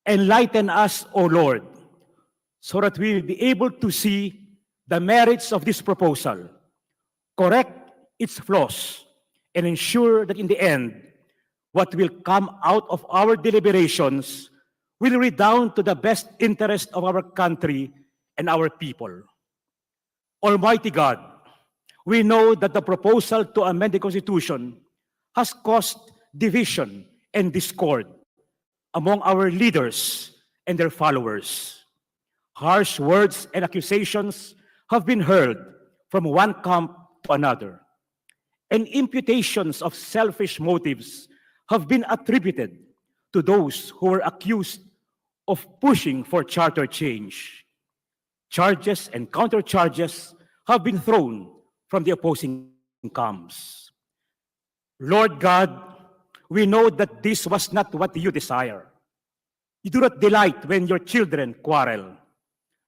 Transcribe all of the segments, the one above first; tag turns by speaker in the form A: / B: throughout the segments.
A: Enlighten us, O Lord, so that we will be able to see the merits of this proposal, correct its flaws, and ensure that in the end, what will come out of our deliberations will redound to the best interest of our country and our people. Almighty God, we know that the proposal to amend the Constitution has caused division and discord among our leaders and their followers. Harsh words and accusations have been heard from one camp to another, and imputations of selfish motives have been attributed to those who were accused of pushing for charter change. Charges and countercharges have been thrown from the opposing camps. Lord God, we know that this was not what you desire. You do not delight when your children quarrel.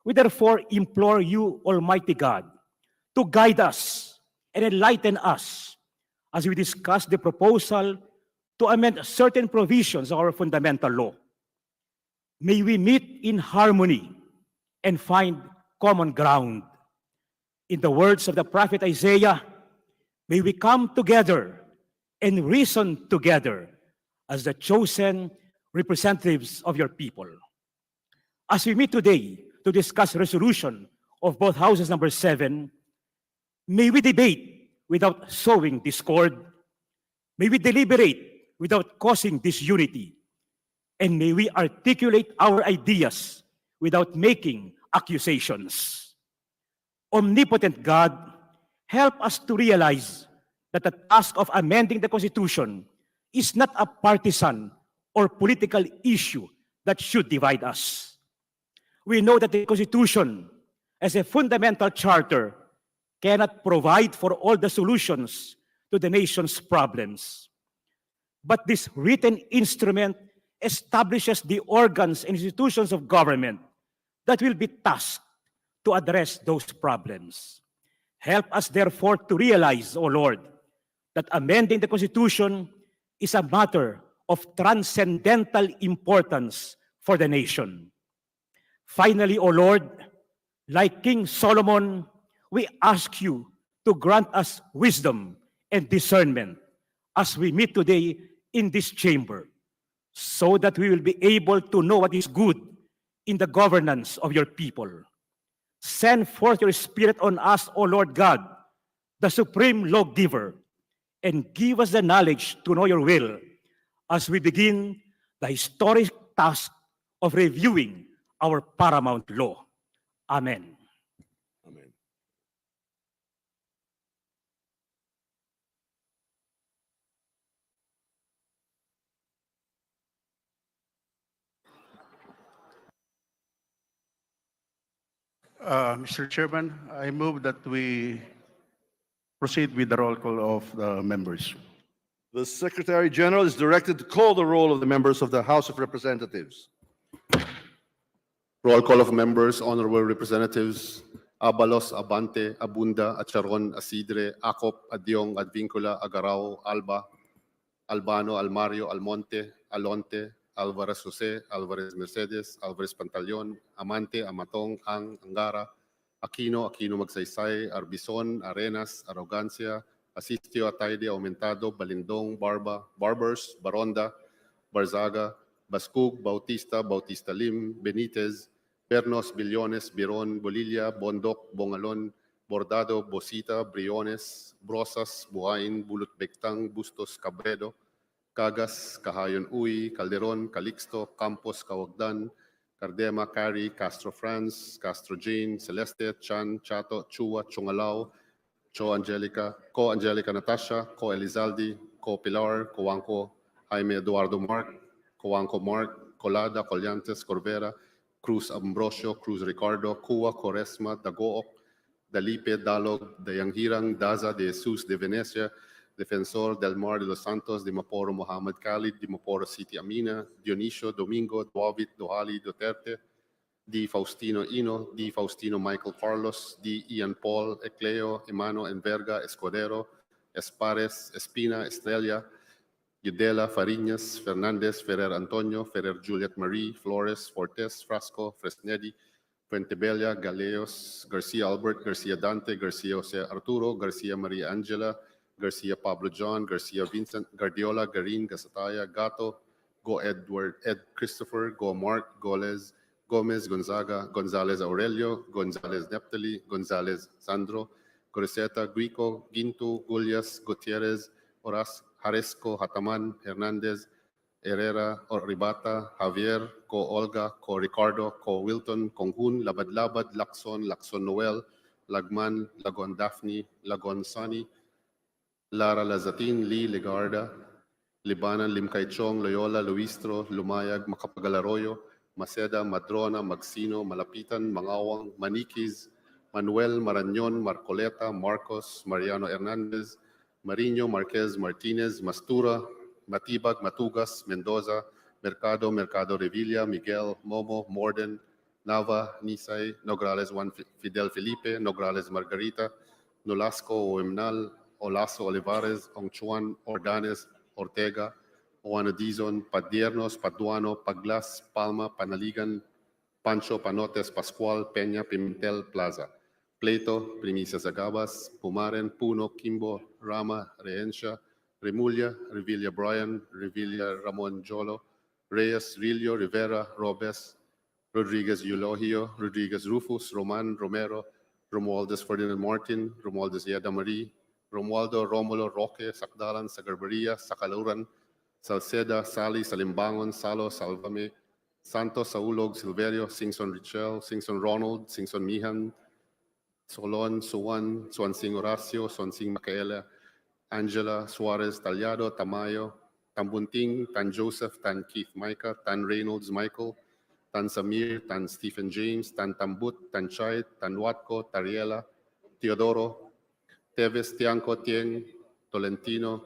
A: We therefore implore you, Almighty God, to guide us and enlighten us as we discuss the proposal to amend certain provisions of our fundamental law. May we meet in harmony and find common ground. In the words of the prophet Isaiah, may we come together and reason together as the chosen representatives of your people. As we meet today to discuss resolution of both houses number 7, may we debate without sowing discord. May we deliberate without causing disunity. And may we articulate our ideas without making accusations. Omnipotent God, help us to realize that the task of amending the Constitution is not a partisan or political issue that should divide us. We know that the Constitution, as a fundamental charter, cannot provide for all the solutions to the nation's problems. But this written instrument establishes the organs and institutions of government that will be tasked to address those problems. Help us therefore to realize, O Lord, that amending the Constitution is a matter of transcendental importance for the nation. Finally, O Lord, like King Solomon, we ask you to grant us wisdom and discernment as we meet today in this chamber, so that we will be able to know what is good in the governance of your people. Send forth your Spirit on us, O Lord God, the supreme lawgiver, and give us the knowledge to know your will as we begin the historic task of reviewing our paramount law. Amen.
B: Amen.
C: Mr. Chairman, I move that we proceed with the roll call of the members.
B: The Secretary General is directed to call the roll of the members of the House of Representatives. Roll call of members, honorable representatives Abalos, Abante, Abunda, Acharon, Asidre, Acop, Adyong, Advincula, Agarao, Alba, Albano, Almario, Almonte, Alonte, Alvarez Jose, Alvarez Mercedes, Alvarez Pantaleon, Amante, Amatong, Ang, Angara, Aquino, Aquino Magsaysay, Arbison, Arenas, Arrogancia, Asistio, Atayde, Aumentado, Balindong, Barba, Barbers, Baronda, Barzaga, Bascug, Bautista, Bautista Lim, Benitez, Pernos, Billones, Biron, Bolilla, Bondok, Bongalon, Bordado, Bosita, Briones, Brosas, Buhain, Bulot Bektang, Bustos, Cabredo, Cagas, Cahayon Uy, Calderon, Calixto, Campos, Cawagdan, Cardema, Cari, Castro Franz, Castro Jane, Celeste, Chan, Chato, Chua, Chungalao, Co Angelica Natasha, Co Elizaldi, Co Pilar, Coanco, Jaime Eduardo Mark, Coanco Mark, Colada, Collantes, Corvera, Cruz Ambrosio, Cruz Ricardo, Cua, Coresma, Dagook, Dalipe, Dalog, Dayanghirang, Daza, De Jesus, De Venecia, Defensor, Del Mar de los Santos, Dimaporo, Mohammed Khalid, Dimaporo City Amina, Dionisio, Domingo, Duavit, Dohali, Duterte, D. Faustino Ino, D. Faustino Michael Carlos, D. Ian Paul, Ecleo, Emano Enverga, Escudero, Espares, Espina, Estrella, Yudela, Fariñas, Fernandez, Ferrer Antonio, Ferrer Juliet Marie, Flores, Fortes, Frasco, Fresnedi, Fuentebella, Galeos, Garcia Albert, Garcia Dante, Garcia Jose Arturo, Garcia Maria Angela, Garcia Pablo John, Garcia Vincent, Guardiola, Garin, Gasataya, Gato, Go Edward, Ed Christopher, Go Mark, Goles, Gomez, Gonzaga, Gonzalez Aurelio, Gonzalez Neptali, Gonzalez Sandro, Goriseta, Guico, Ginto, Gulias, Gutierrez, Horas, Jaresco, Hataman, Hernandez, Herrera, Ribata, Javier, Ko Olga, Ko Ricardo, Ko Wilton, Konghun, Labad-Labad, Lacson, Lacson Noel, Lagman, Lagon Daphne, Lagon Sunny, Lara Lazatin, Lee Legarda, Libanan, Limcaychong, Loyola, Luistro, Lumayag, Macapagal-Arroyo, Maceda, Madrona, Magsino, Malapitan, Mangawang, Maniquis, Manuel, Marañon, Marcoleta, Marcos, Mariano Hernandez, Mariño, Marquez, Martinez, Mastura, Matibag, Matugas, Mendoza, Mercado, Mercado Revilla, Miguel, Momo, Morden, Nava, Nisay, Nograles Juan Fidel Felipe, Nograles Margarita, Nolasco, Oemnal, Olaso Olivares, Ongchuan, Ordanes, Ortega, Oano Dizon, Padiernos, Paduano, Paglas, Palma, Panaligan, Pancho, Panotes, Pascual, Peña, Pimentel, Plaza, Pleito, Primicias Agabas, Pumaren, Puno, Kimbo, Rama, Reencia, Remulla, Revilla Brian, Revilla Ramon Jolo, Reyes, Rillo, Rivera, Robes, Rodriguez Eulogio, Rodriguez Rufus, Roman Romero, Romualdez Ferdinand Martin, Romualdez Yeda Marie, Romualdo Romulo Roque, Sakdalan, Sagarbaria, Sakaluran, Salceda, Sally, Salimbangon, Salo, Salvame, Santos, Saulog, Silverio, Singson Richel, Singson Ronald, Singson Mihan, Solon, Suwan, Swansing Horacio, Swansing Micaela, Angela, Suarez, Tallado, Tamayo, Tambunting, Tan Joseph, Tan Keith Micah, Tan Reynolds Michael, Tan Samir, Tan Stephen James, Tan Tambut, Tan Chait, Tan Watco, Tariela, Teodoro, Teves, Tianco, Tieng, Tolentino,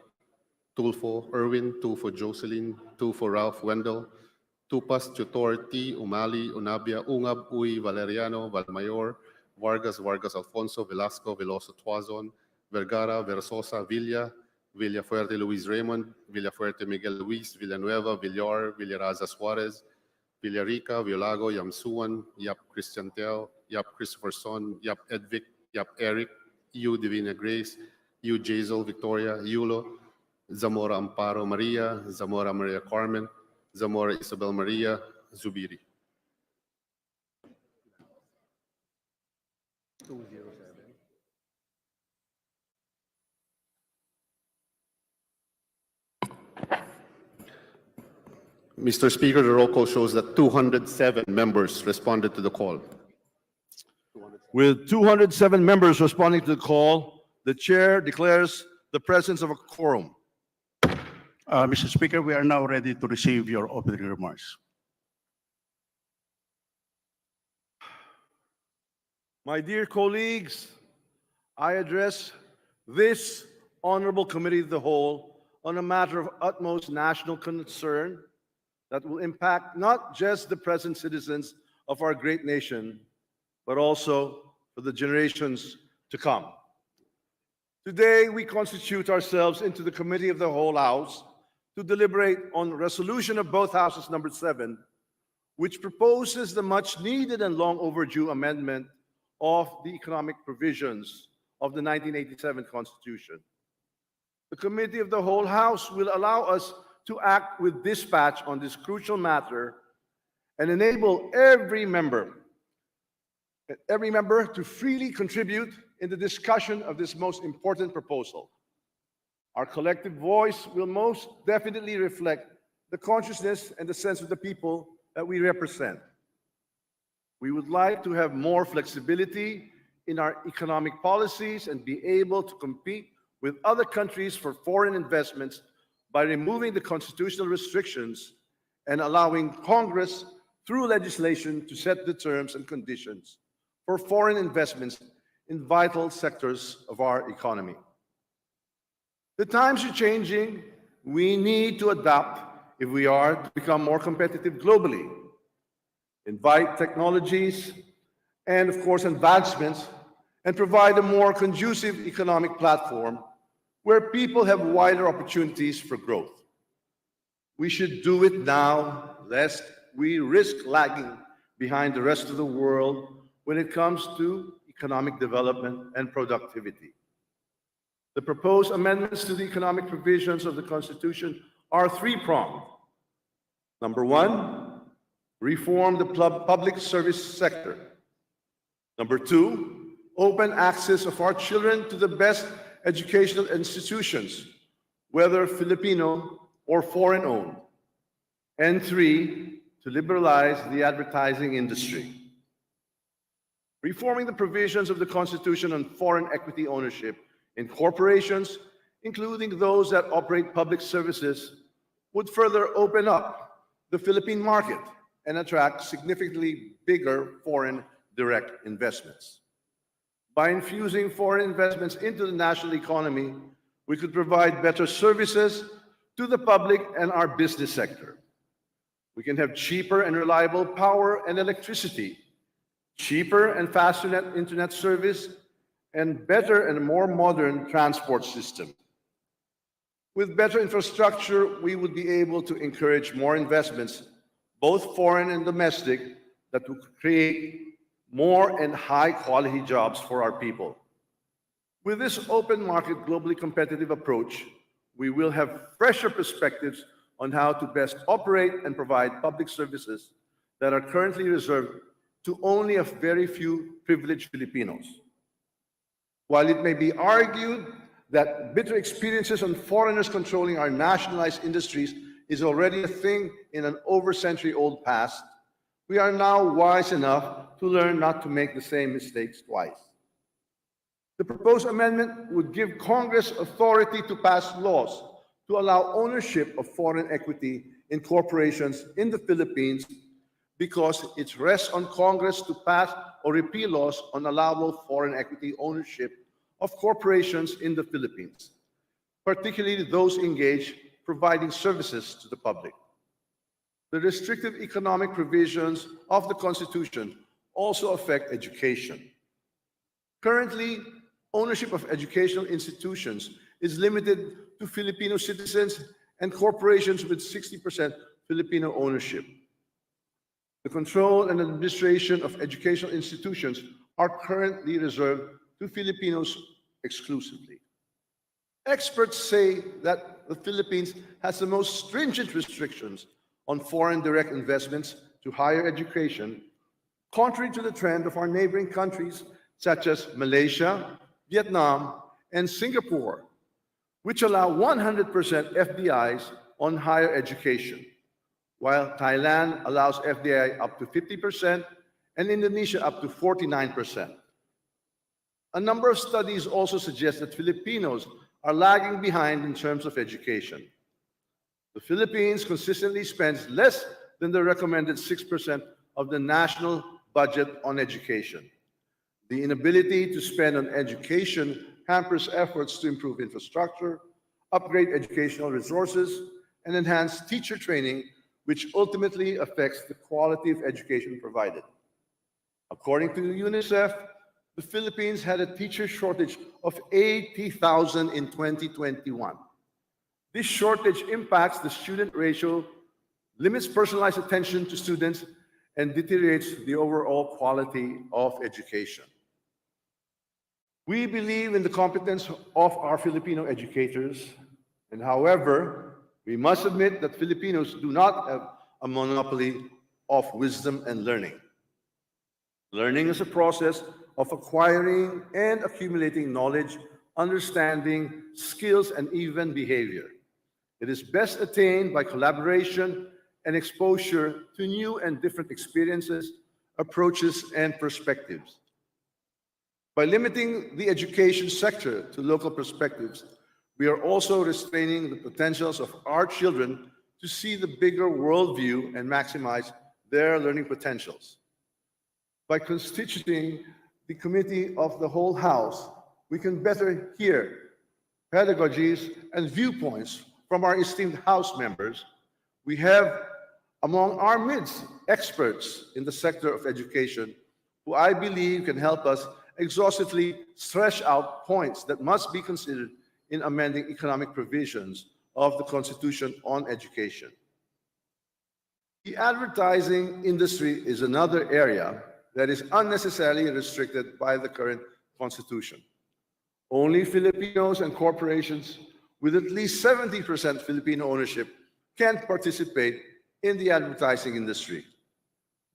B: Tulfo, Erwin, Tulfo Jocelyn, Tulfo Ralph Wendell, Tupas, Tutor, T, Umali, Unabia, Ungab, Uy, Valeriano, Valmayor, Vargas, Vargas Alfonso, Velasco, Veloso Tuazon, Vergara, Versosa, Villa, Villafuerte Luis Raymond, Villafuerte Miguel Luis, Villanueva, Villar, Villaraza Suarez, Villarica, Violago, Yamsuan, Yap Christian Tel, Yap Christopher Son, Yap Edvic, Yap Eric, Yu Divina Grace, Yu Jazel Victoria, Yulo, Zamora Amparo Maria, Zamora Maria Carmen, Zamora Isabel Maria, Zubiri. 207. Mr. Speaker, the roll call shows that 207 members responded to the call.
C: With 207 members responding to the call, the chair declares the presence of a quorum. Mr. Speaker, we are now ready to receive your opening remarks.
D: My dear colleagues, I address this Honorable Committee of the Whole on a matter of utmost national concern that will impact not just the present citizens of our great nation, but also for the generations to come. Today, we constitute ourselves into the Committee of the Whole House to deliberate on resolution of both houses number 7, which proposes the much needed and long overdue amendment of the economic provisions of the 1987 Constitution. The Committee of the Whole House will allow us to act with dispatch on this crucial matter and enable every member to freely contribute in the discussion of this most important proposal. Our collective voice will most definitely reflect the consciousness and the sense of the people that we represent. We would like to have more flexibility in our economic policies and be able to compete with other countries for foreign investments by removing the constitutional restrictions and allowing Congress through legislation to set the terms and conditions for foreign investments in vital sectors of our economy. The times are changing. We need to adapt if we are to become more competitive globally, invite technologies and, of course, advancements, and provide a more conducive economic platform where people have wider opportunities for growth. We should do it now, lest we risk lagging behind the rest of the world when it comes to economic development and productivity. The proposed amendments to the economic provisions of the Constitution are three-pronged. Number one, reform the public service sector. Number two, open access of our children to the best educational institutions, whether Filipino or foreign-owned. And three, to liberalize the advertising industry. Reforming the provisions of the Constitution on foreign equity ownership in corporations, including those that operate public services, would further open up the Philippine market and attract significantly bigger foreign direct investments. By infusing foreign investments into the national economy, we could provide better services to the public and our business sector. We can have cheaper and reliable power and electricity, cheaper and faster internet service, and better and more modern transport system. With better infrastructure, we would be able to encourage more investments, both foreign and domestic, that would create more and high-quality jobs for our people. With this open market, globally competitive approach, we will have fresher perspectives on how to best operate and provide public services that are currently reserved to only a very few privileged Filipinos. While it may be argued that bitter experiences on foreigners controlling our nationalized industries is already a thing in an over-century-old past, we are now wise enough to learn not to make the same mistakes twice. The proposed amendment would give Congress authority to pass laws to allow ownership of foreign equity in corporations in the Philippines because it rests on Congress to pass or repeal laws on allowable foreign equity ownership of corporations in the Philippines, particularly those engaged providing services to the public. The restrictive economic provisions of the Constitution also affect education. Currently, ownership of educational institutions is limited to Filipino citizens and corporations with 60% Filipino ownership. The control and administration of educational institutions are currently reserved to Filipinos exclusively. Experts say that the Philippines has the most stringent restrictions on foreign direct investments to higher education, contrary to the trend of our neighboring countries such as Malaysia, Vietnam, and Singapore, which allow 100% FDIs on higher education, while Thailand allows FDI up to 50% and Indonesia up to 49%. A number of studies also suggest that Filipinos are lagging behind in terms of education. The Philippines consistently spends less than the recommended 6% of the national budget on education. The inability to spend on education hampers efforts to improve infrastructure, upgrade educational resources, and enhance teacher training, which ultimately affects the quality of education provided. According to UNICEF, the Philippines had a teacher shortage of 80,000 in 2021. This shortage impacts the student ratio, limits personalized attention to students, and deteriorates the overall quality of education. We believe in the competence of our Filipino educators, and however, we must admit that Filipinos do not have a monopoly of wisdom and learning. Learning is a process of acquiring and accumulating knowledge, understanding, skills, and even behavior. It is best attained by collaboration and exposure to new and different experiences, approaches, and perspectives. By limiting the education sector to local perspectives, we are also restraining the potentials of our children to see the bigger worldview and maximize their learning potentials. By constituting the Committee of the Whole House, we can better hear pedagogies and viewpoints from our esteemed House members. We have among our midst experts in the sector of education who I believe can help us exhaustively stretch out points that must be considered in amending economic provisions of the Constitution on education. The advertising industry is another area that is unnecessarily restricted by the current constitution. Only Filipinos and corporations with at least 70% Filipino ownership can participate in the advertising industry.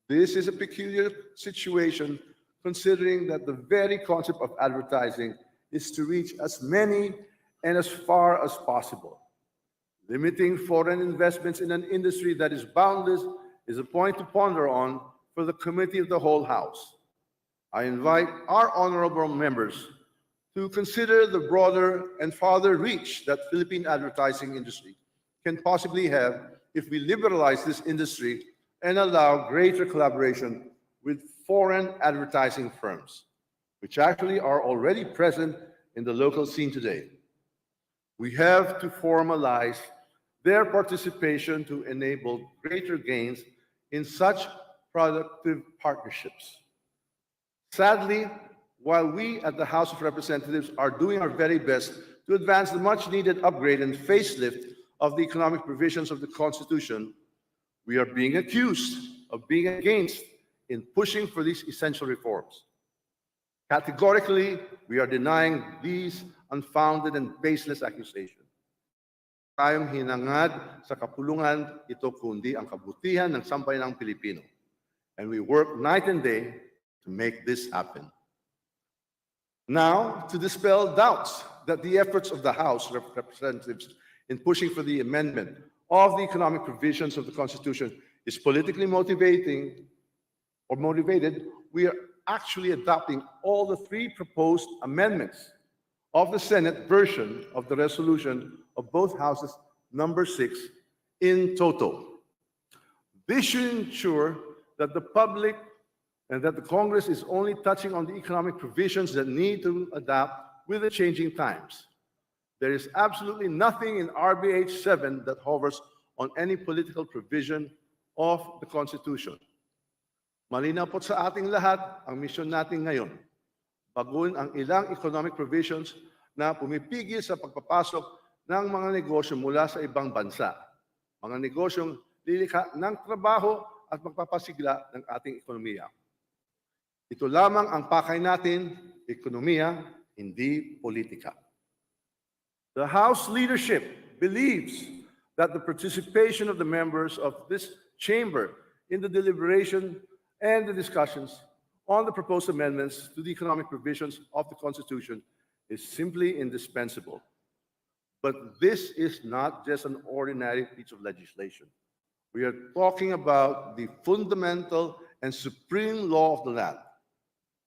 D: This is a peculiar situation considering that the very concept of advertising is to reach as many and as far as possible. Limiting foreign investments in an industry that is boundless is a point to ponder on for the committee of the whole House. I invite our honorable members to consider the broader and farther reach that Philippine advertising industry can possibly have if we liberalize this industry and allow greater collaboration with foreign advertising firms, which actually are already present in the local scene today. We have to formalize their participation to enable greater gains in such productive partnerships. Sadly, while we at the House of Representatives are doing our very best to advance the much-needed upgrade and facelift of the economic provisions of the Constitution, we are being accused of being against in pushing for these essential reforms. Categorically, we are denying these unfounded and baseless accusations. Tayong hinangad sa kapulungan, ito kundi ang kabutihan ng sambayanang Pilipino. And we work night and day to make this happen. Now, to dispel doubts that the efforts of the House of Representatives in pushing for the amendment of the economic provisions of the Constitution is politically motivated, we are actually adopting all the 3 proposed amendments of the Senate version of the resolution of both houses, number 6, in total. This should ensure that the public and that the Congress is only touching on the economic provisions that need to adapt with the changing times. There is absolutely nothing in RBH 7 that hovers on any political provision of the Constitution. Malinaw po sa ating lahat ang misyon natin ngayon. Baguhin ang ilang economic provisions na pumipigil sa pagpapasok ng mga negosyo mula sa ibang bansa. Mga negosyong lilikha ng trabaho at magpapasigla ng ating ekonomiya. Ito lamang ang pakay natin, ekonomiya, hindi politika. The House leadership believes that the participation of the members of this chamber in the deliberation and the discussions on the proposed amendments to the economic provisions of the Constitution is simply indispensable. But this is not just an ordinary piece of legislation. We are talking about the fundamental and supreme law of the land.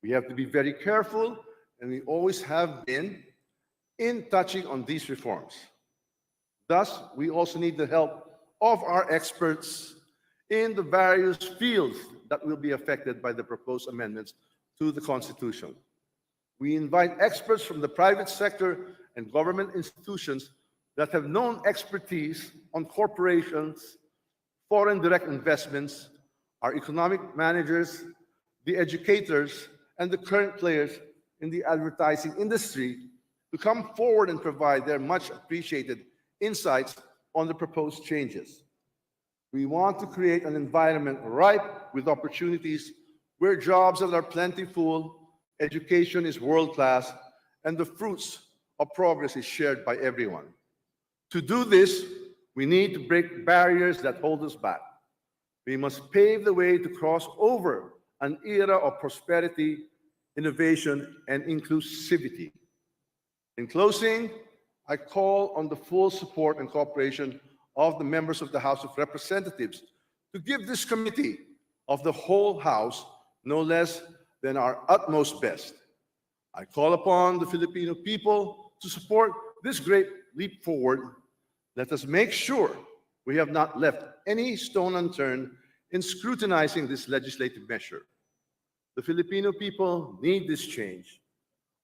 D: We have to be very careful, and we always have been, in touching on these reforms. Thus, we also need the help of our experts in the various fields that will be affected by the proposed amendments to the Constitution. We invite experts from the private sector and government institutions that have known expertise on corporations, foreign direct investments, our economic managers, the educators, and the current players in the advertising industry to come forward and provide their much appreciated insights on the proposed changes. We want to create an environment ripe with opportunities where jobs are plentiful, education is world-class, and the fruits of progress is shared by everyone. To do this, we need to break barriers that hold us back. We must pave the way to cross over an era of prosperity, innovation, and inclusivity. In closing, I call on the full support and cooperation of the members of the House of Representatives to give this committee of the whole House no less than our utmost best. I call upon the Filipino people to support this great leap forward. Let us make sure we have not left any stone unturned in scrutinizing this legislative measure. The Filipino people need this change.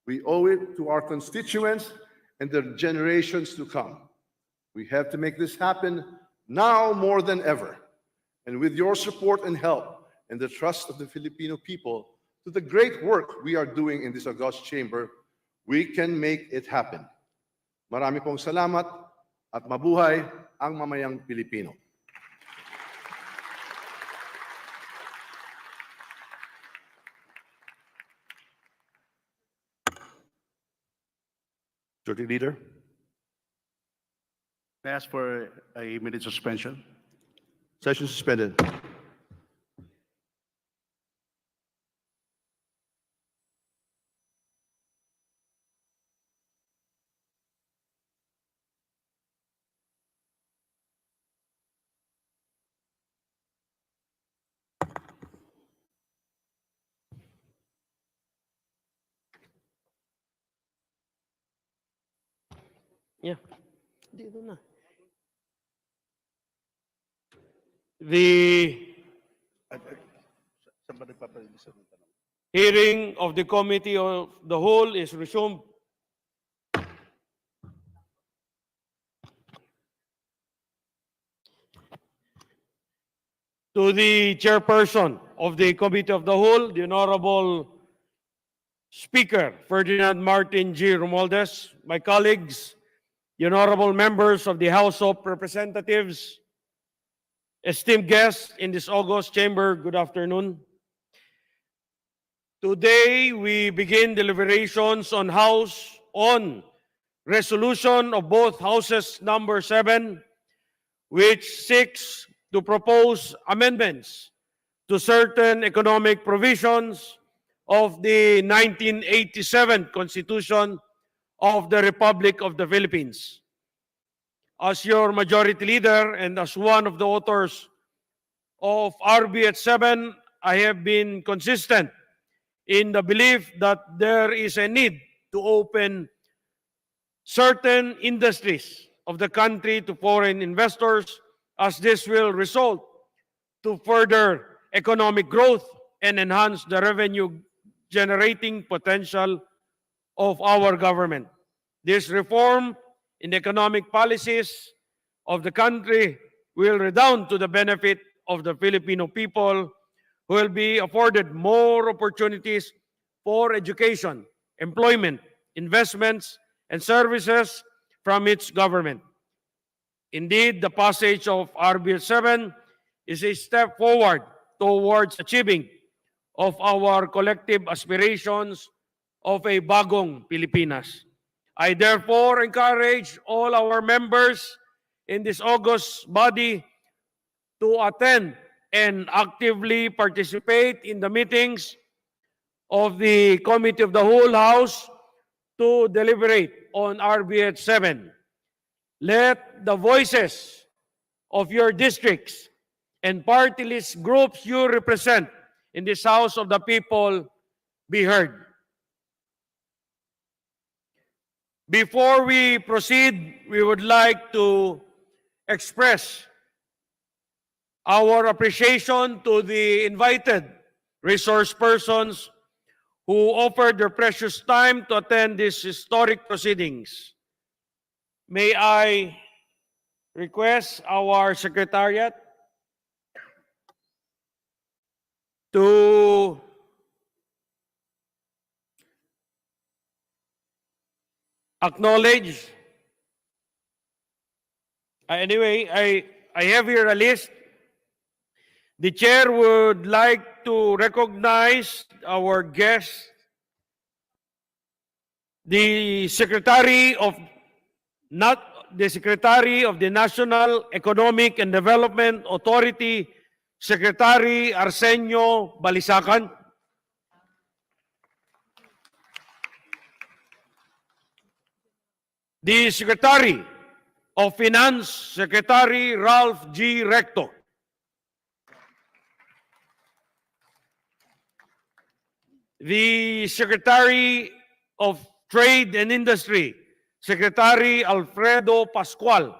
D: We owe it to our constituents and the generations to come. We have to make this happen now more than ever. And with your support and help and the trust of the Filipino people to the great work we are doing in this august chamber, we can make it happen. Marami pong salamat at mabuhay ang mamayang Pilipino.
C: Majority Leader. I ask for a minute suspension.
D: Session suspended.
E: Yeah. Dito na. The hearing of the Committee of the Whole is resumed. To the chairperson of the Committee of the Whole, the Honorable Speaker Ferdinand Martin G. Romualdez, my colleagues, the honorable members of the House of Representatives, esteemed guests in this august chamber, good afternoon. Today, we begin deliberations on resolution of both Houses number 7, which seeks to propose amendments to certain economic provisions of the 1987 Constitution of the Republic of the Philippines. As your majority leader and as one of the authors of RB 7, I have been consistent in the belief that there is a need to open certain industries of the country to foreign investors, as this will result to further economic growth and enhance the revenue generating potential of our government. This reform in economic policies of the country will redound to the benefit of the Filipino people, who will be afforded more opportunities for education, employment, investments, and services from its government. Indeed, the passage of RB 7 is a step forward towards achieving of our collective aspirations of a bagong Pilipinas. I therefore encourage all our members in this august body to attend and actively participate in the meetings of the Committee of the Whole House to deliberate on RB 7. Let the voices of your districts and party list groups you represent in this House of the People be heard. Before we proceed, we would like to express our appreciation to the invited resource persons who offered their precious time to attend these historic proceedings. May I request our Secretariat to acknowledge. Anyway, I have here a list. The chair would like to recognize our guest, the Secretary of the National Economic and Development Authority, Secretary Arsenio Balisacan. The Secretary of Finance, Secretary Ralph G. Recto. The Secretary of Trade and Industry, Secretary Alfredo Pascual.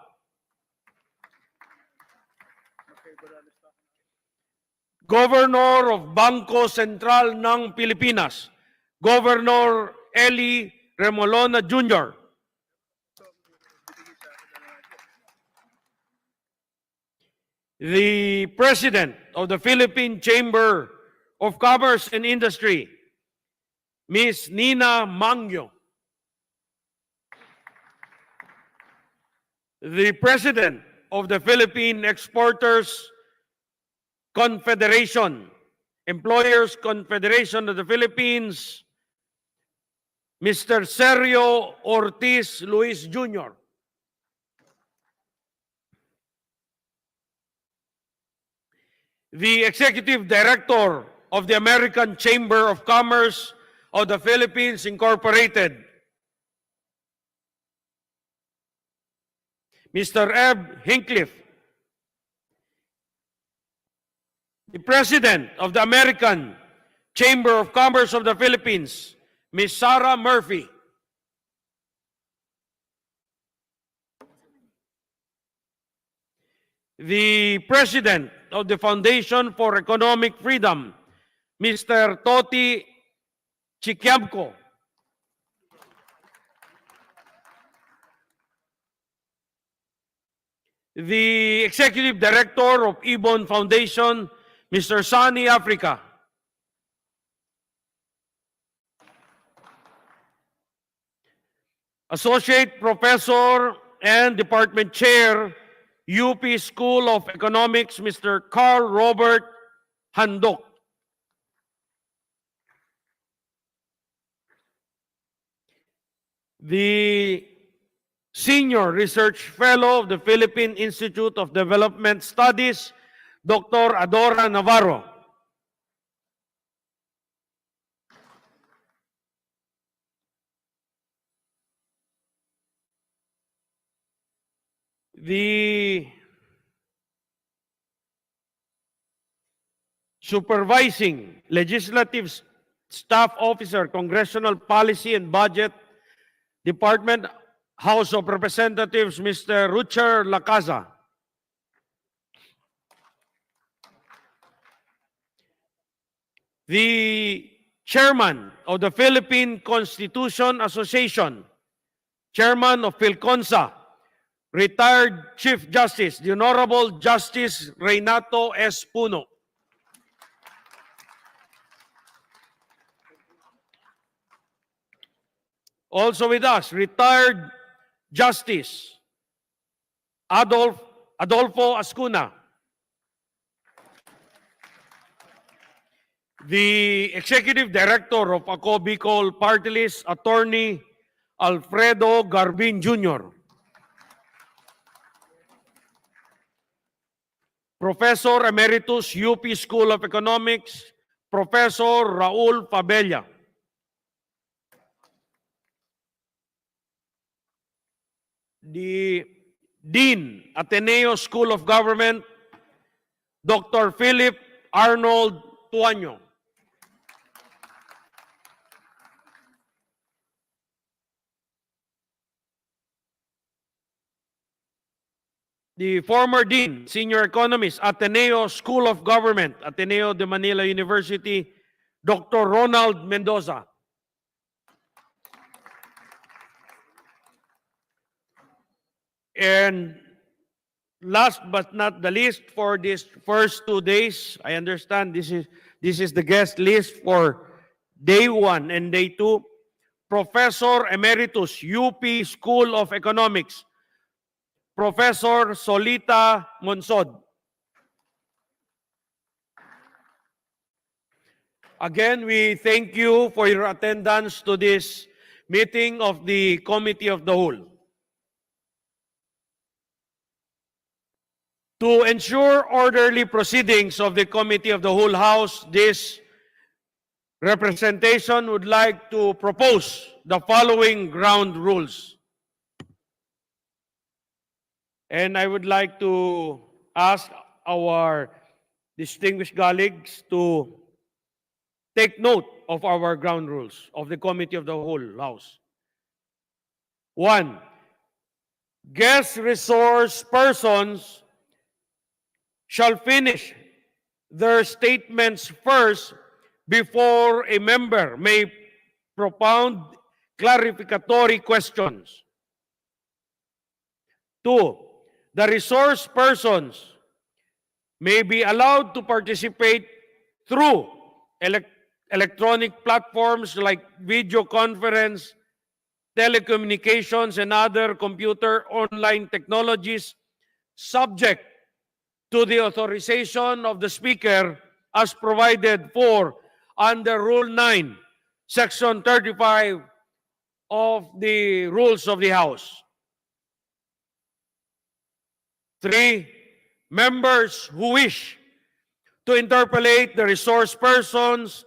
E: Governor of Bangko Central ng Pilipinas, Governor Eli Remolona Jr. The President of the Philippine Chamber of Commerce and Industry, Ms. Nina Mangyo. The President of the Philippine Exporters Confederation, Employers Confederation of the Philippines, Mr. Sergio Ortiz Luis Jr. The Executive Director of the American Chamber of Commerce of the Philippines Incorporated, Mr. Eb Hincliffe. The President of the American Chamber of Commerce of the Philippines, Ms. Sarah Murphy. The President of the Foundation for Economic Freedom, Mr. Toti Chiquiabco. The Executive Director of Ibon Foundation, Mr. Sunny Africa. Associate Professor and Department Chair, UP School of Economics, Mr. Carl Robert Handok. The Senior Research Fellow of the Philippine Institute of Development Studies, Dr. Adora Navarro. The Supervising Legislative Staff Officer, Congressional Policy and Budget Department, House of Representatives, Mr. Rucher Lacaza. The Chairman of the Philippine Constitution Association, Chairman of PhilConsa, Retired Chief Justice, the Honorable Justice Reynato S. Puno. Also with us, Retired Justice Adolfo Ascuna. The Executive Director of Ako Bicol Party List, Attorney Alfredo Garbin Jr. Professor Emeritus, UP School of Economics, Professor Raul Fabella. The Dean, Ateneo School of Government, Dr. Philip Arnold Tuaño. The former Dean, Senior Economist, Ateneo School of Government, Ateneo de Manila University, Dr. Ronald Mendoza. And last but not the least, for these first 2 days, I understand this is the guest list for day 1 and day 2, Professor Emeritus, UP School of Economics, Professor Solita Monsod. Again, we thank you for your attendance to this meeting of the Committee of the Whole. To ensure orderly proceedings of the Committee of the Whole House, this representation would like to propose the following ground rules. And I would like to ask our distinguished colleagues to take note of our ground rules of the Committee of the Whole House. 1. Guest resource persons shall finish their statements first before a member may propound clarificatory questions. 2. The resource persons may be allowed to participate through electronic platforms like video conference, telecommunications, and other computer online technologies, subject to the authorization of the Speaker as provided for under Rule 9, Section 35 of the rules of the House. 3, members who wish to interpolate the resource persons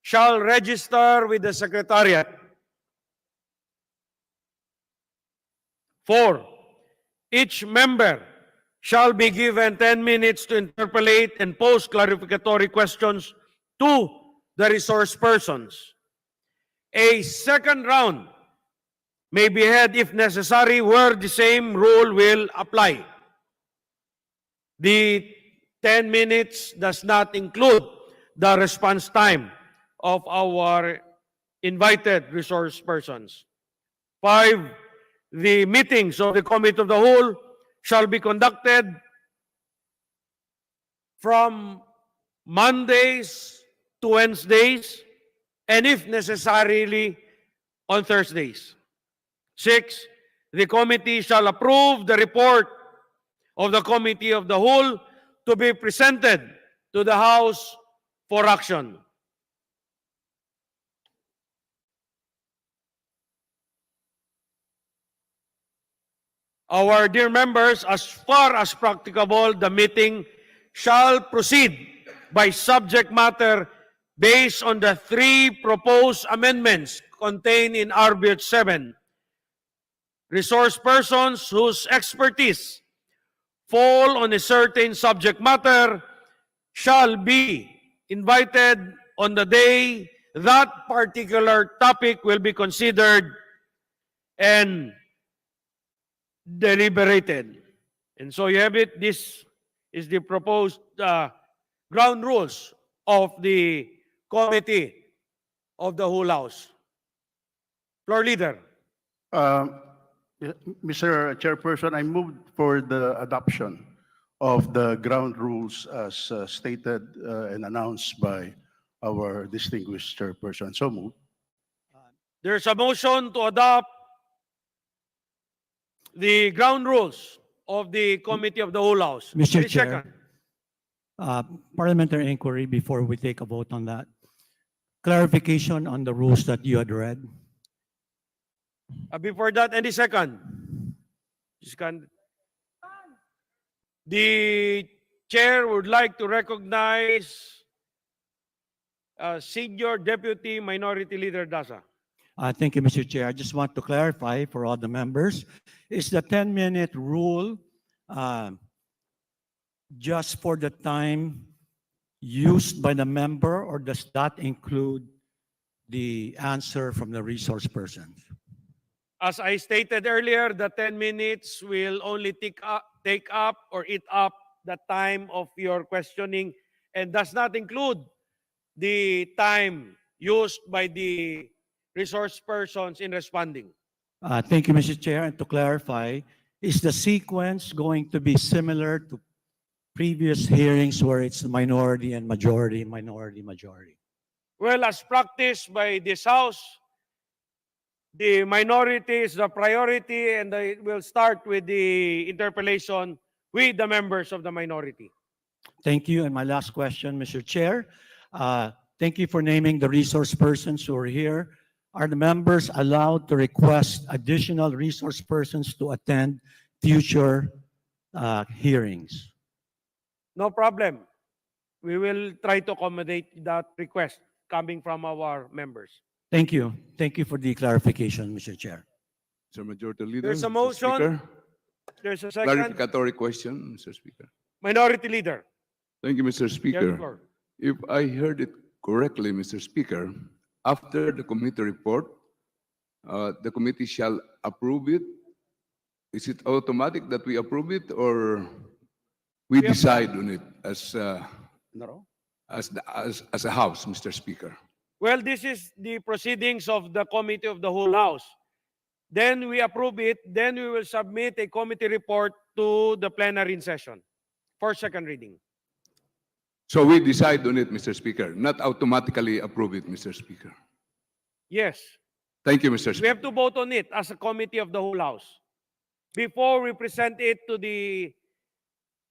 E: shall register with the Secretariat. 4, each member shall be given 10 minutes to interpolate and pose clarificatory questions to the resource persons. A second round may be held if necessary where the same rule will apply. The 10 minutes does not include the response time of our invited resource persons. 5, the meetings of the Committee of the Whole shall be conducted from Mondays to Wednesdays, and if necessarily, on Thursdays. 6, the committee shall approve the report of the Committee of the Whole to be presented to the House for action. Our dear members, as far as practicable, the meeting shall proceed by subject matter based on the 3 proposed amendments contained in RBH 7. Resource persons whose expertise fall on a certain subject matter shall be invited on the day that particular topic will be considered and deliberated. And so you have it. This is the proposed ground rules of the Committee of the Whole House. Floor Leader.
C: Mr. Chairperson, I moved for the adoption of the ground rules as stated and announced by our distinguished chairperson. So moved.
E: There's a motion to adopt the ground rules of the Committee of the Whole House.
F: Mr.
E: Any
F: Chair.
E: second?
F: Parliamentary inquiry before we take a vote on that. Clarification on the rules that you had read.
E: Before that, any second? The chair would like to recognize Senior Deputy Minority Leader Daza.
F: Thank you, Mr. Chair. I just want to clarify for all the members, is the 10-minute rule just for the time used by the member, or does that include the answer from the resource persons?
E: As I stated earlier, the 10 minutes will only take up or eat up the time of your questioning and does not include the time used by the resource persons in responding.
F: Thank you, Mr. Chair. And to clarify, is the sequence going to be similar to previous hearings where it's minority and majority, minority, majority?
E: Well, as practiced by this House, the minority is the priority, and it will start with the interpellation with the members of the minority.
F: Thank you. And my last question, Mr. Chair. Thank you for naming the resource persons who are here. Are the members allowed to request additional resource persons to attend future hearings?
E: No problem. We will try to accommodate that request coming from our members.
F: Thank you. Thank you for the clarification, Mr. Chair.
G: Mr. Majority Leader.
E: There's a
G: Mr.
E: motion.
G: Speaker,
E: There's a second.
G: clarificatory question, Mr. Speaker.
E: Minority Leader.
G: Thank you, Mr.
E: You have the
G: Speaker.
E: floor.
G: If I heard it correctly, Mr. Speaker, after the committee report, the committee shall approve it. Is it automatic that we approve it, or we
E: We have-
G: decide on it as
C: No?
G: a House, Mr. Speaker?
E: Well, this is the proceedings of the Committee of the Whole House. Then we approve it. Then we will submit a committee report to the plenary in session for second reading.
G: So we decide on it, Mr. Speaker, not automatically approve it, Mr. Speaker.
E: Yes.
G: Thank you, Mr.
E: We
G: Speaker.
E: have to vote on it as a Committee of the Whole House before we present it to the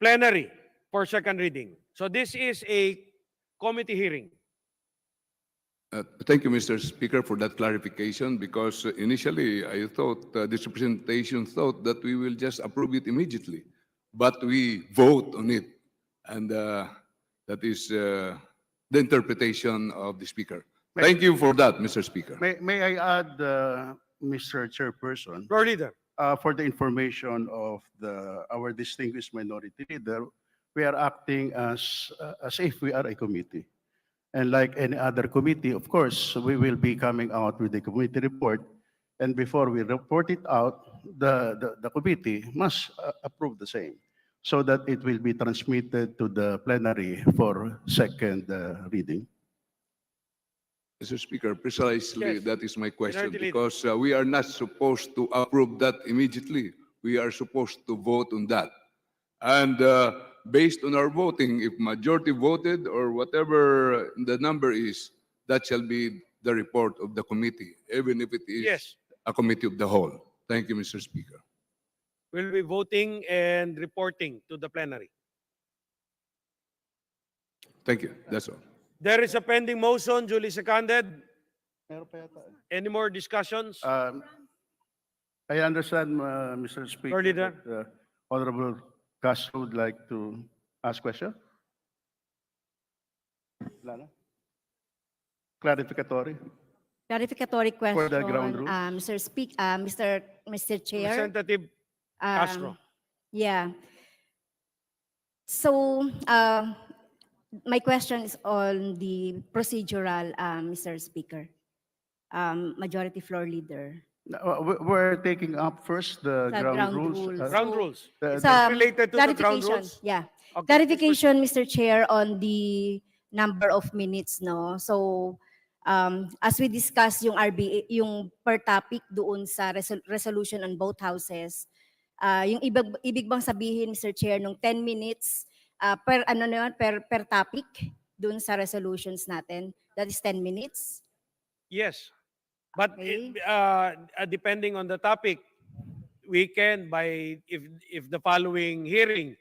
E: plenary for second reading. So this is a committee hearing.
G: Thank you, Mr. Speaker, for that clarification, because initially I thought, this representation thought that we will just approve it immediately, but we vote on it. And that is the interpretation of the Speaker. Thank you for that, Mr. Speaker.
C: May I add, Mr. Chairperson,
E: Floor leader.
C: for the information of our distinguished minority leader, we are acting as if we are a committee. And like any other committee, of course, we will be coming out with the committee report. And before we report it out, the committee must approve the same so that it will be transmitted to the plenary for second reading.
G: Mr. Speaker, precisely
E: Yes.
G: that is my question,
E: Minority Leader.
G: because we are not supposed to approve that immediately. We are supposed to vote on that. And based on our voting, if majority voted or whatever the number is, that shall be the report of the committee, even if it is
E: Yes.
G: a committee of the whole. Thank you, Mr. Speaker.
E: We'll be voting and reporting to the plenary.
G: Thank you. That's all.
E: There is a pending motion, duly seconded.
C: Meron pa yata.
E: Any more discussions?
C: I understand, Mr. Speaker,
E: Leader.
C: that Honorable Castro would like to ask question. Wala na? Clarificatory.
H: Clarificatory
C: For the
H: question,
C: ground rules?
H: Mr. Chair.
E: Representative Castro.
H: Yeah. So, my question is on the procedural, Mr. Speaker. Majority Floor Leader.
C: We're taking up first the
H: Sa
C: ground
H: ground
C: rules.
H: rules.
E: Ground rules.
H: Sa
E: related to the ground
H: clarification,
E: rules?
H: yeah.
E: Okay.
H: Clarification, Mr. Chair, on the number of minutes, no? So, as we discuss yung RBA, yung per topic doon sa resolution on both houses, yung ibig bang sabihin, Mr. Chair, nung 10 minutes per ano na yun, per topic doon sa resolutions natin, that is 10 minutes?
E: Yes. But
H: Okay.
E: depending on the topic, we can if the following hearing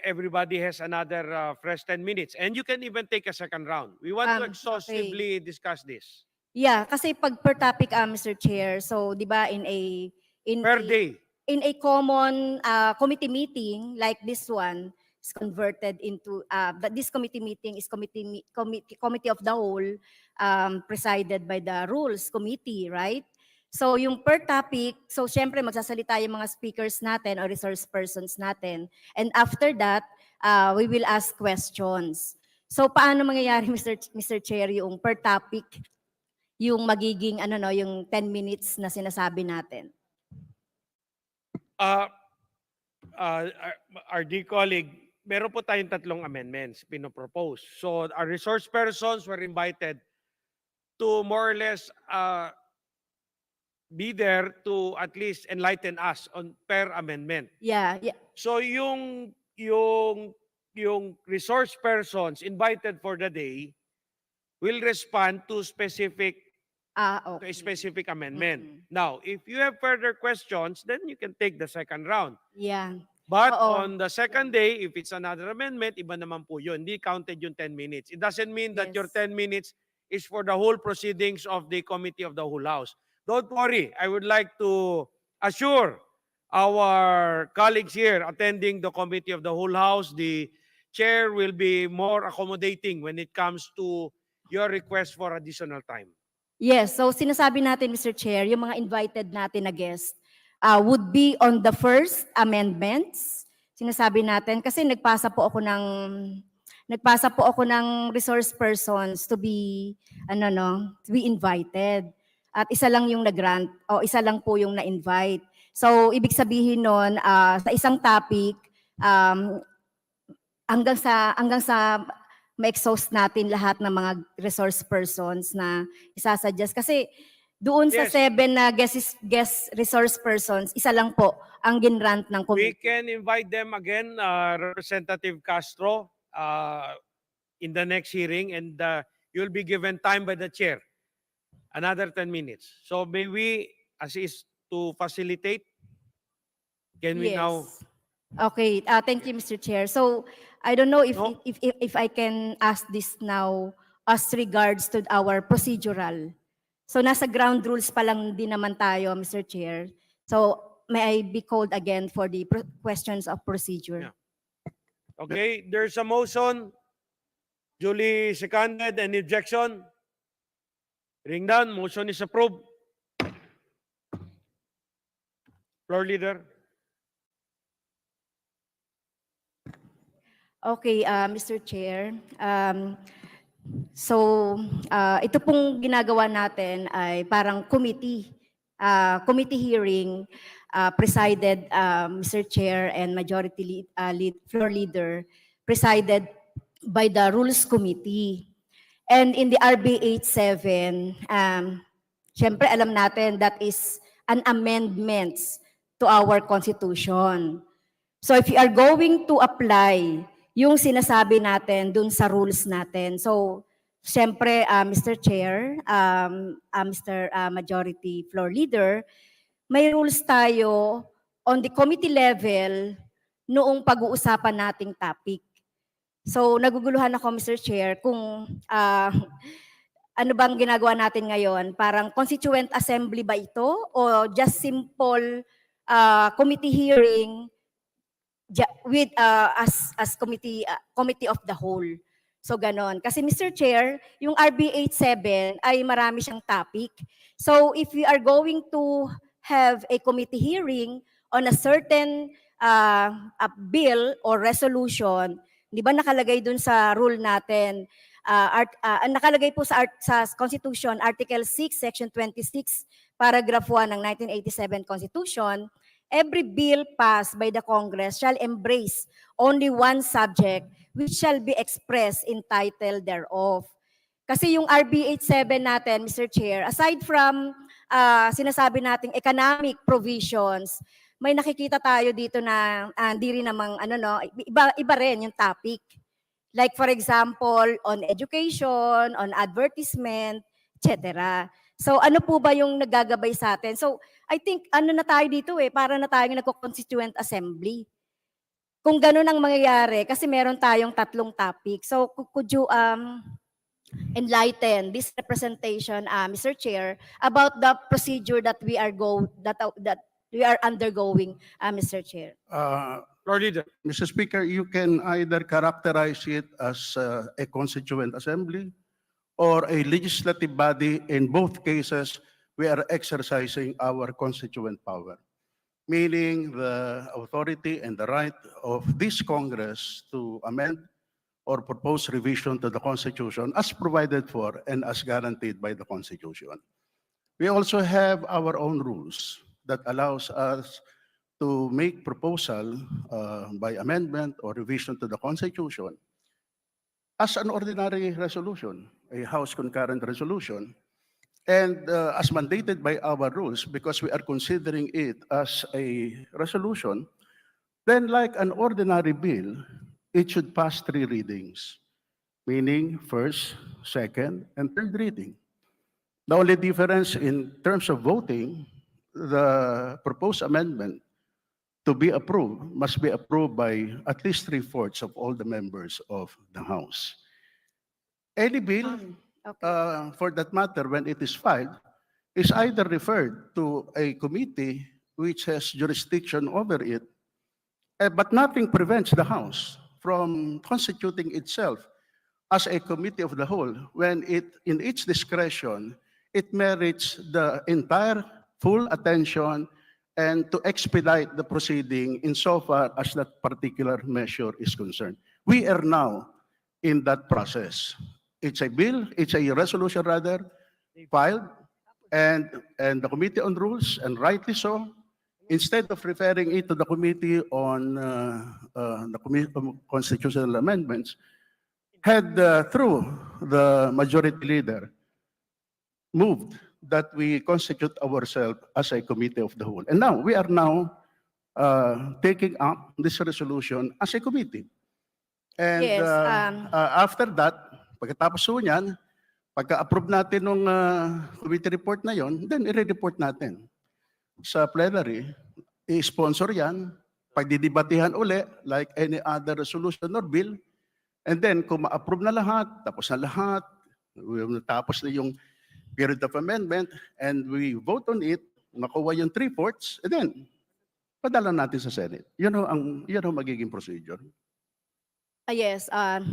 E: everybody has another fresh 10 minutes, and you can even take a second round. We want to
H: Okay.
E: exhaustively discuss this
H: Yeah, kasi pag per topic, Mr. Chair, so di ba in
E: per day.
H: in a common committee meeting like this one is converted into that this committee meeting is committee of the whole, presided by the rules committee, right? So yung per topic, so syempre magsasalita yung mga speakers natin or resource persons natin, and after that we will ask questions. So paano mangyayari, Mr. Chair, yung per topic, yung magiging ano no, yung 10 minutes na sinasabi natin?
E: Our dear colleague, meron po tayong tatlong amendments pinopropose. So our resource persons were invited to more or less be there to at least enlighten us on per amendment.
H: Yeah.
E: So yung resource persons invited for the day will respond to specific to
H: Okay.
E: a specific amendment.
H: Mhm.
E: Now, if you have further questions, then you can take the second round.
H: Yeah.
E: But
H: Oo.
E: on the second day, if it's another amendment, iba naman po yun. Hindi counted yung 10 minutes. It doesn't mean that your
H: Yes.
E: 10 minutes is for the whole proceedings of the Committee of the Whole House. Don't worry. I would like to assure our colleagues here attending the Committee of the Whole House, the chair will be more accommodating when it comes to your request for additional time.
H: Yes, so sinasabi natin, Mr. Chair, yung mga invited natin na guest would be on the first amendments. Sinasabi natin kasi nagpasa po ako ng resource persons to be to be invited. At isa lang yung nag-grant o isa lang po yung na-invite. So ibig sabihin nun, sa isang topic hanggang sa ma-exhaust natin lahat ng mga resource persons na isasuggest. Kasi doon sa
E: Yes.
H: 7 na guest resource persons, isa lang po ang ginrant ng
E: We
H: committee.
E: can invite them again, Representative Castro, in the next hearing, and you'll be given time by the chair, another 10 minutes. So may we assist to facilitate? Can we now?
H: Okay, thank you, Mr. Chair. So I don't know if
E: No.
H: if I can ask this now as regards to our procedural. So nasa ground rules pa lang din naman tayo, Mr. Chair. So may I be called again for the questions of procedure?
E: Yeah. Okay, there's a motion. Duly seconded. Any objection? Hearing none, motion is approved. Floor leader.
H: Okay, Mr. Chair. So, ito pong ginagawa natin ay parang committee hearing presided, Mr. Chair and Majority Floor Leader, presided by the Rules Committee. And in the RB 87, syempre alam natin that is an amendment to our Constitution. So if you are going to apply yung sinasabi natin dun sa rules natin, so siyempre, Mr. Chair, Mr. Majority Floor Leader, may rules tayo on the committee level noong pag-uusapan nating topic. So naguguluhan ako, Mr. Chair, kung ano bang ginagawa natin ngayon? Parang constituent assembly ba ito o just simple committee hearing with as committee of the whole? So ganon. Kasi Mr. Chair, yung RB 87 ay marami siyang topic. So if we are going to have a committee hearing on a certain a bill or resolution, di ba nakalagay dun sa rule natin, nakalagay po sa Constitution, Article 6, Section 26, Paragraph 1 ng 1987 Constitution, every bill passed by the Congress shall embrace only one subject which shall be expressed in title thereof. Kasi yung RB 87 natin, Mr. Chair, aside from sinasabi nating economic provisions, may nakikita tayo dito na hindi rin namang iba rin yung topic. Like for example, on education, on advertisement, etc. So ano po ba yung nagagabay sa atin? So I think na tayo dito para na tayong nagko-constituent assembly. Kung gano'n ang mangyayari, kasi meron tayong 3 topic. So could you enlighten this representation, Mr. Chair, about the procedure that we are undergoing, Mr. Chair?
E: Floor leader.
C: Mr. Speaker, you can either characterize it as a constituent assembly or a legislative body. In both cases, we are exercising our constituent power, meaning the authority and the right of this Congress to amend or propose revision to the Constitution as provided for and as guaranteed by the Constitution. We also have our own rules that allows us to make proposal by amendment or revision to the Constitution as an ordinary resolution, a House concurrent resolution, and as mandated by our rules, because we are considering it as a resolution, then like an ordinary bill, it should pass 3 readings, meaning first, second, and third reading. The only difference in terms of voting, the proposed amendment to be approved must be approved by at least 3/4 of all the members of the House. Any bill, for that matter, when it is filed, is either referred to a committee which has jurisdiction over it, but nothing prevents the House from constituting itself as a committee of the whole when it, in its discretion, it merits the entire full attention and to expedite the proceeding insofar as that particular measure is concerned. We are now in that process. It's a bill, it's a resolution rather, filed, and the Committee on Rules, and rightly so, instead of referring it to the Committee on the Committee on Constitutional Amendments, had through the Majority Leader moved that we constitute ourselves as a committee of the whole. And now, we are now taking up this resolution as a committee. And
H: Yes,
C: after that, pagkatapos po niyan, pagka-approve natin ng committee report na yon, then i-report natin sa plenary, i-sponsor yan, pagdidibatehan uli, like any other resolution or bill, and then kung ma-approve na lahat, tapos na lahat, Tapos na yung period of amendment and we vote on it, makuha yung 3/4, and then padala natin sa Senate. Yun ang magiging procedure.
H: Yes,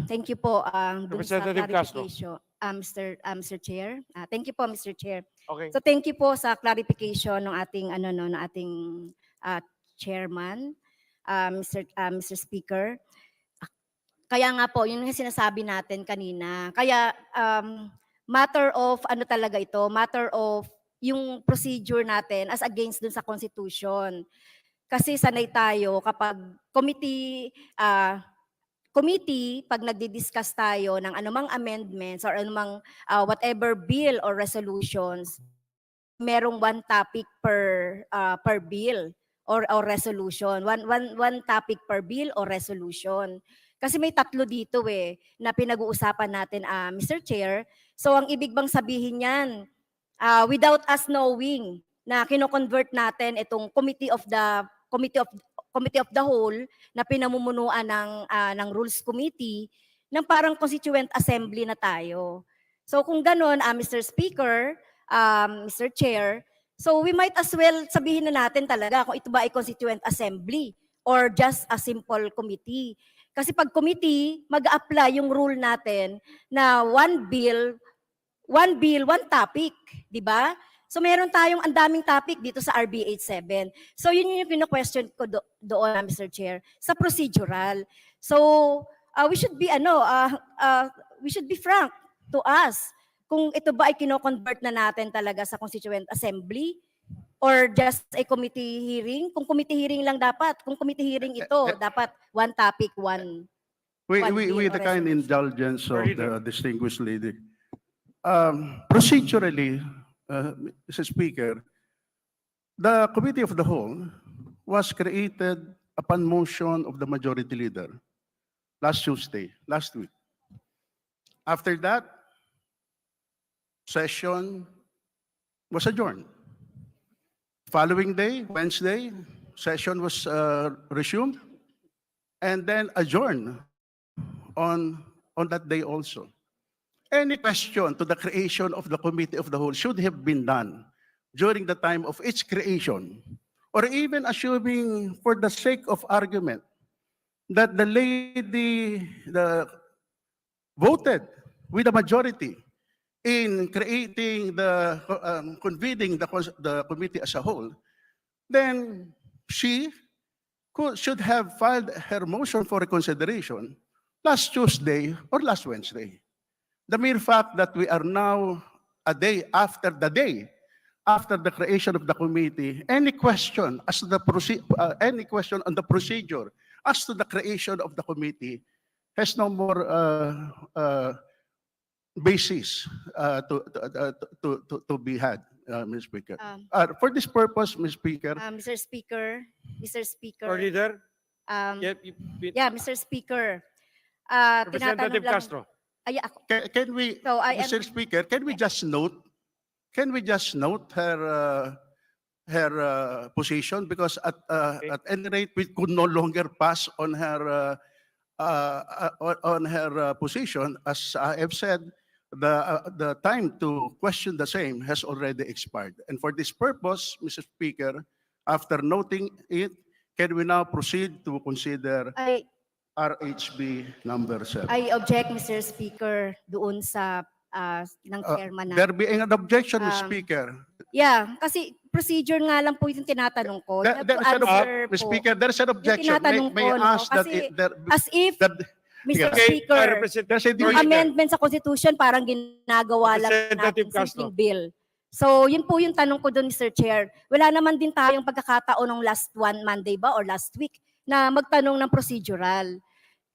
H: thank you po dun sa
E: Representative Castro.
H: clarification, Mr. Chair. Thank you po, Mr. Chair.
E: Okay.
H: So thank you po sa clarification ng ating ng ating chairman, Mr. Speaker. Kaya nga po, yun yung sinasabi natin kanina. Kaya matter of ano talaga ito, matter of yung procedure natin as against dun sa Constitution. Kasi sanay tayo kapag committee, pag nagdi-discuss tayo ng anumang amendments or anumang whatever bill or resolutions, merong one topic per bill or resolution. One topic per bill or resolution. Kasi may tatlo dito na pinag-uusapan natin, Mr. Chair. So ang ibig bang sabihin niyan, without us knowing na kino-convert natin itong Committee of the Whole na pinamumunuan ng Rules Committee ng parang Constituent Assembly na tayo. So kung ganon, Mr. Speaker, Mr. Chair, so we might as well sabihin na natin talaga kung ito ba ay Constituent Assembly or just a simple committee. Kasi pag committee, mag-apply yung rule natin na one bill, one topic, di ba? So meron tayong andaming topic dito sa RB 87. So yun yung pino-question ko doon, Mr. Chair, sa procedural. So we should be we should be frank to us kung ito ba ay kino-convert na natin talaga sa Constituent Assembly or just a committee hearing. Kung committee hearing lang dapat, kung committee hearing ito, dapat one topic, one
C: With
H: bill
C: the
H: or
C: kind
H: resolution.
C: indulgence of
E: Leader.
C: the distinguished lady. Procedurally, Mr. Speaker, the Committee of the Whole was created upon motion of the Majority Leader last week. After that, session was adjourned. Following day, Wednesday, session was resumed and then adjourned on that day also. Any question to the creation of the Committee of the Whole should have been done during the time of its creation, or even assuming for the sake of argument that the lady voted with a majority in creating convening the committee as a whole, then she should have filed her motion for reconsideration last Tuesday or last Wednesday. The mere fact that we are now a day after the creation of the committee, any question on the procedure as to the creation of the committee has no more basis to be had, Mr. Speaker. For this purpose, Mr. Speaker,
H: Mr. Speaker,
E: Or leader?
H: Mr. Speaker,
E: Representative
H: tinatanong lang,
E: Castro.
C: can we,
H: So I am-
C: Mr. Speaker, can we just note her position, because at any rate we could no longer pass on her position. As I have said, the time to question the same has already expired. And for this purpose, Mr. Speaker, after noting it, can we now proceed to consider RHB number 7?
H: I object, Mr. Speaker, doon sa ng chairman na.
C: There being an objection, Mr. Speaker.
H: Yeah, kasi procedure nga lang po yung tinatanong ko. You have to answer
C: Mr.
H: po.
C: Speaker, there's an objection.
H: tinatanong
C: May
H: ko, no?
C: ask that
H: Kasi
C: there,
H: As if,
C: that
H: Mr.
C: Okay,
H: Speaker,
C: there's a
H: yung amendment sa Constitution parang ginagawa lang
E: Representative
H: natin simpleng
E: Castro.
H: bill. So, yun po yung tanong ko doon, Mr. Chair. Wala naman din tayong pagkakataon ng last Monday ba or last week na magtanong ng procedural.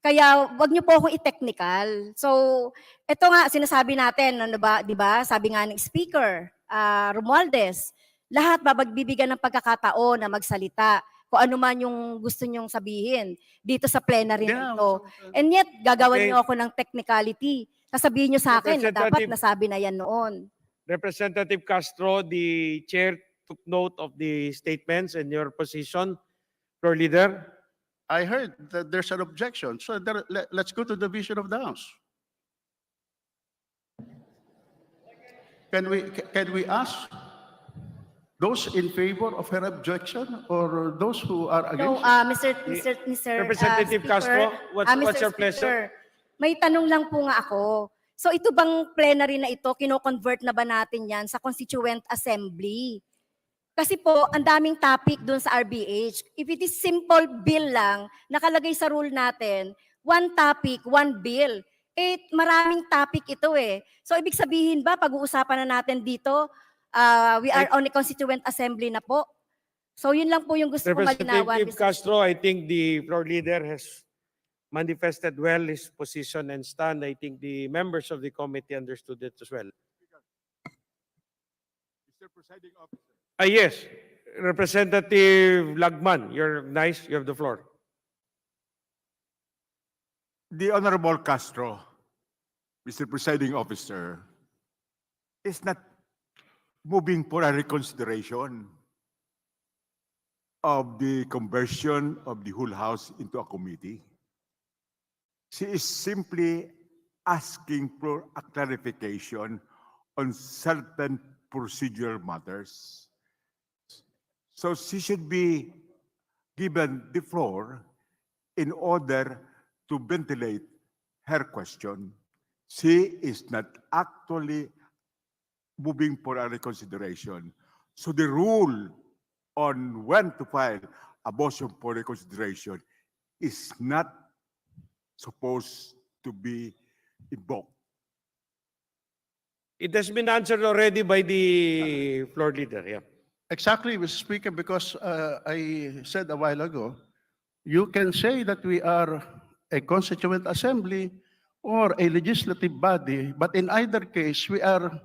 H: Kaya wag niyo po akong i-technical. So, ito nga sinasabi natin, ano ba, 'di ba? Sabi nga ng Speaker, Romualdez, lahat babagbibigyan ng pagkakataon na magsalita kung ano man yung gusto niyong sabihin dito sa plenary nito. And yet, gagawan
E: Okay.
H: niyo ako ng technicality. Sasabihin niyo sa akin na dapat
E: Representative-
H: nasabi na yan noon.
E: Representative Castro, the chair took note of the statements and your position. Floor leader.
C: I heard that there's an objection. So let's go to the vision of the House. Can we ask those in favor of her objection or those who are
H: No,
C: against it?
H: Mr.
E: Representative
H: Speaker,
E: Castro, what's
H: Mr.
E: your pleasure?
H: Speaker, may tanong lang po nga ako. So ito bang plenary na ito, kino-convert na ba natin yan sa Constituent Assembly? Kasi po, ang daming topic doon sa RBH. If it is simple bill lang, nakalagay sa rule natin, one topic, one bill. Eh, maraming topic ito eh. So ibig sabihin ba, pag-uusapan na natin dito, we are on a Constituent Assembly na po? So yun lang po yung gusto ko malinawan.
E: Representative Castro, I think the floor leader has manifested well his position and stand. I think the members of the committee understood it as well.
I: Mr. Presiding Officer.
E: Yes, Representative Lagman, you're nice. You have the floor.
I: The Honorable Castro, Mr. Presiding Officer, is not moving for a reconsideration of the conversion of the whole House into a committee. She is simply asking for a clarification on certain procedural matters. So she should be given the floor in order to ventilate her question. She is not actually moving for a reconsideration. So the rule on when to file a motion for reconsideration is not supposed to be invoked.
E: It has been answered already by the floor leader. Yeah.
C: Exactly, Mr. Speaker, because I said a while ago, you can say that we are a constituent assembly or a legislative body, but in either case, we are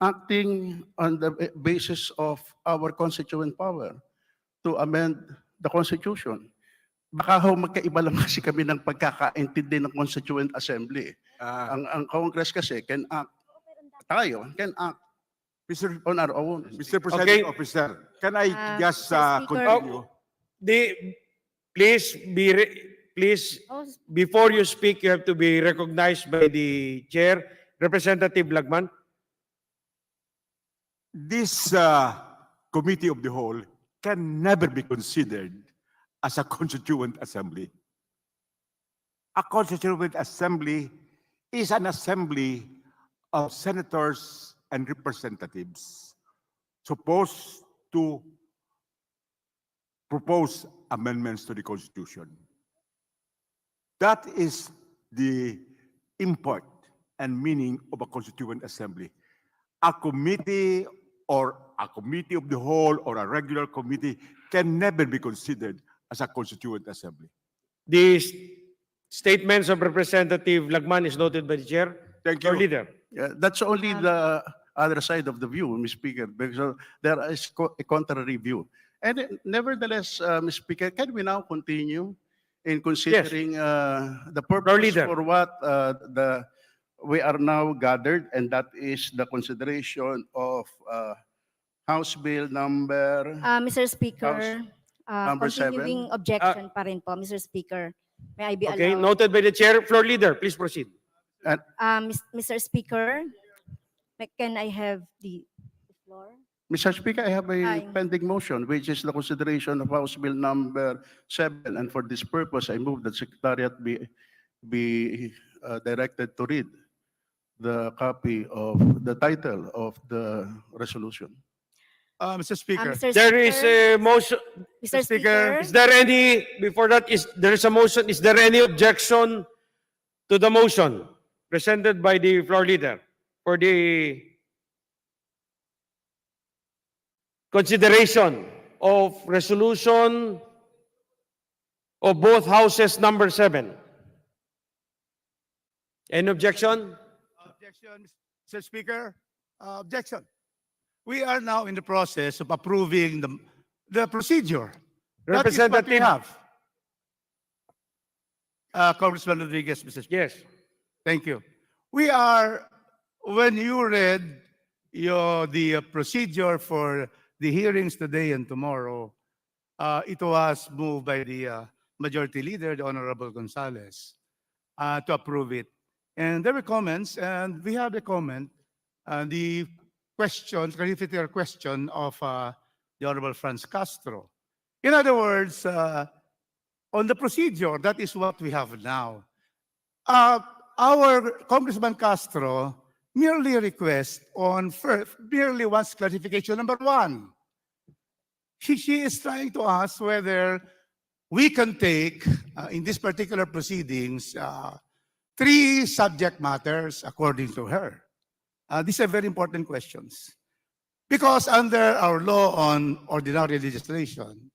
C: acting on the basis of our constituent power to amend the Constitution. Baka ho magkaiba lang kasi kami ng pagkakaintindi ng Constituent Assembly. Ang Congress kasi can act, tayo can act on our own.
I: Mr. Presiding
E: Okay.
I: Officer, can I just
H: Mr. Speaker.
I: continue?
E: Please, before you speak, you have to be recognized by the chair. Representative Lagman.
I: This committee of the whole can never be considered as a constituent assembly. A constituent assembly is an assembly of senators and representatives supposed to propose amendments to the Constitution. That is the import and meaning of a constituent assembly. A committee or a committee of the whole or a regular committee can never be considered as a constituent assembly.
E: The statements of Representative Lagman is noted by the chair.
I: Thank
E: Floor
I: you.
E: leader.
C: That's only the other side of the view, Mr. Speaker, because there is a contrary view. And nevertheless, Mr. Speaker, can we now continue in considering the purpose
E: leader.
C: for what we are now gathered, and that is the consideration of House Bill number.
H: Mr. Speaker,
C: number
H: continuing objection pa rin po, Mr. Speaker. May I be
E: Okay,
H: allowed?
E: noted by the chair. Floor leader, please proceed.
H: Mr. Speaker, can I have the floor?
C: Mr. Speaker, I have a
H: Aye.
C: pending motion, which is the consideration of House Bill number 7, and for this purpose, I move that Secretariat be directed to read the copy of the title of the resolution.
I: Mr. Speaker.
H: Mr.
E: There is
H: Speaker,
E: a motion.
H: Mr. Speaker,
E: Is there any, before that, there is a motion, is there any objection to the motion presented by the floor leader for the consideration of resolution of both houses number 7? Any objection?
J: Objection, Mr. Speaker. Objection. We are now in the process of approving the procedure. That is what we
E: Representative.
J: have. Congressman Rodriguez, Mr. Speaker.
E: Yes.
J: Thank you. We are, when you read the procedure for the hearings today and tomorrow, it was moved by the Majority Leader, the Honorable Gonzales, to approve it. And there were comments, and we have a comment. The clarificatory question of the Honorable Franz Castro. In other words, on the procedure, that is what we have now. Our Congressman Castro merely requests merely wants clarification. Number one, she is trying to ask whether we can take, in this particular proceedings, 3 subject matters according to her. These are very important questions. Because under our law on ordinary legislation,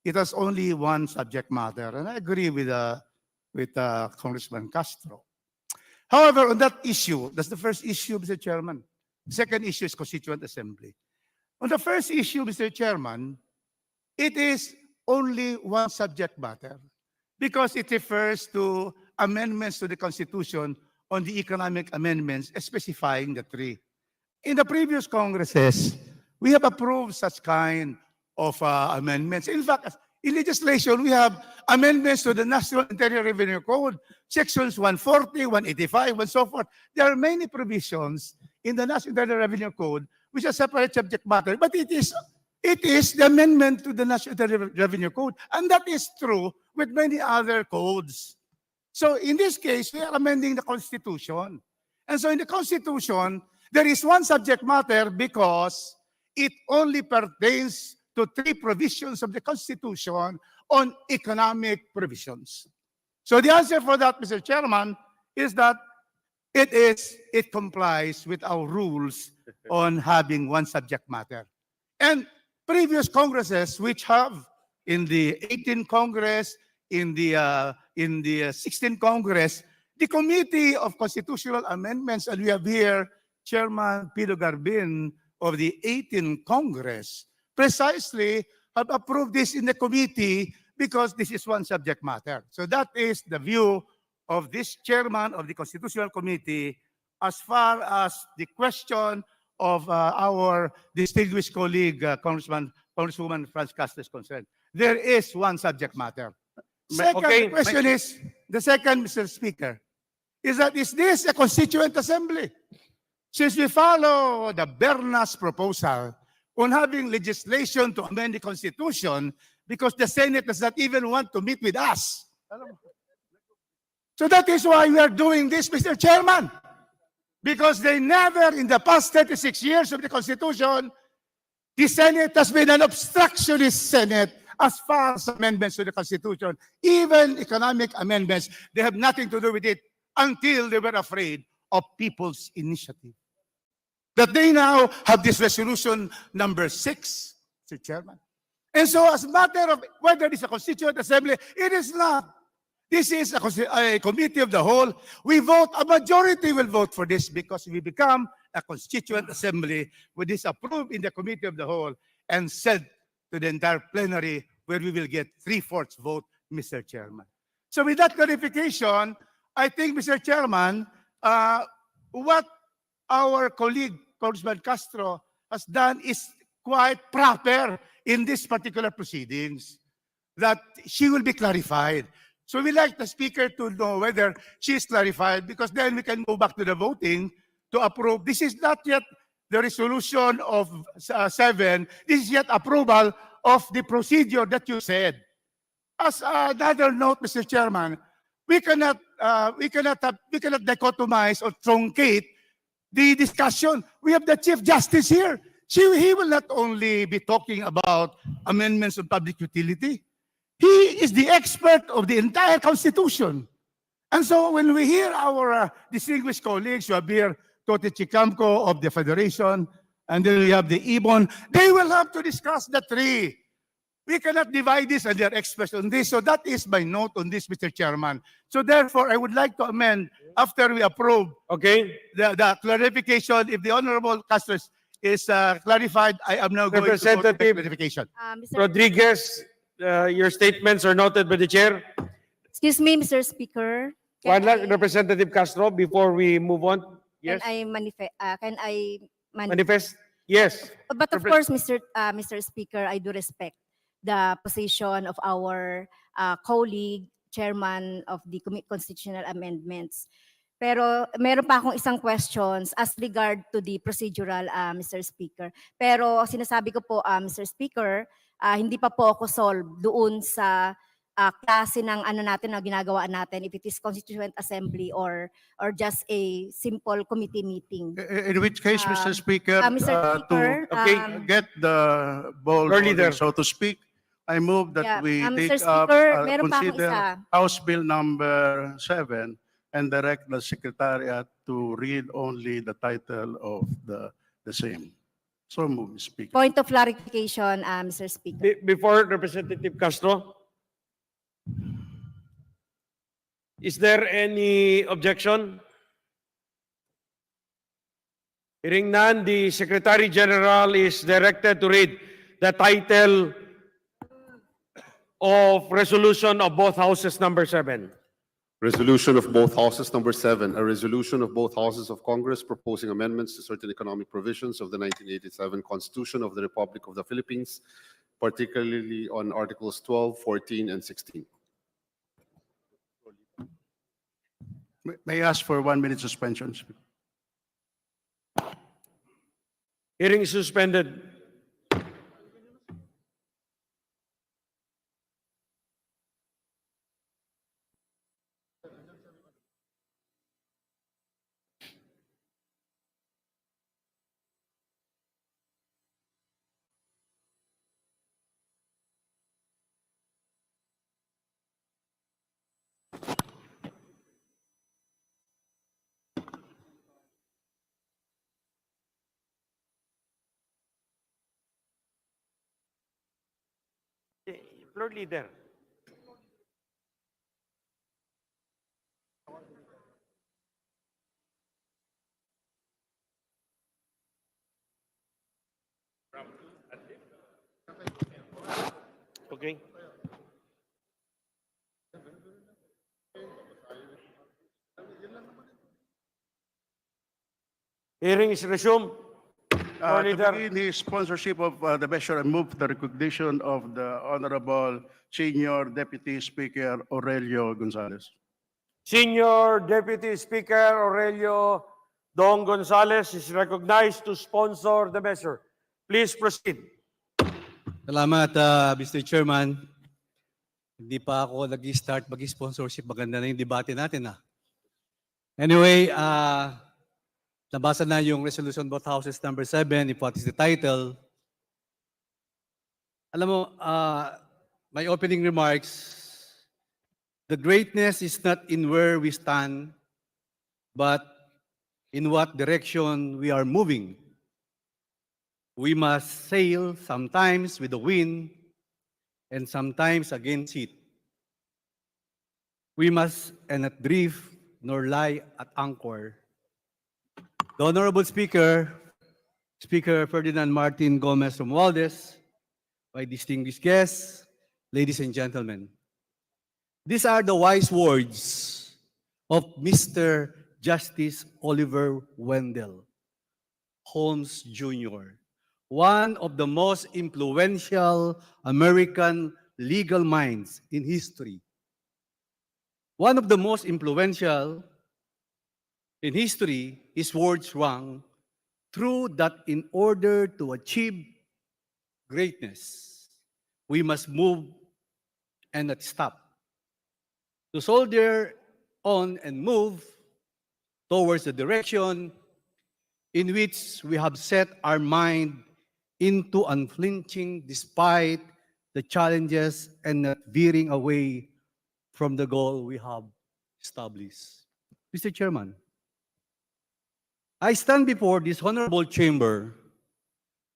J: it has only one subject matter. And I agree with Congressman Castro. However, on that issue, that's the first issue, Mr. Chairman. The second issue is Constituent Assembly. On the first issue, Mr. Chairman, it is only one subject matter because it refers to amendments to the Constitution on the economic amendments, specifying the 3. In the previous Congresses, we have approved such kind of amendments. In fact, in legislation, we have amendments to the National Interior Revenue Code, sections 140, 185, and so forth. There are many provisions in the National Interior Revenue Code which are separate subject matter, but it is the amendment to the National Interior Revenue Code, and that is true with many other codes. So in this case, we are amending the Constitution. And so in the Constitution, there is one subject matter because it only pertains to 3 provisions of the Constitution on economic provisions. So the answer for that, Mr. Chairman, is that it complies with our rules on having one subject matter. And previous Congresses, which have in the 18th Congress, in the 16th Congress, the Committee of Constitutional Amendments, and we have here Chairman Pino Garbin of the 18th Congress, precisely have approved this in the committee because this is one subject matter. So that is the view of this chairman of the Constitutional Committee as far as the question of our distinguished colleague, Congresswoman Franz Castro is concerned. There is one subject matter. Second question is, the second, Mr. Speaker, is this a Constituent Assembly? Since we follow the Bernas proposal on having legislation to amend the Constitution because the Senate does not even want to meet with us. So that is why we are doing this, Mr. Chairman. Because they never, in the past 36 years of the Constitution, the Senate has been an obstructionist Senate as far as amendments to the Constitution. Even economic amendments, they have nothing to do with it until they were afraid of people's initiative. That they now have this resolution number 6, Mr. Chairman. And so as a matter of whether it's a Constituent Assembly, it is not. This is a committee of the whole. We vote, a majority will vote for this because we become a Constituent Assembly with this approved in the committee of the whole and sent to the entire plenary where we will get 3/4 vote, Mr. Chairman. So with that clarification, I think, Mr. Chairman, what our colleague, Congressman Castro, has done is quite proper in this particular proceedings, that she will be clarified. So we like the Speaker to know whether she is clarified, because then we can go back to the voting to approve. This is not yet the resolution of 7. This is yet approval of the procedure that you said. As another note, Mr. Chairman, we cannot dichotomize or truncate the discussion. We have the Chief Justice here. He will not only be talking about amendments of public utility. He is the expert of the entire Constitution. And so when we hear our distinguished colleagues, you have here Tote Chicamco of the Federation, and then we have the Ibon, they will have to discuss the 3. We cannot divide this, and they are experts on this. So that is my note on this, Mr. Chairman. So therefore, I would like to amend after we approve the clarification. If the Honorable Castro is clarified, I am now going to go to the clarification.
H: Mr.
E: Rodriguez, your statements are noted by the chair.
H: Excuse me, Mr. Speaker.
E: One last, Representative Castro, before we move on. Yes,
H: Can I
E: manifest? Yes.
H: But of course, Mr. Speaker, I do respect the position of our colleague, chairman of the Constitutional Amendments. Pero meron pa akong isang questions as regard to the procedural, Mr. Speaker. Pero sinasabi ko po, Mr. Speaker, hindi pa po ako solve doon sa klase ng ano natin na ginagawa natin, if it is Constituent Assembly or just a simple committee meeting.
C: In which case, Mr. Speaker,
H: Mr. Speaker,
C: to get the ball
E: Your leader.
C: rolling, so to speak, I move that
H: Yeah,
C: we
H: Mr.
C: take up,
H: Speaker, meron pa akong
C: consider
H: isa.
C: House Bill number 7 and direct the Secretariat to read only the title of the same. So move, Speaker.
H: Point of clarification, Mr. Speaker.
E: Before Representative Castro, is there any objection? Hearing none, the Secretary General is directed to read the title of resolution of both houses number 7.
B: Resolution of both houses number 7, a resolution of both houses of Congress proposing amendments to certain economic provisions of the 1987 Constitution of the Republic of the Philippines, particularly on Articles 12, 14, and 16.
C: May I ask for 1 minute suspension?
E: Hearing is suspended. Floor leader. Okay. Hearing is resumed. Floor
C: To
E: leader.
C: begin the sponsorship of the measure, I move the recognition of the Honorable Senior Deputy Speaker Aurelio Gonzalez.
E: Senior Deputy Speaker Aurelio Dong Gonzales is recognized to sponsor the measure. Please proceed.
F: Salamat, Mr. Chairman. Hindi pa ako nag-start mag-sponsorship. Maganda na yung debate natin. Anyway, nabasa na yung resolution both houses number 7, if what is the title. Alam mo, my opening remarks, the greatness is not in where we stand, but in what direction we are moving. We must sail sometimes with the wind and sometimes against it. We must not drift nor lie at anchor. The Honorable Speaker, Speaker Ferdinand Martin Gomez Romualdez, my distinguished guests, ladies and gentlemen, these are the wise words of Mr. Justice Oliver Wendell Holmes Jr., one of the most influential American legal minds in history. One of the most influential in history, his words rang true that in order to achieve greatness, we must move and not stop. To soldier on and move towards the direction in which we have set our mind into unflinching despite the challenges and not veering away from the goal we have established. Mr. Chairman, I stand before this honorable chamber,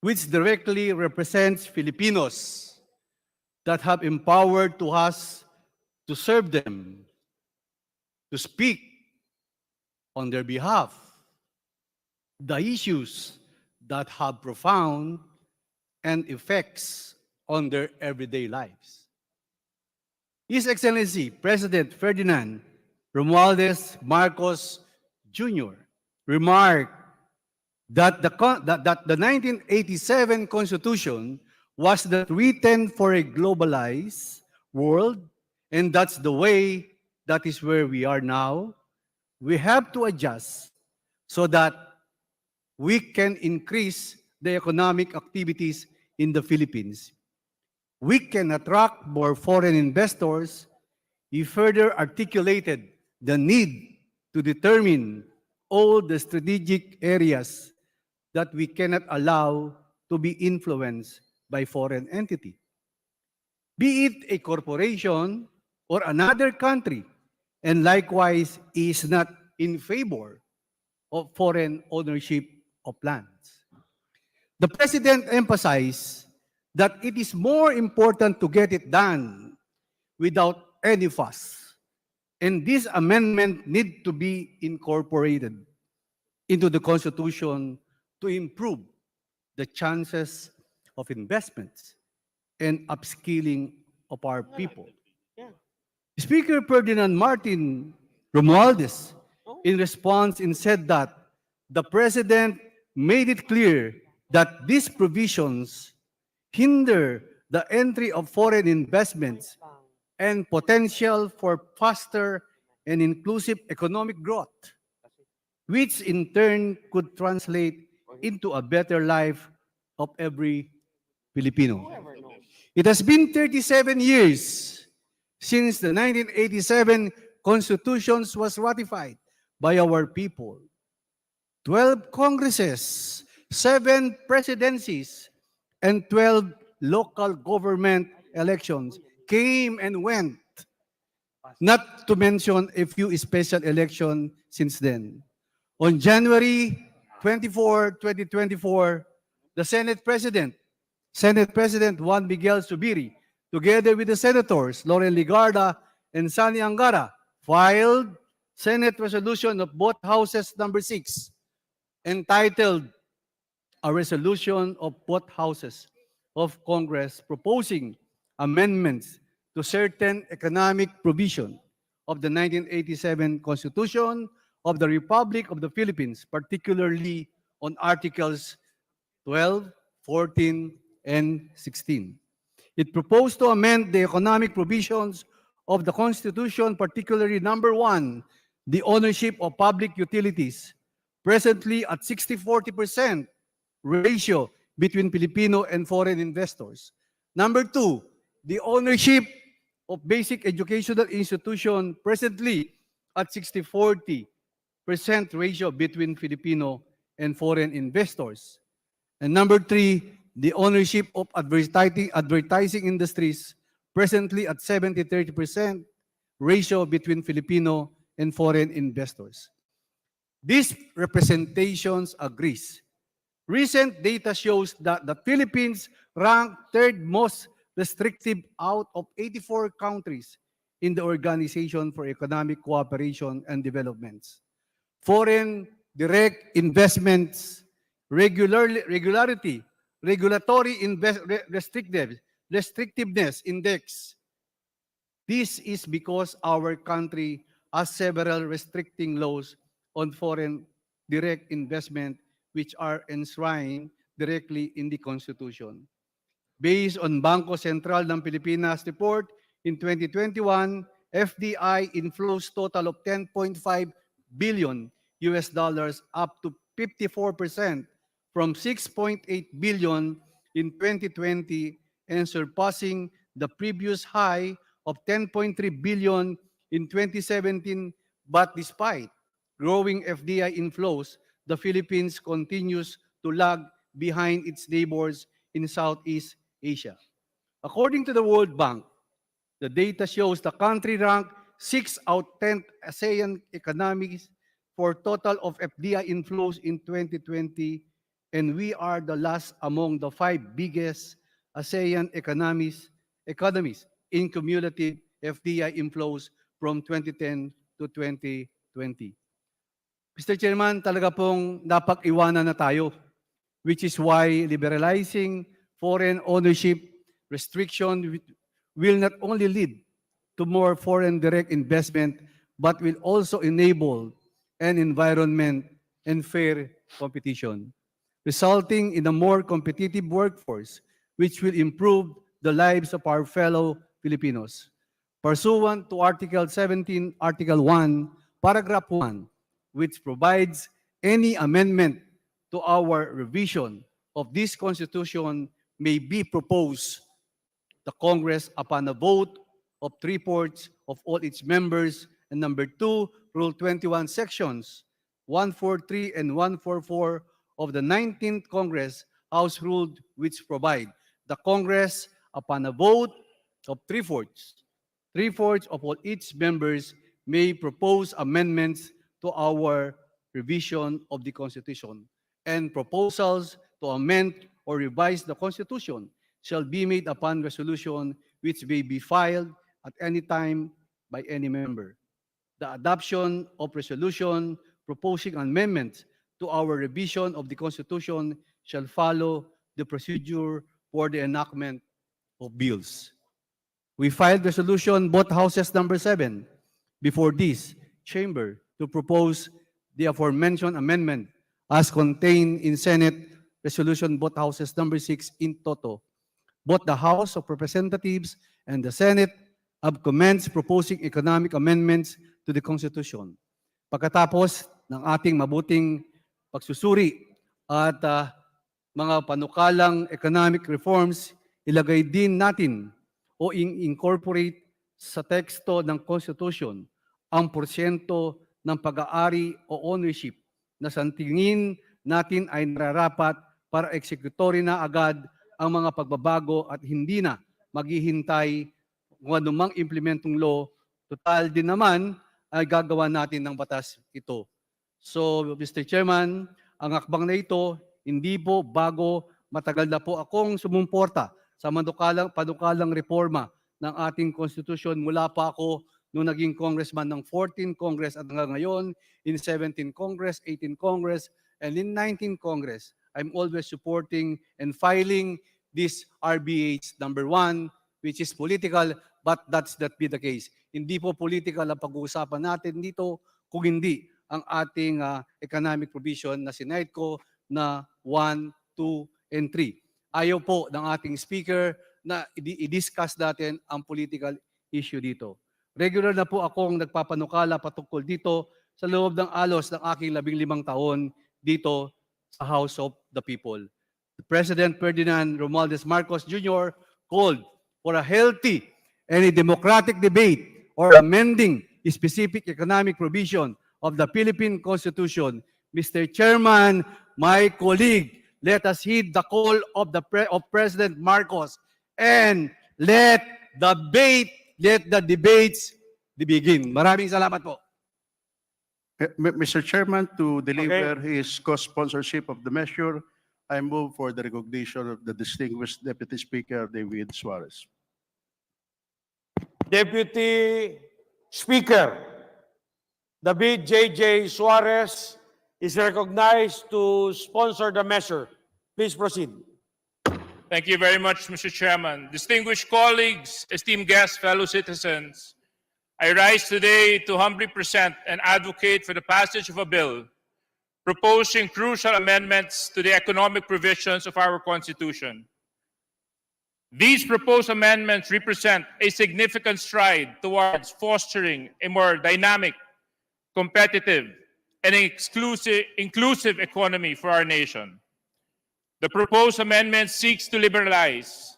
F: which directly represents Filipinos that have empowered to us to serve them, to speak on their behalf, the issues that have profound and effects on their everyday lives. His Excellency President Ferdinand Romualdez Marcos Jr. remarked that the 1987 Constitution was not written for a globalized world, and that's the way, that is where we are now.
J: we have to adjust so that we can increase the economic activities in the Philippines. We can attract more foreign investors. He further articulated the need to determine all the strategic areas that we cannot allow to be influenced by foreign entity, be it a corporation or another country, and likewise is not in favor of foreign ownership of lands. The President emphasized that it is more important to get it done without any fuss, and this amendment need to be incorporated into the Constitution to improve the chances of investments and upskilling of our people. Speaker Ferdinand Martin Romualdez, in response, said that the President made it clear that these provisions hinder the entry of foreign investments and potential for faster and inclusive economic growth, which in turn could translate into a better life of every Filipino. It has been 37 years since the 1987 Constitution was ratified by our people. 12 Congresses, 7 presidencies, and 12 local government elections came and went, not to mention a few special elections since then. On January 24, 2024, the Senate President Juan Miguel Zubiri, together with the Senators Loren Ligarda and Sani Angara, filed Senate Resolution of both Houses number 6, entitled a resolution of both Houses of Congress proposing amendments to certain economic provision of the 1987 Constitution of the Republic of the Philippines, particularly on Articles 12, 14, and 16. It proposed to amend the economic provisions of the Constitution, particularly number 1, the ownership of public utilities, presently at 60-40% ratio between Filipino and foreign investors. Number 2, the ownership of basic educational institution, presently at 60-40% ratio between Filipino and foreign investors. And number 3, the ownership of advertising industries, presently at 70-30% ratio between Filipino and foreign investors. These representations agrees. Recent data shows that the Philippines rank 3rd most restrictive out of 84 countries in the Organization for Economic Cooperation and Development. Foreign direct investments, regulatory restrictiveness index. This is because our country has several restricting laws on foreign direct investment which are enshrined directly in the Constitution. Based on Bangko Central ng Pilipinas report, in 2021, FDI inflows total of $10.5 billion up to 54% from 6.8 billion in 2020 and surpassing the previous high of 10.3 billion in 2017. But despite growing FDI inflows, the Philippines continues to lag behind its neighbors in Southeast Asia. According to the World Bank, the data shows the country ranked 6 out of 10 ASEAN economies for total of FDI inflows in 2020, and we are the last among the 5 biggest ASEAN economies in cumulative FDI inflows from 2010 to 2020. Mr. Chairman, talaga pong napag-iwanan na tayo, which is why liberalizing foreign ownership restriction will not only lead to more foreign direct investment, but will also enable an environment and fair competition, resulting in a more competitive workforce, which will improve the lives of our fellow Filipinos. Pursuant to Article 17, Article 1
K: paragraph 1, which provides any amendment to our revision of this Constitution may be proposed the Congress upon a vote of 3/4 of all its members. And number 2, Rule 21, Sections 143 and 144 of the 19th Congress House Rule, which provide the Congress upon a vote of 3/4 of all its members may propose amendments to our revision of the Constitution, and proposals to amend or revise the Constitution shall be made upon resolution which may be filed at any time by any member. The adoption of resolution proposing amendments to our revision of the Constitution shall follow the procedure for the enactment of bills. We filed resolution, both houses number 7, before this chamber to propose the aforementioned amendment as contained in Senate Resolution, both houses number 6 in toto. Both the House of Representatives and the Senate have commenced proposing economic amendments to the Constitution. Pagkatapos ng ating mabuting pagsusuri at mga panukalang economic reforms, ilagay din natin o incorporate sa teksto ng Constitution ang porsyento ng pag-aari o ownership na sa tingin natin ay nararapat para eksekutory na agad ang mga pagbabago at hindi na maghihintay kung anumang implementong law. Total din naman ay gagawa natin ng batas ito. So, Mr. Chairman, ang akbang na ito, hindi po bago, matagal na po akong sumumporta sa panukalang reforma ng ating Constitution. Mula pa ako nung naging congressman ng 14th Congress at hanggang ngayon, in 17th Congress, 18th Congress, and in 19th Congress. I'm always supporting and filing this RBH number 1, which is political, but that's not be the case. Hindi po political ang pag-uusapan natin dito, kung hindi ang ating economic provision na sinayad ko na 1, 2, and 3. Ayaw po ng ating speaker na i-discuss natin ang political issue dito. Regular na po akong nagpapanukala patungkol dito sa loob ng alos ng aking 15 taon dito sa House of the People. President Ferdinand Romualdez Marcos Jr. called for a healthy and a democratic debate or amending a specific economic provision of the Philippine Constitution. Mr. Chairman, my colleague, let us heed the call of President Marcos and let the debates begin. Maraming salamat po.
C: Mr. Chairman, to deliver his co-sponsorship of the measure, I move for the recognition of the distinguished Deputy Speaker, David Suarez.
E: Deputy Speaker David J.J. Suarez is recognized to sponsor the measure. Please proceed.
L: Thank you very much, Mr. Chairman. Distinguished colleagues, esteemed guests, fellow citizens, I rise today to humbly present and advocate for the passage of a bill proposing crucial amendments to the economic provisions of our Constitution. These proposed amendments represent a significant stride towards fostering a more dynamic, competitive, and inclusive economy for our nation. The proposed amendment seeks to liberalize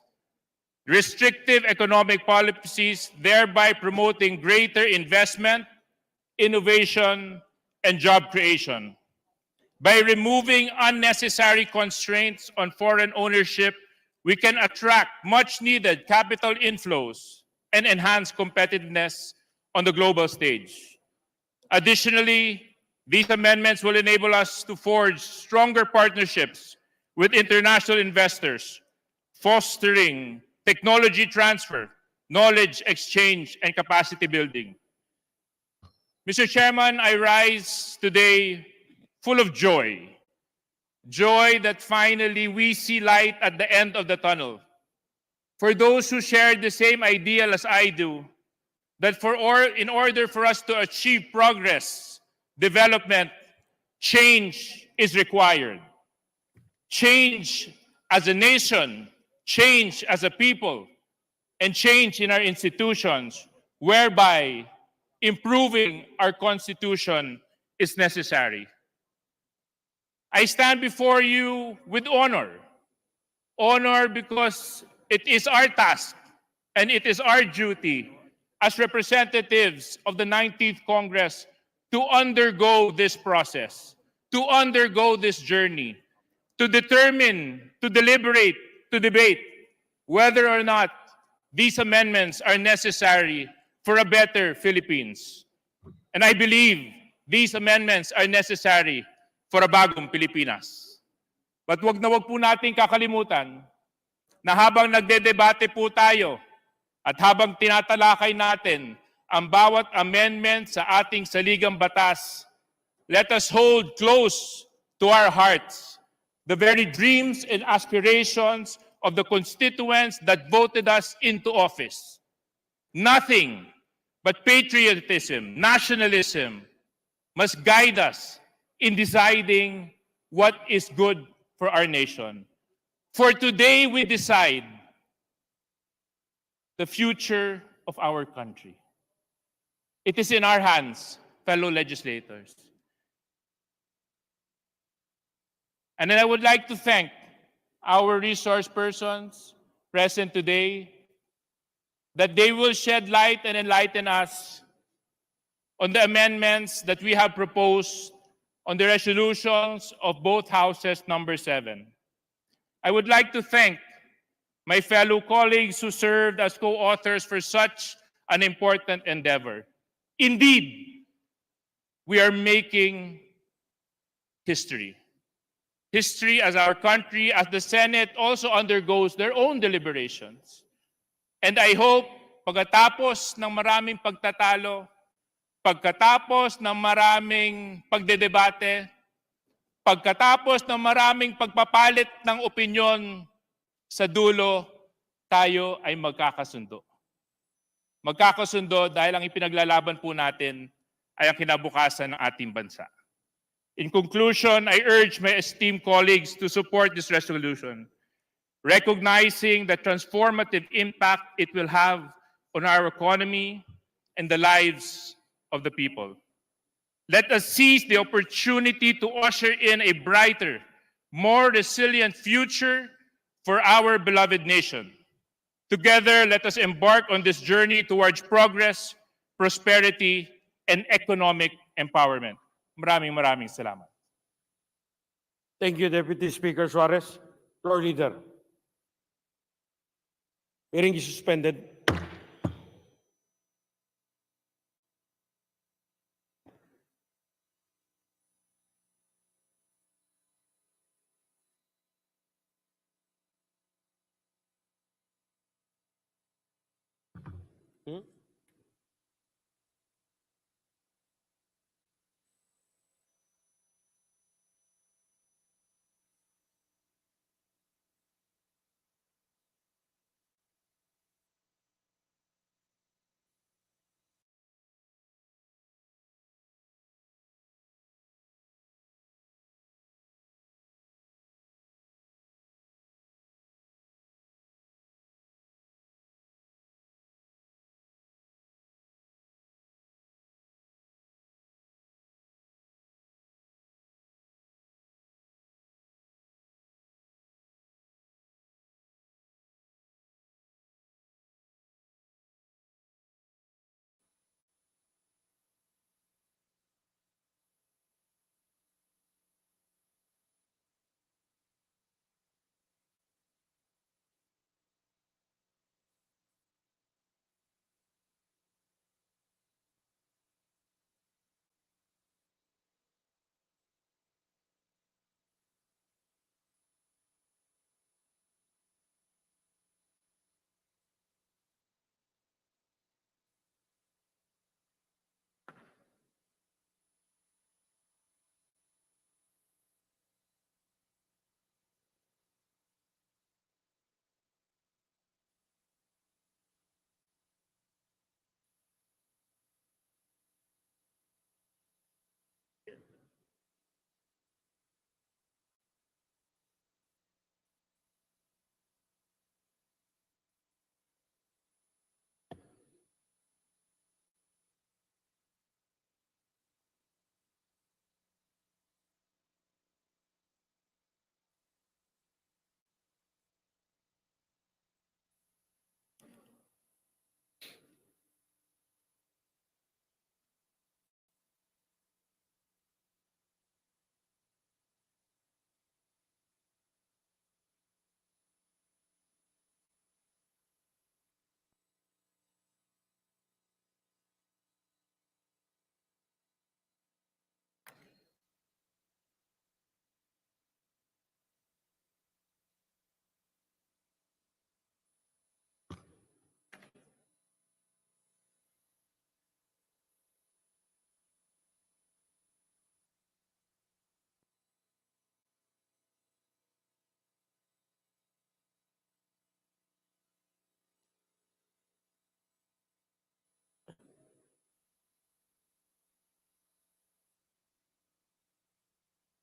L: restrictive economic policies, thereby promoting greater investment, innovation, and job creation. By removing unnecessary constraints on foreign ownership, we can attract much-needed capital inflows and enhance competitiveness on the global stage. Additionally, these amendments will enable us to forge stronger partnerships with international investors, fostering technology transfer, knowledge exchange, and capacity building. Mr. Chairman, I rise today full of joy. Joy that finally we see light at the end of the tunnel. For those who share the same ideal as I do, that in order for us to achieve progress, development, change is required. Change as a nation, change as a people, and change in our institutions, whereby improving our Constitution is necessary. I stand before you with honor. Honor because it is our task and it is our duty as representatives of the 19th Congress to undergo this process, to undergo this journey, to determine, to deliberate, to debate whether or not these amendments are necessary for a better Philippines. And I believe these amendments are necessary for a bagong Pilipinas. But wag na wag po nating kakalimutan na habang nagdedebate po tayo at habang tinatalakay natin ang bawat amendment sa ating saligang batas, let us hold close to our hearts the very dreams and aspirations of the constituents that voted us into office. Nothing but patriotism, nationalism must guide us in deciding what is good for our nation. For today, we decide the future of our country. It is in our hands, fellow legislators. And then I would like to thank our resource persons present today, that they will shed light and enlighten us on the amendments that we have proposed on the resolutions of both houses number 7. I would like to thank my fellow colleagues who served as co-authors for such an important endeavor. Indeed, we are making history. History as our country, as the Senate also undergoes their own deliberations. And I hope, pagkatapos ng maraming pagtatalo, pagkatapos ng maraming pagdedebate, pagkatapos ng maraming pagpapalit ng opinyon, sa dulo, tayo ay magkakasundo. Magkakasundo dahil ang ipinaglalaban po natin ay ang kinabukasan ng ating bansa. In conclusion, I urge my esteemed colleagues to support this resolution, recognizing the transformative impact it will have on our economy and the lives of the people. Let us seize the opportunity to usher in a brighter, more resilient future for our beloved nation. Together, let us embark on this journey towards progress, prosperity, and economic empowerment. Maraming salamat.
E: Thank you, Deputy Speaker Suarez. Floor Leader. Hearing is suspended.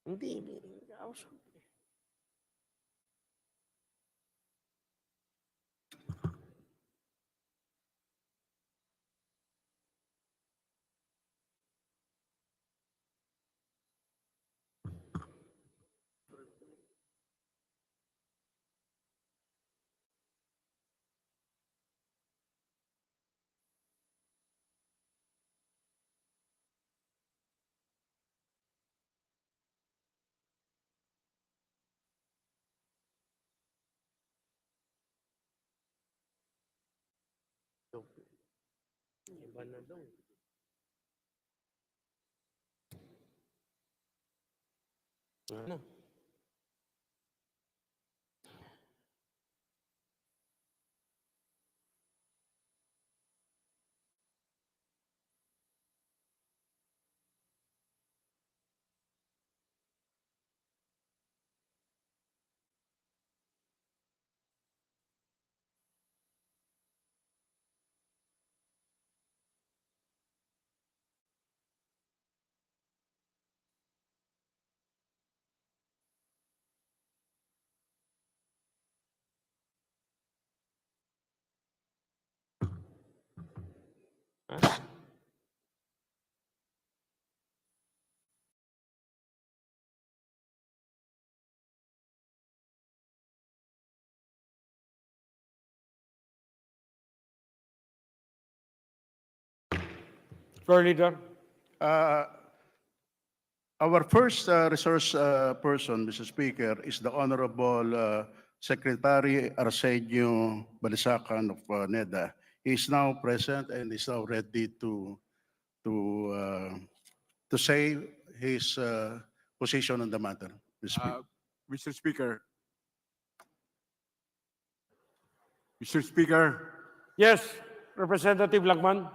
E: Hindi. Iba na daw. Ano? Ha? Floor leader.
C: Our first resource person, Mr. Speaker, is the Honorable Secretary Arsenio Balisacan of NEDA. He is now present and is now ready to say his position on the matter.
I: Mr. Speaker. Mr. Speaker,
E: Yes, Representative Lagman.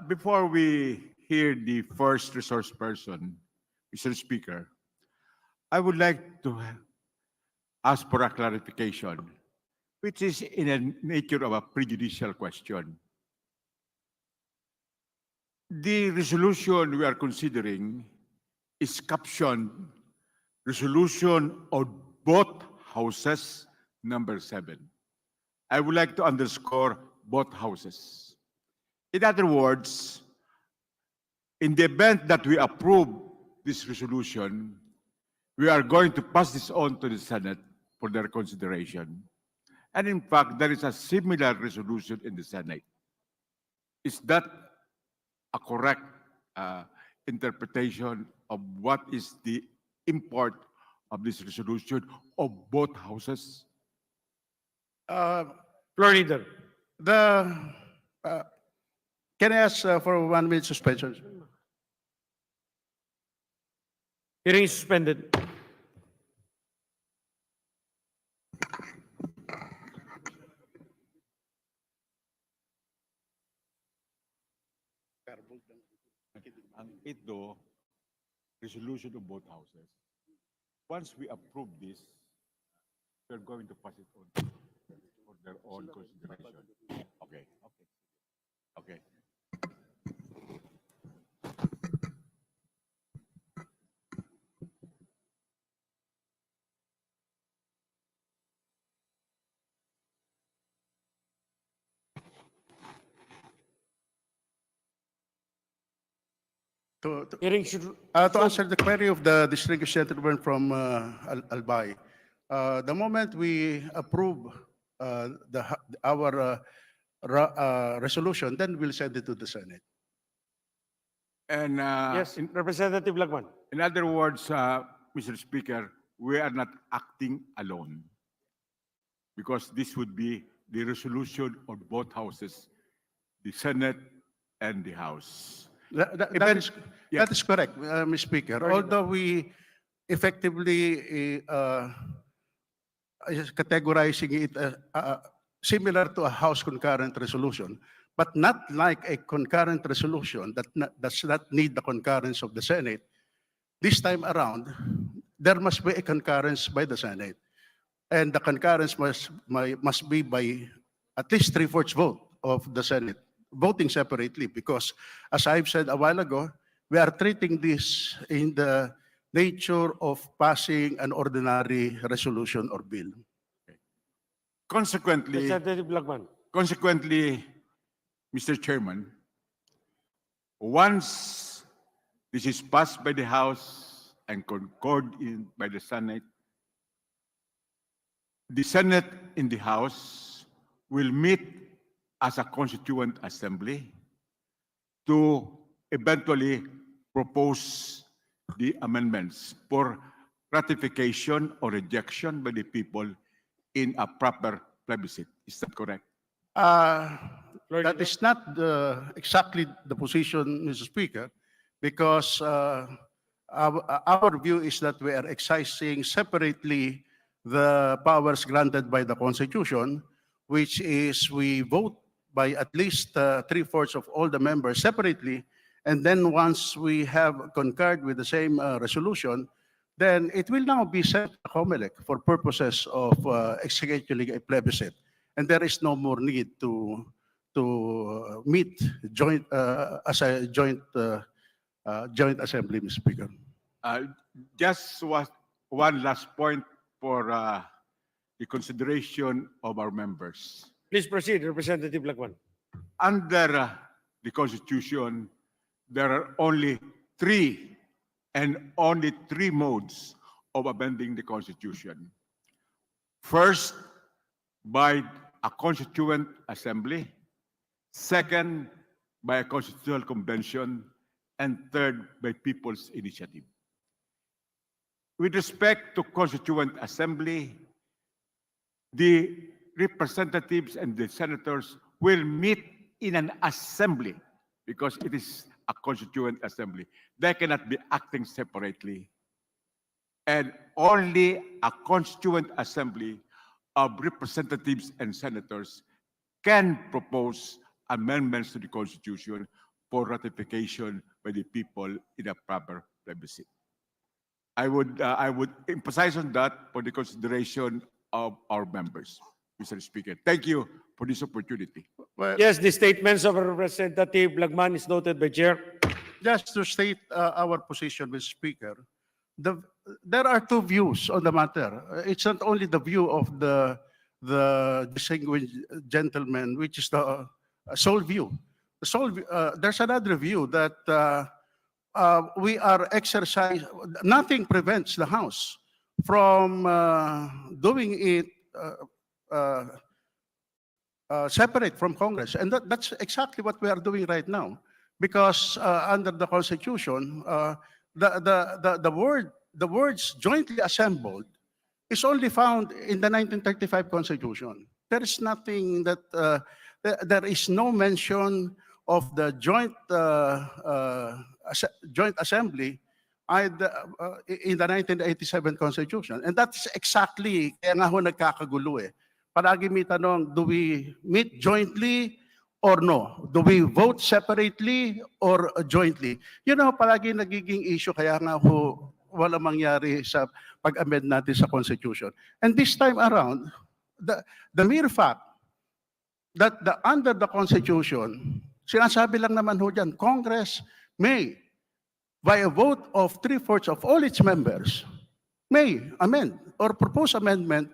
I: before we hear the first resource person, Mr. Speaker, I would like to ask for a clarification, which is in a nature of a prejudicial question. The resolution we are considering is captioned Resolution of both houses number 7. I would like to underscore both houses. In other words, in the event that we approve this resolution, we are going to pass this on to the Senate for their consideration. And in fact, there is a similar resolution in the Senate. Is that a correct interpretation of what is the import of this resolution of both houses?
E: Floor leader.
C: Can I ask for 1 minute suspension?
E: Hearing is suspended.
I: Ang ito, resolution of both houses. Once we approve this, we're going to pass it on for their own consideration. Okay. Okay.
E: Hearing should...
C: To answer the query of the distinguished gentleman from Albay, the moment we approve our resolution, then we'll send it to the Senate.
I: And
E: Yes, Representative Lagman.
I: in other words, Mr. Speaker, we are not acting alone because this would be the resolution of both houses, the Senate and the House.
C: That is correct, Mr. Speaker. Although we effectively categorizing it similar to a House concurrent resolution, but not like a concurrent resolution that does not need the concurrence of the Senate. This time around, there must be a concurrence by the Senate. And the concurrence must be by at least 3/4 vote of the Senate, voting separately, because as I've said a while ago, we are treating this in the nature of passing an ordinary resolution or bill.
I: Consequently,
E: Representative Lagman.
I: consequently, Mr. Chairman, once this is passed by the House and concurred in by the Senate in the House will meet as a constituent assembly to eventually propose the amendments for ratification or rejection by the people in a proper plebiscite. Is that correct?
C: That is not exactly the position, Mr. Speaker, because our view is that we are exercising separately the powers granted by the Constitution, which is we vote by at least 3/4 of all the members separately, and then once we have concurred with the same resolution, then it will now be sent to COMELEC for purposes of executing a plebiscite. And there is no more need to meet joint as a joint assembly, Mr. Speaker.
I: Just one last point for the consideration of our members.
E: Please proceed, Representative Lagman.
I: Under the Constitution, there are only three modes of amending the Constitution. First, by a constituent assembly. Second, by a constitutional convention. And third, by people's initiative. With respect to constituent assembly, the representatives and the senators will meet in an assembly because it is a constituent assembly. They cannot be acting separately. And only a constituent assembly of representatives and senators can propose amendments to the Constitution for ratification by the people in a proper plebiscite. I would emphasize on that for the consideration of our members, Mr. Speaker. Thank you for this opportunity.
C: Well,
E: Yes, the statements of Representative Lagman is noted by Chair.
C: just to state our position, Mr. Speaker, there are two views on the matter. It's not only the view of the distinguished gentleman, which is the sole view. There's another view that we are exercising. Nothing prevents the House from doing it separate from Congress, and that's exactly what we are doing right now. Because under the Constitution, the words jointly assembled is only found in the 1935 Constitution. There is nothing that there is no mention of the joint assembly in the 1987 Constitution, and that's exactly kaya nga ho nagkakagulo eh. Palagi may tanong, do we meet jointly or no? Do we vote separately or jointly? Yun ang palagi nagiging issue, kaya nga ho wala mangyari sa pag-amend natin sa Constitution. And this time around, the mere fact that under the Constitution, sinasabi lang naman ho dyan, Congress may, by a vote of 3/4 of all its members, may amend or propose amendment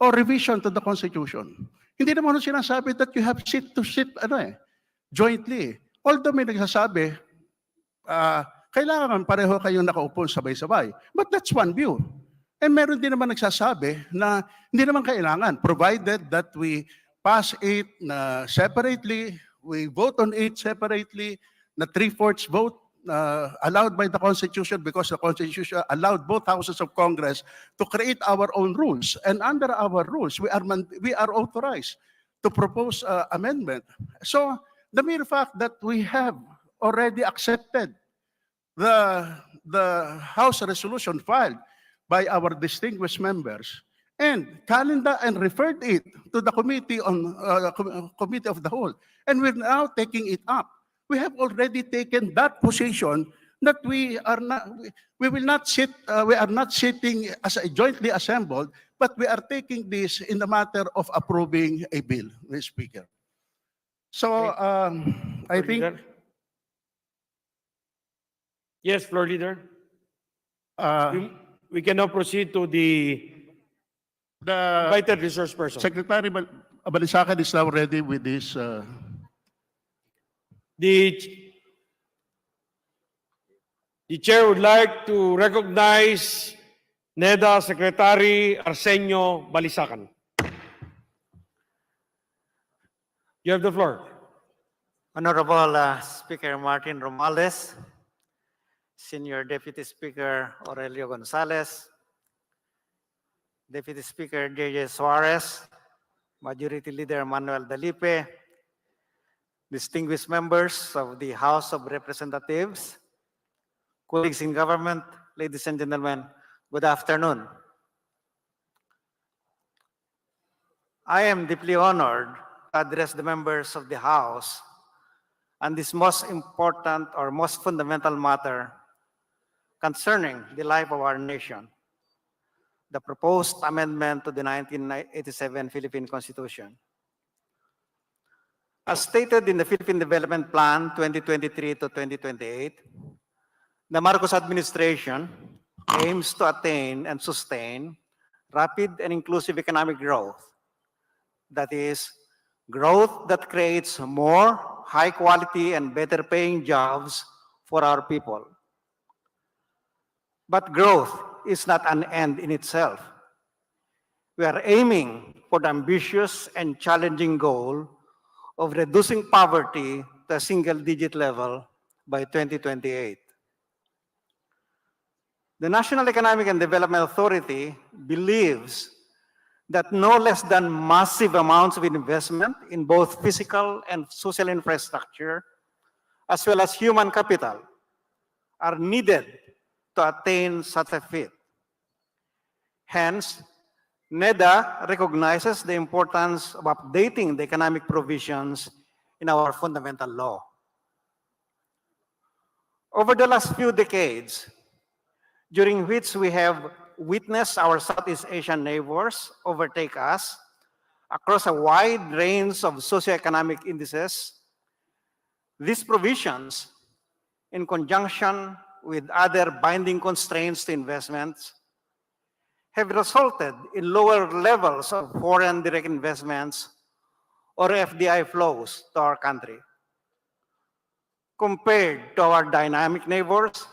C: or revision to the Constitution. Hindi naman ho sinasabi that you have jointly. Although may nagsasabi, kailangan pareho kayong nakaupo sabay-sabay. But that's one view. And meron din naman nagsasabi na hindi naman kailangan, provided that we pass it separately, we vote on it separately, na 3/4 vote allowed by the Constitution, because the Constitution allowed both houses of Congress to create our own rules. And under our rules, we are authorized to propose amendment. So the mere fact that we have already accepted the House resolution filed by our distinguished members and calendar and referred it to the committee of the whole, and we're now taking it up. We have already taken that position that we are not sitting as a jointly assembled, but we are taking this in the matter of approving a bill, Mr. Speaker. So I think
E: Yes, Floor Leader. We can now proceed to the
C: The
E: invited resource person.
C: Secretary Balisacan is now ready with this.
E: The chair would like to recognize NEDA Secretary Arsenio Balisacan. You have the floor.
M: Honorable Speaker Martin Romales, Senior Deputy Speaker Aurelio Gonzalez, Deputy Speaker J.J. Suarez, Majority Leader Manuel Dalipe, distinguished members of the House of Representatives, colleagues in government, ladies and gentlemen, good afternoon. I am deeply honored to address the members of the House on this most important or most fundamental matter concerning the life of our nation, the proposed amendment to the 1987 Philippine Constitution. As stated in the Philippine Development Plan 2023 to 2028, the Marcos administration aims to attain and sustain rapid and inclusive economic growth. That is, growth that creates more high quality and better paying jobs for our people. But growth is not an end in itself. We are aiming for the ambitious and challenging goal of reducing poverty to a single-digit level by 2028. The National Economic and Development Authority believes that no less than massive amounts of investment in both physical and social infrastructure, as well as human capital, are needed to attain such a feat. Hence, NEDA recognizes the importance of updating the economic provisions in our fundamental law. Over the last few decades, during which we have witnessed our Southeast Asian neighbors overtake us across a wide range of socioeconomic indices, these provisions, in conjunction with other binding constraints to investments, have resulted in lower levels of foreign direct investments or FDI flows to our country. Compared to our dynamic neighbors,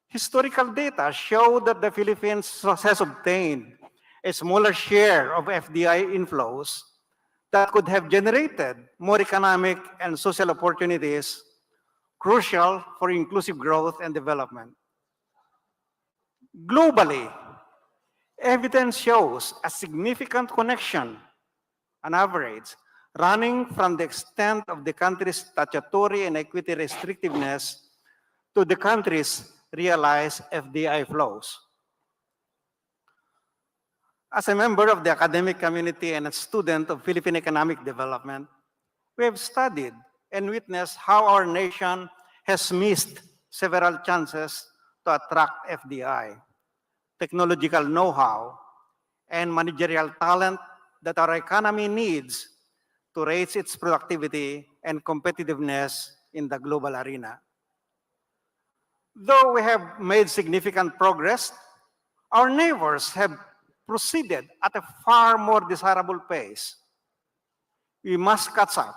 M: historical data show that the Philippines has obtained a smaller share of FDI inflows that could have generated more economic and social opportunities crucial for inclusive growth and development. Globally, evidence shows a significant connection, on average, running from the extent of the country's statutory and equity restrictiveness to the country's realized FDI flows. As a member of the academic community and a student of Philippine economic development, we have studied and witnessed how our nation has missed several chances to attract FDI, technological know-how, and managerial talent that our economy needs to raise its productivity and competitiveness in the global arena. Though we have made significant progress, our neighbors have proceeded at a far more desirable pace. We must catch up,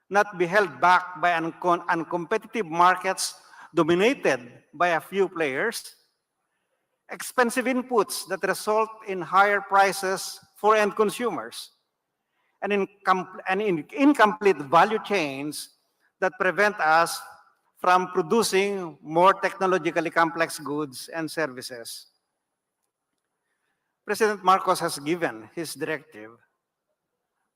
M: not be held back by uncompetitive markets dominated by a few players, expensive inputs that result in higher prices for end consumers, and incomplete value chains that prevent us from producing more technologically complex goods and services. President Marcos has given his directive.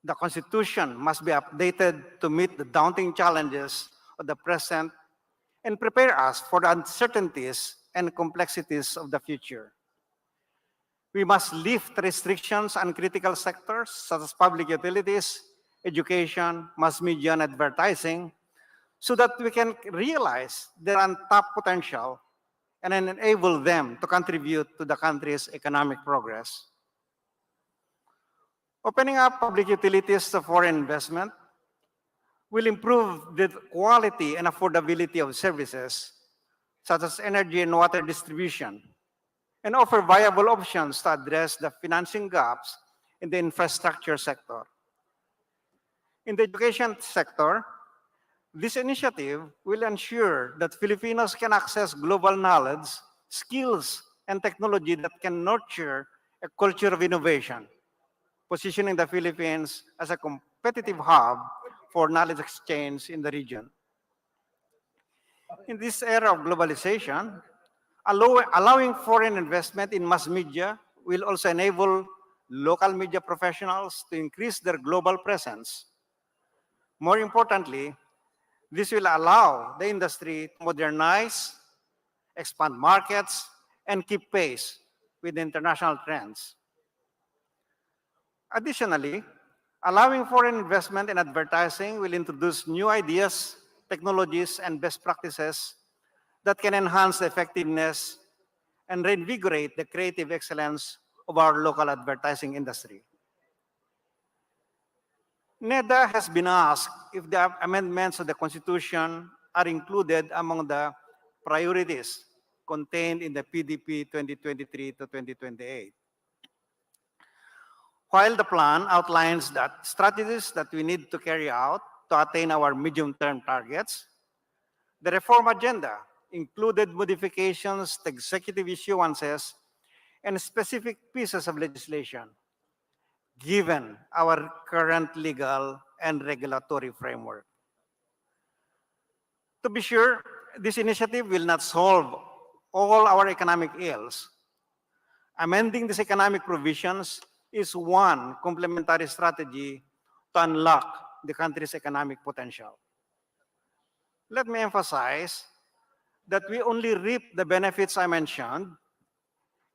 M: The Constitution must be updated to meet the daunting challenges of the present and prepare us for the uncertainties and complexities of the future. We must lift restrictions on critical sectors such as public utilities, education, mass media, and advertising, so that we can realize their untapped potential and enable them to contribute to the country's economic progress. Opening up public utilities to foreign investment will improve the quality and affordability of services such as energy and water distribution, and offer viable options to address the financing gaps in the infrastructure sector. In the education sector, this initiative will ensure that Filipinos can access global knowledge, skills, and technology that can nurture a culture of innovation, positioning the Philippines as a competitive hub for knowledge exchange in the region. In this era of globalization, allowing foreign investment in mass media will also enable local media professionals to increase their global presence. More importantly, this will allow the industry to modernize, expand markets, and keep pace with international trends. Additionally, allowing foreign investment in advertising will introduce new ideas, technologies, and best practices that can enhance the effectiveness and reinvigorate the creative excellence of our local advertising industry. NEDA has been asked if the amendments of the Constitution are included among the priorities contained in the PDP 2023 to 2028. While the plan outlines that strategies that we need to carry out to attain our medium-term targets, the reform agenda included modifications to executive issuances and specific pieces of legislation, given our current legal and regulatory framework. To be sure, this initiative will not solve all our economic ills. Amending these economic provisions is one complementary strategy to unlock the country's economic potential. Let me emphasize that we only reap the benefits I mentioned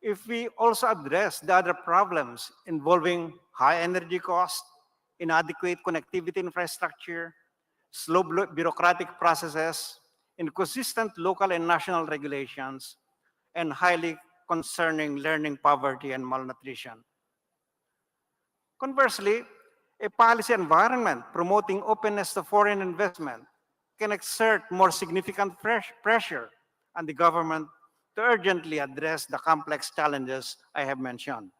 M: if we also address the other problems involving high energy costs, inadequate connectivity infrastructure, slow bureaucratic processes, inconsistent local and national regulations, and highly concerning learning poverty and malnutrition. Conversely, a policy environment promoting openness to foreign investment can exert more significant pressure on the government to urgently address the complex challenges I have mentioned.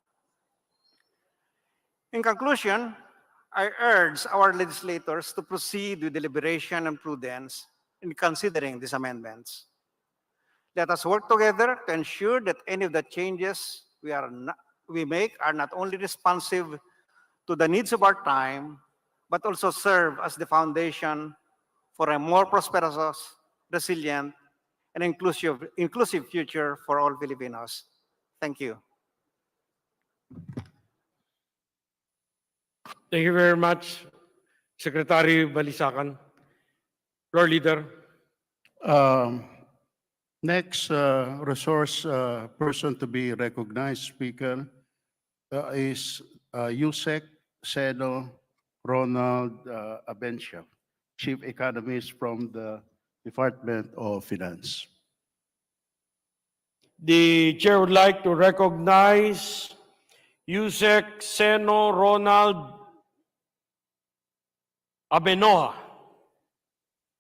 M: In conclusion, I urge our legislators to proceed with deliberation and prudence in considering these amendments. Let us work together to ensure that any of the changes we make are not only responsive to the needs of our time, but also serve as the foundation for a more prosperous, resilient, and inclusive future for all Filipinos. Thank you.
E: Thank you very much, Secretary Balisacan. Floor Leader.
C: Next resource person to be recognized, Speaker, is Yusek Seno Ronald Abencio, Chief Economist from the Department of Finance.
E: The Chair would like to recognize Yusek Seno Ronald Abenoa,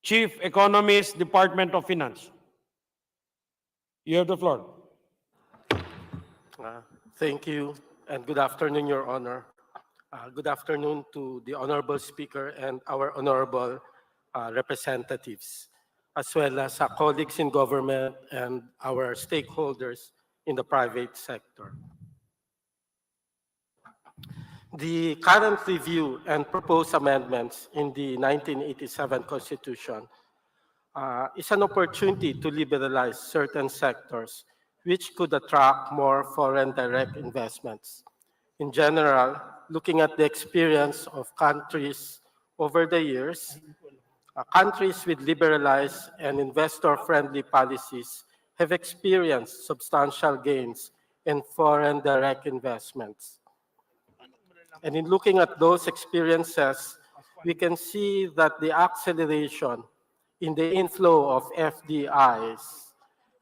E: Chief Economist, Department of Finance. You have the floor.
N: Thank you, and good afternoon, Your Honor. Good afternoon to the Honorable Speaker and our honorable representatives, as well as our colleagues in government and our stakeholders in the private sector. The current review and proposed amendments in the 1987 Constitution is an opportunity to liberalize certain sectors which could attract more foreign direct investments. In general, looking at the experience of countries over the years, countries with liberalized and investor-friendly policies have experienced substantial gains in foreign direct investments. And in looking at those experiences, we can see that the acceleration in the inflow of FDIs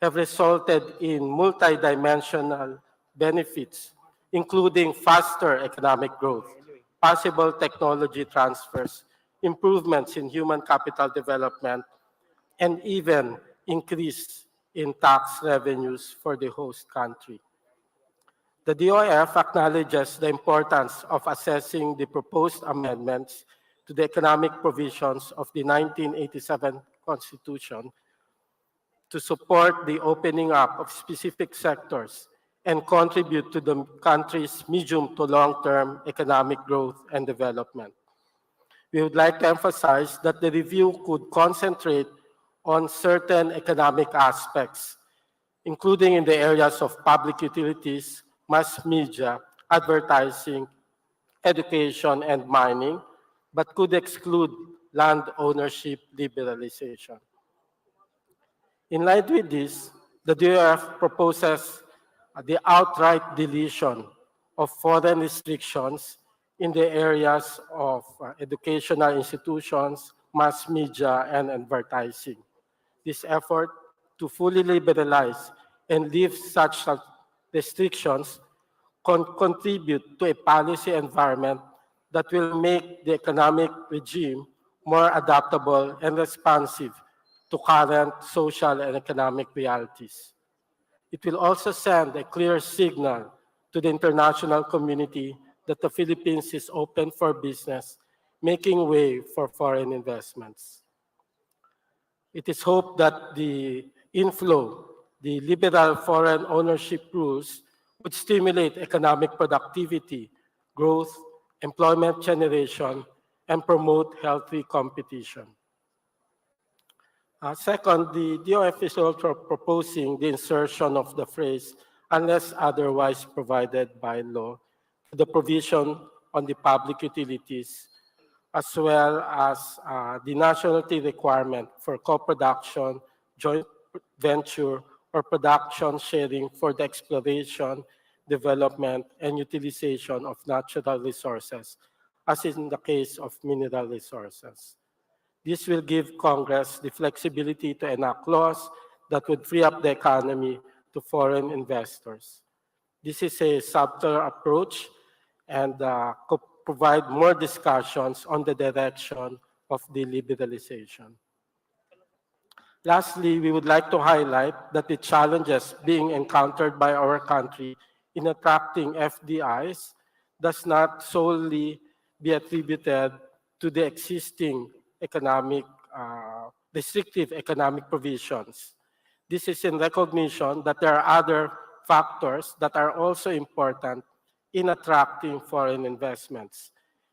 N: have resulted in multidimensional benefits, including faster economic growth, possible technology transfers, improvements in human capital development, and even increase in tax revenues for the host country. The DOF acknowledges the importance of assessing the proposed amendments to the economic provisions of the 1987 Constitution to support the opening up of specific sectors and contribute to the country's medium to long-term economic growth and development. We would like to emphasize that the review could concentrate on certain economic aspects, including in the areas of public utilities, mass media, advertising, education, and mining, but could exclude land ownership liberalization. In line with this, the DOF proposes the outright deletion of foreign restrictions in the areas of educational institutions, mass media, and advertising. This effort to fully liberalize and lift such restrictions contribute to a policy environment that will make the economic regime more adaptable and responsive to current social and economic realities. It will also send a clear signal to the international community that the Philippines is open for business, making way for foreign investments. It is hoped that the inflow, the liberal foreign ownership rules would stimulate economic productivity, growth, employment generation, and promote healthy competition. Second, the DOF is also proposing the insertion of the phrase, unless otherwise provided by law, the provision on the public utilities, as well as the nationality requirement for co-production, joint venture, or production sharing for the exploration, development, and utilization of natural resources, as in the case of mineral resources. This will give Congress the flexibility to enact laws that would free up the economy to foreign investors. This is a subtle approach and could provide more discussions on the direction of the liberalization. Lastly, we would like to highlight that the challenges being encountered by our country in attracting FDIs does not solely be attributed to the existing restrictive economic provisions. This is in recognition that there are other factors that are also important in attracting foreign investments,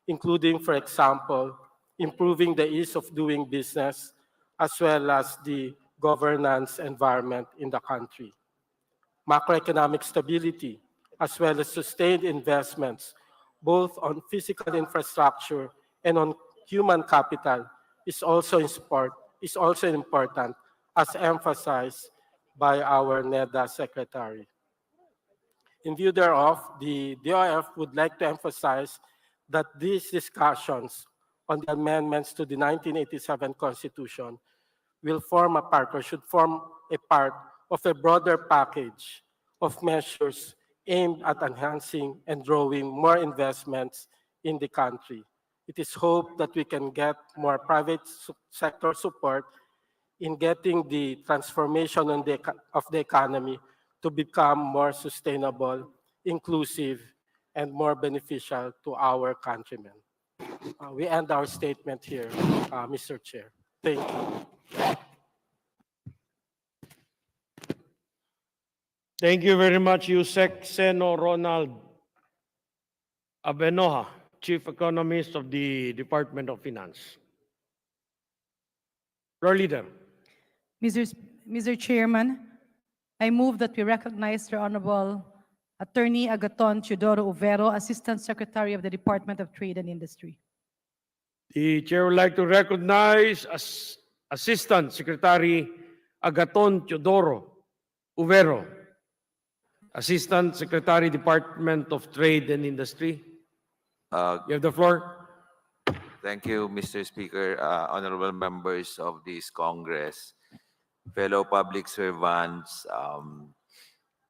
N: including, for example, improving the ease of doing business, as well as the governance environment in the country. Macroeconomic stability, as well as sustained investments, both on physical infrastructure and on human capital, is also important, as emphasized by our NEDA Secretary. In view thereof, the DOF would like to emphasize that these discussions on the amendments to the 1987 Constitution will form a part, or should form a part, of a broader package of measures aimed at enhancing and drawing more investments in the country. It is hoped that we can get more private sector support in getting the transformation of the economy to become more sustainable, inclusive, and more beneficial to our countrymen. We end our statement here, Mr. Chair. Thank you.
E: Thank you very much, Yusek Seno Ronald Abenoja, Chief Economist of the Department of Finance. Floor Leader.
O: Mr. Chairman, I move that we recognize the Honorable Attorney Agaton Teodoro Overo, Assistant Secretary of the Department of Trade and Industry.
E: The Chair would like to recognize Assistant Secretary Agaton Teodoro Overo, Assistant Secretary, Department of Trade and Industry. You have the floor.
P: Thank you, Mr. Speaker, honorable members of this Congress, fellow public servants,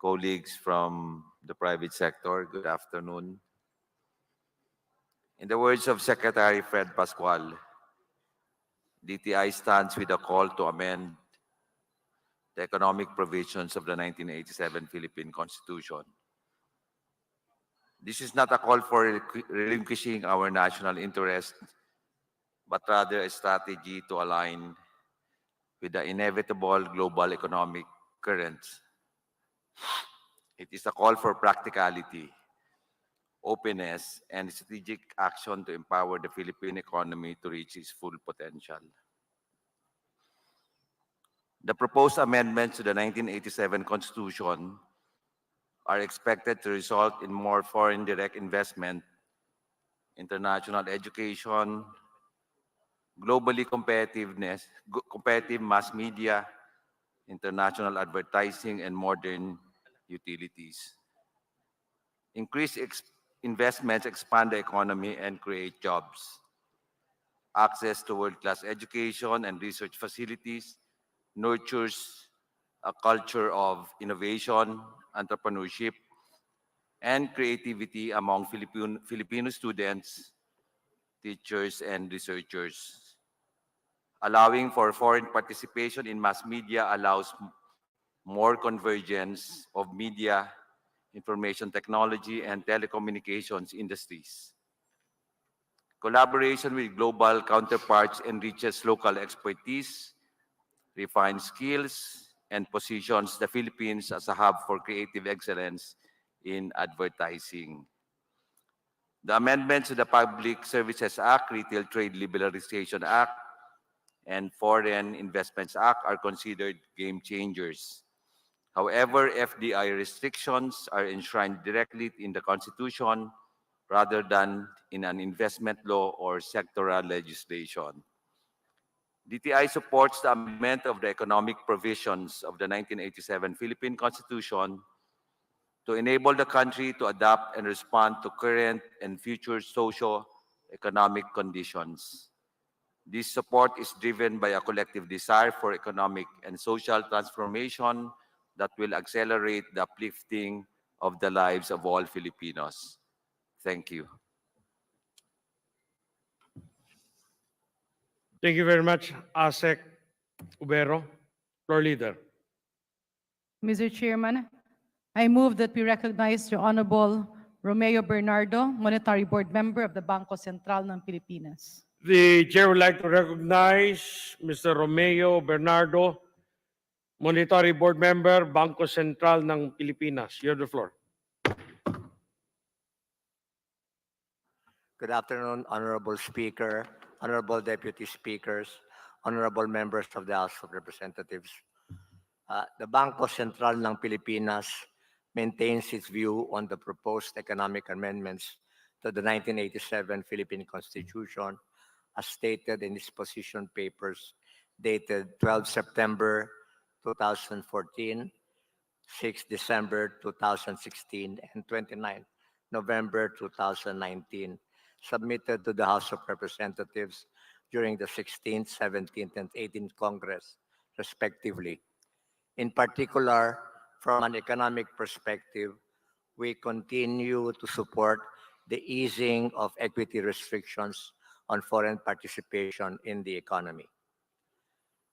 P: colleagues from the private sector, good afternoon. In the words of Secretary Fred Pascual, DTI stands with a call to amend the economic provisions of the 1987 Philippine Constitution. This is not a call for relinquishing our national interest, but rather a strategy to align with the inevitable global economic currents. It is a call for practicality, openness, and strategic action to empower the Philippine economy to reach its full potential. The proposed amendments to the 1987 Constitution are expected to result in more foreign direct investment, international education, globally competitive mass media, international advertising, and modern utilities. Increased investments expand the economy and create jobs. Access to world-class education and research facilities nurtures a culture of innovation, entrepreneurship, and creativity among Filipino students, teachers, and researchers. Allowing for foreign participation in mass media allows more convergence of media, information technology, and telecommunications industries. Collaboration with global counterparts enriches local expertise, refines skills, and positions the Philippines as a hub for creative excellence in advertising. The amendments to the Public Services Act, Retail Trade Liberalization Act, and Foreign Investments Act are considered game changers. However, FDI restrictions are enshrined directly in the Constitution rather than in an investment law or sectoral legislation. DTI supports the amendment of the economic provisions of the 1987 Philippine Constitution to enable the country to adapt and respond to current and future socio-economic conditions. This support is driven by a collective desire for economic and social transformation that will accelerate the uplifting of the lives of all Filipinos. Thank you.
E: Thank you very much, Asek Ubero, floor leader.
O: Mr. Chairman, I move that we recognize the Honorable Romeo Bernardo, Monetary Board Member of the Bangko Central ng Pilipinas.
E: The chair would like to recognize Mr. Romeo Bernardo, Monetary Board Member, Bangko Central ng Pilipinas. You have the floor.
Q: Good afternoon, Honorable Speaker, Honorable Deputy Speakers, Honorable Members of the House of Representatives. The Bangko Central ng Pilipinas maintains its view on the proposed economic amendments to the 1987 Philippine Constitution as stated in its position papers dated 12 September 2014, 6 December 2016, and 29 November 2019, submitted to the House of Representatives during the 16th, 17th, and 18th Congress, respectively. In particular, from an economic perspective, we continue to support the easing of equity restrictions on foreign participation in the economy.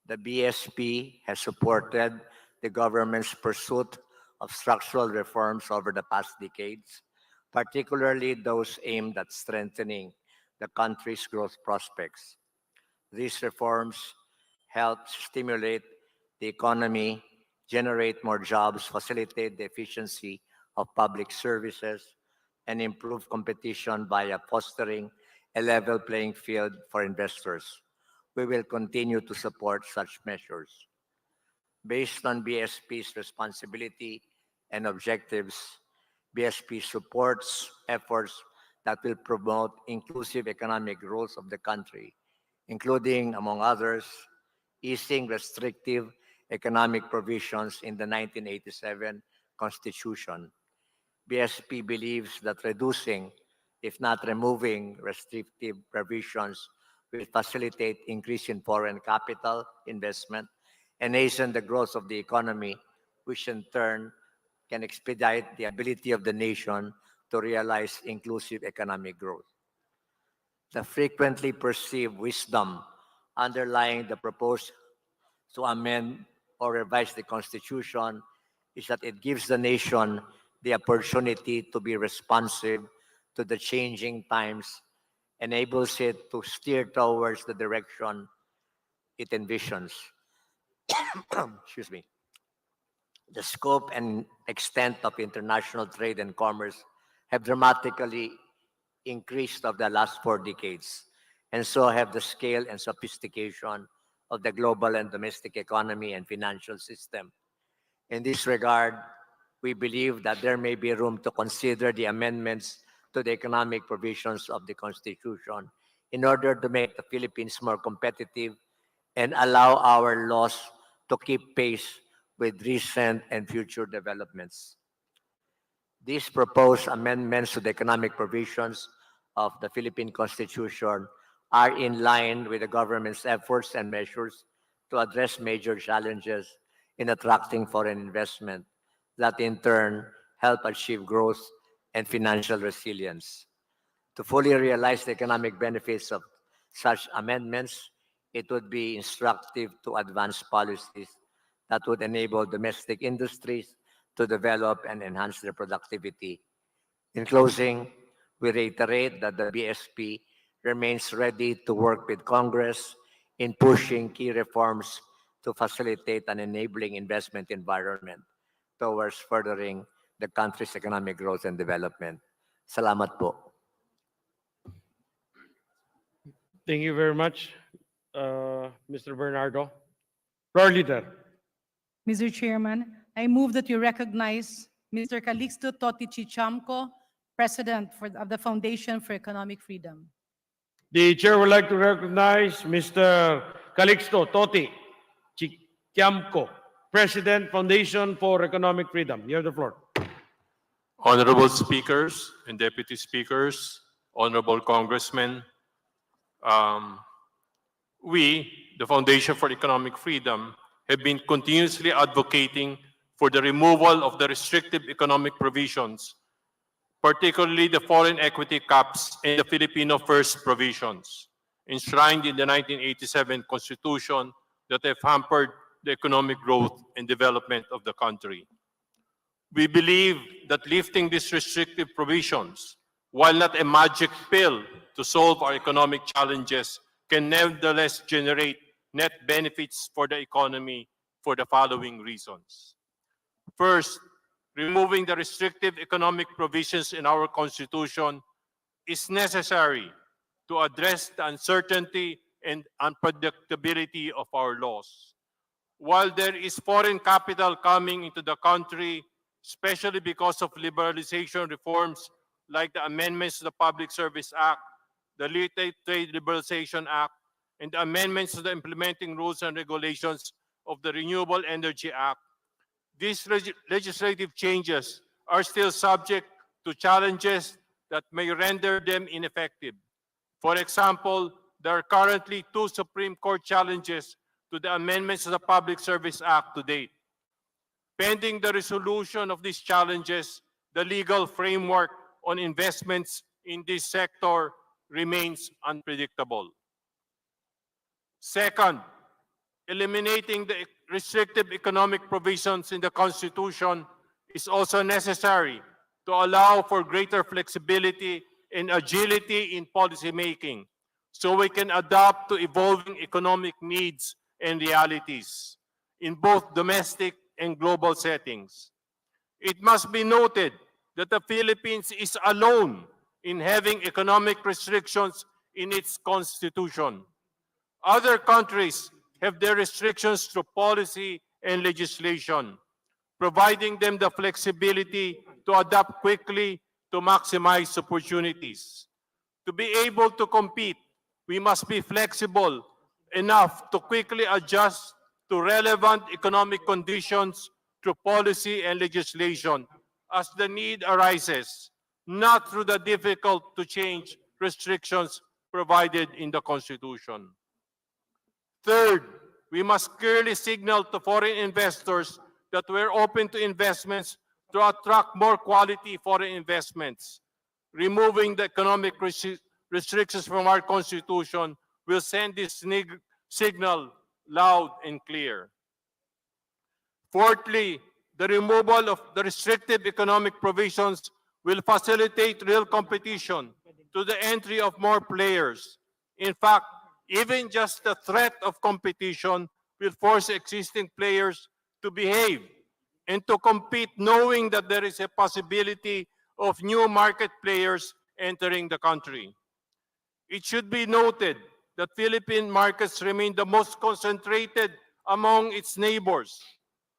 Q: The BSP has supported the government's pursuit of structural reforms over the past decades, particularly those aimed at strengthening the country's growth prospects. These reforms help stimulate the economy, generate more jobs, facilitate the efficiency of public services, and improve competition via fostering a level playing field for investors. We will continue to support such measures. Based on BSP's responsibility and objectives, BSP supports efforts that will promote inclusive economic growth of the country, including, among others, easing restrictive economic provisions in the 1987 Constitution. BSP believes that reducing, if not removing, restrictive provisions will facilitate increase in foreign capital investment and hasten the growth of the economy, which in turn can expedite the ability of the nation to realize inclusive economic growth. The frequently perceived wisdom underlying the proposed to amend or revise the Constitution is that it gives the nation the opportunity to be responsive to the changing times, enables it to steer towards the direction it envisions. Excuse me. The scope and extent of international trade and commerce have dramatically increased of the last 4 decades, and so have the scale and sophistication of the global and domestic economy and financial system. In this regard, we believe that there may be room to consider the amendments to the economic provisions of the Constitution in order to make the Philippines more competitive and allow our laws to keep pace with recent and future developments. These proposed amendments to the economic provisions of the Philippine Constitution are in line with the government's efforts and measures to address major challenges in attracting foreign investment that in turn help achieve growth and financial resilience. To fully realize the economic benefits of such amendments, it would be instructive to advance policies that would enable domestic industries to develop and enhance their productivity. In closing, we reiterate that the BSP remains ready to work with Congress in pushing key reforms to facilitate an enabling investment environment towards furthering the country's economic growth and development. Salamat po.
E: Thank you very much, Mr. Bernardo. Floor leader.
O: Mr. Chairman, I move that you recognize Mr. Calixto Toti Chichamco, President of the Foundation for Economic Freedom.
E: The chair would like to recognize Mr. Calixto Toti Chichamco, President, Foundation for Economic Freedom. You have the floor.
L: Honorable speakers and deputy speakers, honorable congressmen, we, the Foundation for Economic Freedom, have been continuously advocating for the removal of the restrictive economic provisions, particularly the foreign equity caps and the Filipino First provisions, enshrined in the 1987 Constitution that have hampered the economic growth and development of the country. We believe that lifting these restrictive provisions, while not a magic pill to solve our economic challenges, can nevertheless generate net benefits for the economy for the following reasons. First, removing the restrictive economic provisions in our Constitution is necessary to address the uncertainty and unpredictability of our laws. While there is foreign capital coming into the country, especially because of liberalization reforms like the amendments to the Public Service Act, the Trade Liberalization Act, and the amendments to the implementing rules and regulations of the Renewable Energy Act, these legislative changes are still subject to challenges that may render them ineffective. For example, there are currently 2 Supreme Court challenges to the amendments to the Public Service Act to date. Pending the resolution of these challenges, the legal framework on investments in this sector remains unpredictable. Second, eliminating the restrictive economic provisions in the Constitution is also necessary to allow for greater flexibility and agility in policymaking, so we can adapt to evolving economic needs and realities in both domestic and global settings. It must be noted that the Philippines is alone in having economic restrictions in its constitution. Other countries have their restrictions through policy and legislation, providing them the flexibility to adapt quickly to maximize opportunities. To be able to compete, we must be flexible enough to quickly adjust to relevant economic conditions through policy and legislation as the need arises, not through the difficult to change restrictions provided in the Constitution. Third, we must clearly signal to foreign investors that we're open to investments to attract more quality foreign investments. Removing the economic restrictions from our Constitution will send this signal loud and clear.
R: Fourthly, the removal of the restrictive economic provisions will facilitate real competition to the entry of more players. In fact, even just the threat of competition will force existing players to behave and to compete knowing that there is a possibility of new market players entering the country. It should be noted that Philippine markets remain the most concentrated among its neighbors.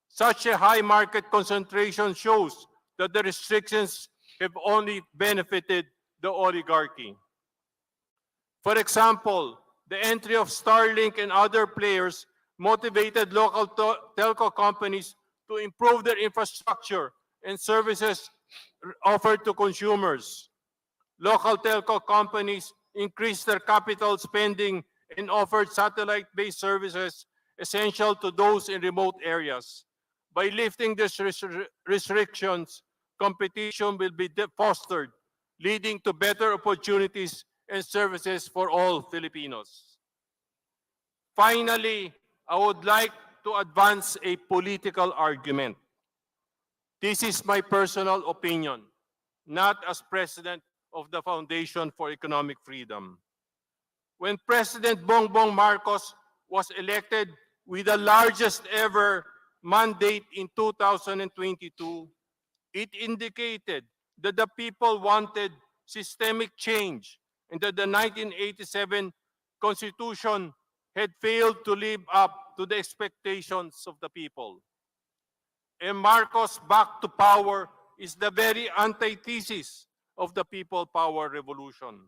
R: Such a high market concentration shows that the restrictions have only benefited the oligarchy. For example, the entry of Starlink and other players motivated local telco companies to improve their infrastructure and services offered to consumers. Local telco companies increased their capital spending and offered satellite-based services essential to those in remote areas. By lifting these restrictions, competition will be fostered, leading to better opportunities and services for all Filipinos. Finally, I would like to advance a political argument. This is my personal opinion, not as president of the Foundation for Economic Freedom. When President Bongbong Marcos was elected with the largest ever mandate in 2022, it indicated that the people wanted systemic change and that the 1987 Constitution had failed to live up to the expectations of the people. And Marcos back to power is the very antithesis of the people power revolution.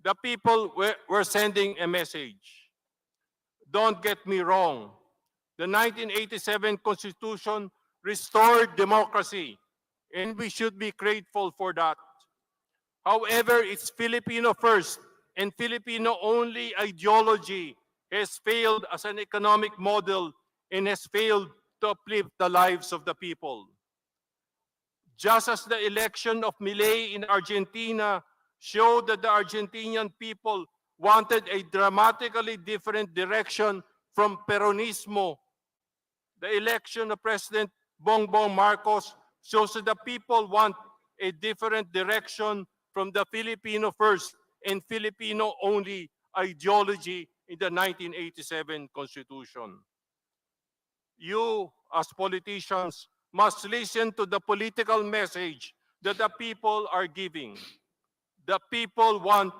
R: The people were sending a message. Don't get me wrong. The 1987 Constitution restored democracy, and we should be grateful for that. However, its Filipino first and Filipino only ideology has failed as an economic model and has failed to uplift the lives of the people. Just as the election of Milei in Argentina showed that the Argentinian people wanted a dramatically different direction from Peronismo, the election of President Bongbong Marcos shows that the people want a different direction from the Filipino first and Filipino only ideology in the 1987 Constitution. You, as politicians, must listen to the political message that the people are giving. The people want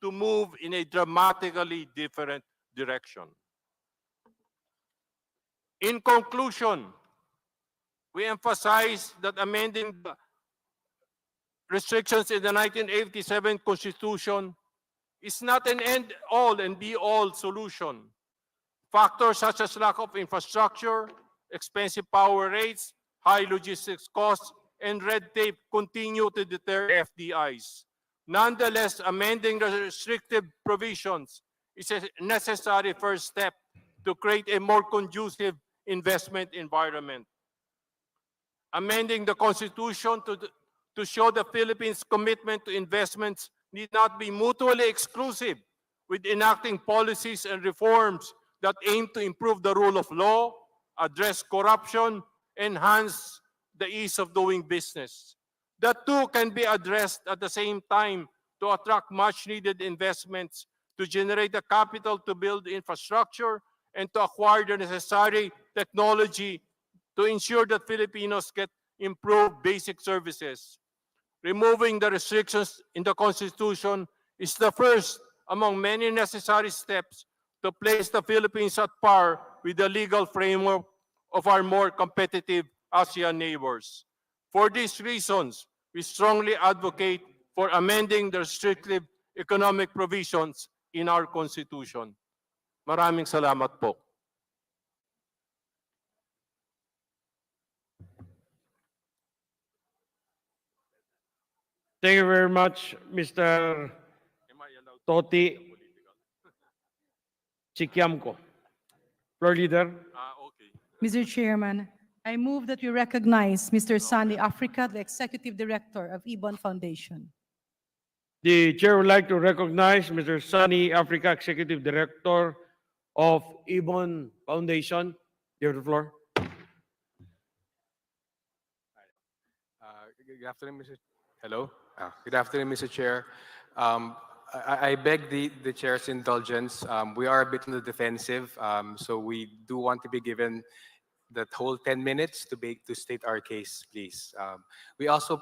R: to move in a dramatically different direction. In conclusion, we emphasize that amending the restrictions in the 1987 Constitution is not an end-all and be-all solution. Factors such as lack of infrastructure, expensive power rates, high logistics costs, and red tape continue to deter FDIs. Nonetheless, amending the restrictive provisions is a necessary first step to create a more conducive investment environment. Amending the Constitution to show the Philippines' commitment to investments need not be mutually exclusive with enacting policies and reforms that aim to improve the rule of law, address corruption, enhance the ease of doing business. The two can be addressed at the same time to attract much-needed investments, to generate the capital to build infrastructure, and to acquire the necessary technology to ensure that Filipinos get improved basic services. Removing the restrictions in the Constitution is the first among many necessary steps to place the Philippines at par with the legal framework of our more competitive ASEAN neighbors. For these reasons, we strongly advocate for amending the restrictive economic provisions in our Constitution. Maraming salamat po.
E: Thank you very much, Mr. Toti Chikiamko. Floor leader.
O: Mr. Chairman, I move that we recognize Mr. Sunny Africa, the Executive Director of Ibon Foundation.
E: The chair would like to recognize Mr. Sunny Africa, Executive Director of Ibon Foundation. You have the floor.
S: Good afternoon, Mr. Hello. Good afternoon, Mr. Chair. I beg the chair's indulgence. We are a bit on the defensive, so we do want to be given that whole 10 minutes to state our case, please. We also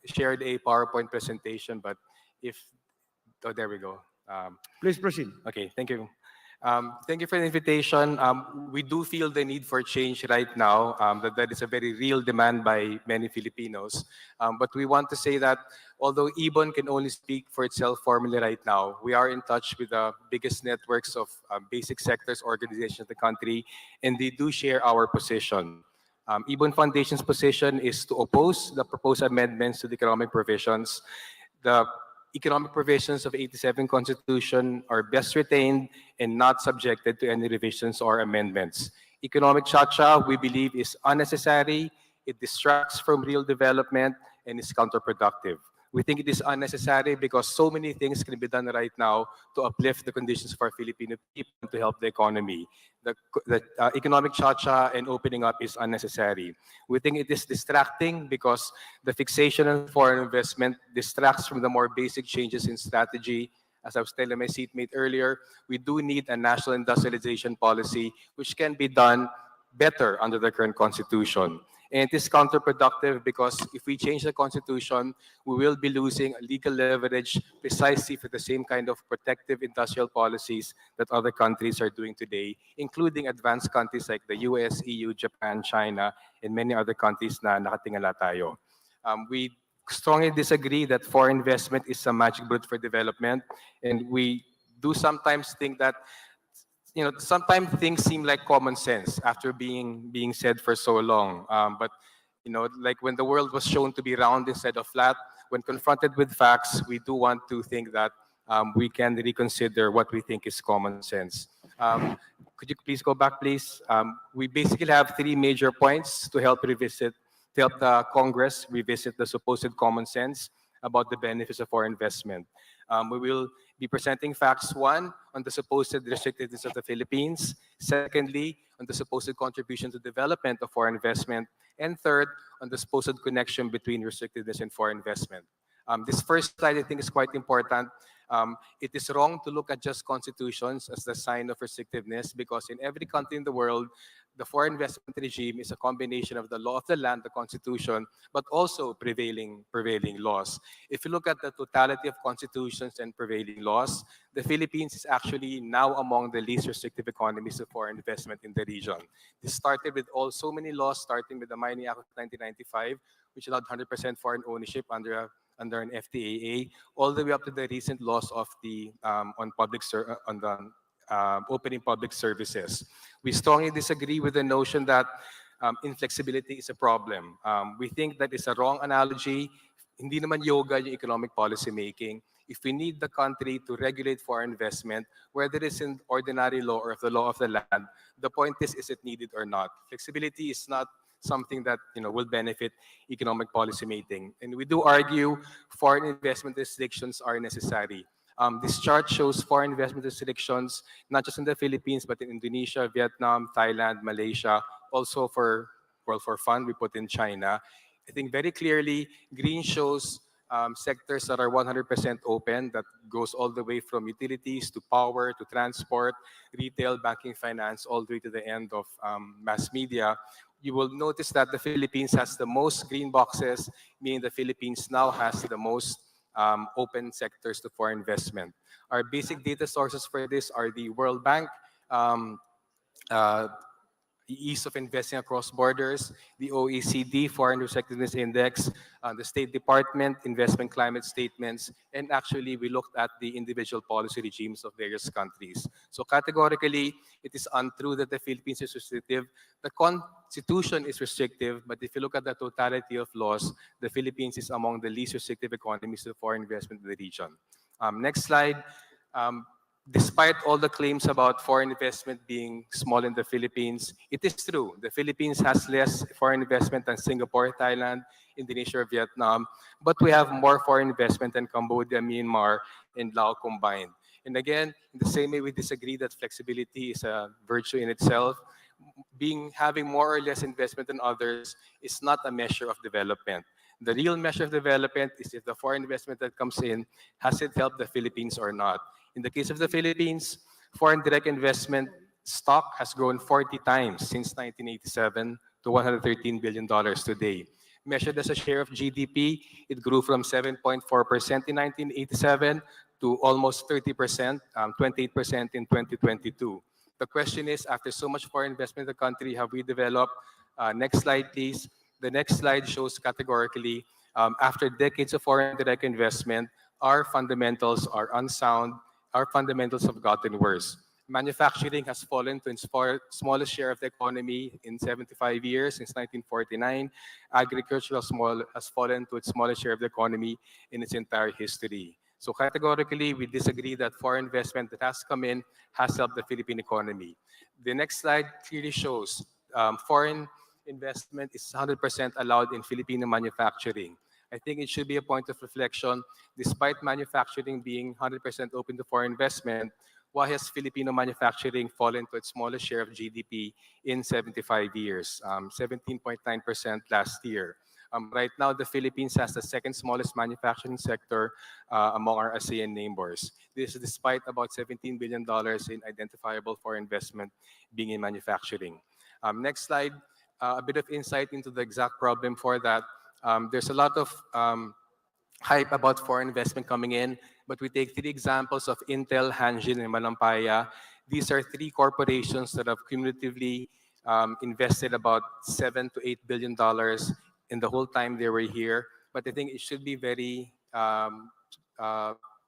S: shared a PowerPoint presentation, but if oh, there we go.
A: Please proceed.
S: Okay, thank you. Thank you for the invitation. We do feel the need for change right now. That is a very real demand by many Filipinos. But we want to say that although Ibon can only speak for itself formally right now, we are in touch with the biggest networks of basic sectors organizations in the country, and they do share our position. Ibon Foundation's position is to oppose the proposed amendments to the economic provisions. The economic provisions of 87 Constitution are best retained and not subjected to any revisions or amendments. Economic chacha, we believe, is unnecessary, it distracts from real development, and is counterproductive. We think it is unnecessary because so many things can be done right now to uplift the conditions for Filipino people and to help the economy. The economic chacha and opening up is unnecessary. We think it is distracting because the fixation on foreign investment distracts from the more basic changes in strategy. As I was telling my seatmate earlier, we do need a national industrialization policy which can be done better under the current constitution. And it is counterproductive because if we change the constitution, we will be losing legal leverage precisely for the same kind of protective industrial policies that other countries are doing today, including advanced countries like the US, EU, Japan, China, and many other countries na nakatingala tayo. We strongly disagree that foreign investment is a magic bullet for development, and we do sometimes think that sometimes things seem like common sense after being said for so long. But like when the world was shown to be round instead of flat, when confronted with facts, we do want to think that we can reconsider what we think is common sense. Could you please go back, please? We basically have three major points to help the Congress revisit the supposed common sense about the benefits of foreign investment. We will be presenting facts, one, on the supposed restrictiveness of the Philippines, secondly, on the supposed contribution to development of foreign investment, and third, on the supposed connection between restrictiveness and foreign investment. This first slide, I think, is quite important. It is wrong to look at just constitutions as the sign of restrictiveness because in every country in the world, the foreign investment regime is a combination of the law of the land, the constitution, but also prevailing laws. If you look at the totality of constitutions and prevailing laws, the Philippines is actually now among the least restrictive economies of foreign investment in the region. This started with so many laws, starting with the Mining Act of 1995, which allowed 100% foreign ownership under an FTAA, all the way up to the recent laws of the opening public services. We strongly disagree with the notion that inflexibility is a problem. We think that is a wrong analogy. Hindi naman yoga yung economic policy making. If we need the country to regulate foreign investment, whether it's in ordinary law or the law of the land, the point is it needed or not? Flexibility is not something that will benefit economic policy making. And we do argue foreign investment restrictions are necessary. This chart shows foreign investment restrictions, not just in the Philippines, but in Indonesia, Vietnam, Thailand, Malaysia. Also for fun, we put in China. I think very clearly, green shows sectors that are 100% open, that goes all the way from utilities to power to transport, retail, banking, finance, all the way to the end of mass media. You will notice that the Philippines has the most green boxes, meaning the Philippines now has the most open sectors to foreign investment. Our basic data sources for this are the World Bank, ease of investing across borders, the OECD Foreign Restrictiveness Index, the State Department investment climate statements, and actually we looked at the individual policy regimes of various countries. So categorically, it is untrue that the Philippines is restrictive. The Constitution is restrictive, but if you look at the totality of laws, the Philippines is among the least restrictive economies of foreign investment in the region. Next slide. Despite all the claims about foreign investment being small in the Philippines, it is true. The Philippines has less foreign investment than Singapore, Thailand, Indonesia, or Vietnam, but we have more foreign investment than Cambodia, Myanmar, and Laos combined. And again, in the same way we disagree that flexibility is a virtue in itself, having more or less investment than others is not a measure of development. The real measure of development is if the foreign investment that comes in, has it helped the Philippines or not? In the case of the Philippines, foreign direct investment stock has grown 40 times since 1987 to $113 billion today. Measured as a share of GDP, it grew from 7.4% in 1987 to almost 30%, 28% in 2022. The question is, after so much foreign investment in the country, have we developed? Next slide, please. The next slide shows categorically, after decades of foreign direct investment, our fundamentals are unsound, our fundamentals have gotten worse. Manufacturing has fallen to its smallest share of the economy in 75 years, since 1949. Agriculture has fallen to its smallest share of the economy in its entire history. So categorically, we disagree that foreign investment that has come in has helped the Philippine economy. The next slide clearly shows foreign investment is 100% allowed in Filipino manufacturing. I think it should be a point of reflection. Despite manufacturing being 100% open to foreign investment, why has Filipino manufacturing fallen to its smallest share of GDP in 75 years, 17.9% last year? Right now, the Philippines has the second smallest manufacturing sector among our ASEAN neighbors. This is despite about $17 billion in identifiable foreign investment being in manufacturing. Next slide, a bit of insight into the exact problem for that. There's a lot of hype about foreign investment coming in, but we take three examples of Intel, Hanjin, and Malampaya. These are three corporations that have cumulatively invested about $7 to $8 billion in the whole time they were here. But I think it should be very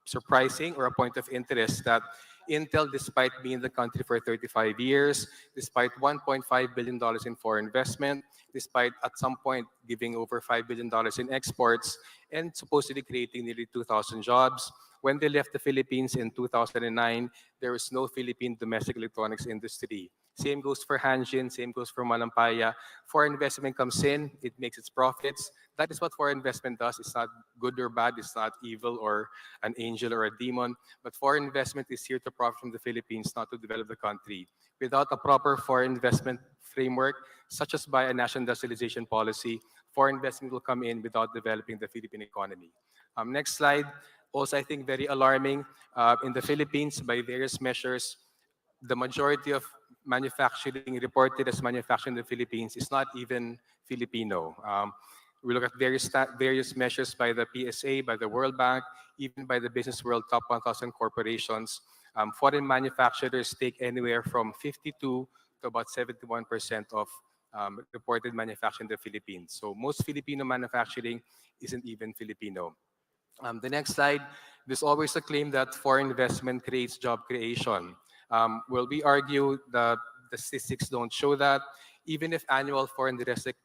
S: surprising or a point of interest that Intel, despite being in the country for 35 years, despite $1.5 billion in foreign investment, despite at some point giving over $5 billion in exports, and supposedly creating nearly 2,000 jobs, when they left the Philippines in 2009, there was no Philippine domestic electronics industry. Same goes for Hanjin, same goes for Malampaya. Foreign investment comes in, it makes its profits. That is what foreign investment does. It's not good or bad, it's not evil or an angel or a demon, but foreign investment is here to profit from the Philippines, not to develop the country. Without a proper foreign investment framework, such as by a national industrialization policy, foreign investment will come in without developing the Philippine economy. Next slide. Also, I think very alarming. In the Philippines, by various measures, the majority of manufacturing reported as manufacturing in the Philippines is not even Filipino. We look at various measures by the PSA, by the World Bank, even by the Business World Top 1,000 corporations. Foreign manufacturers take anywhere from 52 to about 71% of reported manufacturing in the Philippines. So most Filipino manufacturing isn't even Filipino. The next slide, there's always a claim that foreign investment creates job creation. Well, we argue that the statistics don't show that. Even if annual foreign investment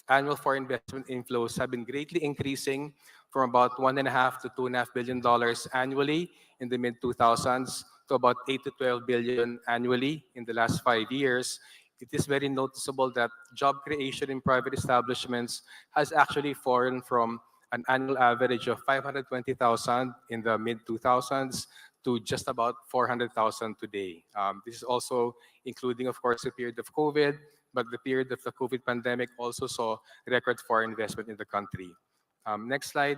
S: inflows have been greatly increasing from about $1.5 to $2.5 billion annually in the mid-2000s to about $8 to $12 billion annually in the last 5 years, it is very noticeable that job creation in private establishments has actually fallen from an annual average of 520,000 in the mid-2000s to just about 400,000 today. This is also including, of course, the period of COVID, but the period of the COVID pandemic also saw record foreign investment in the country. Next slide.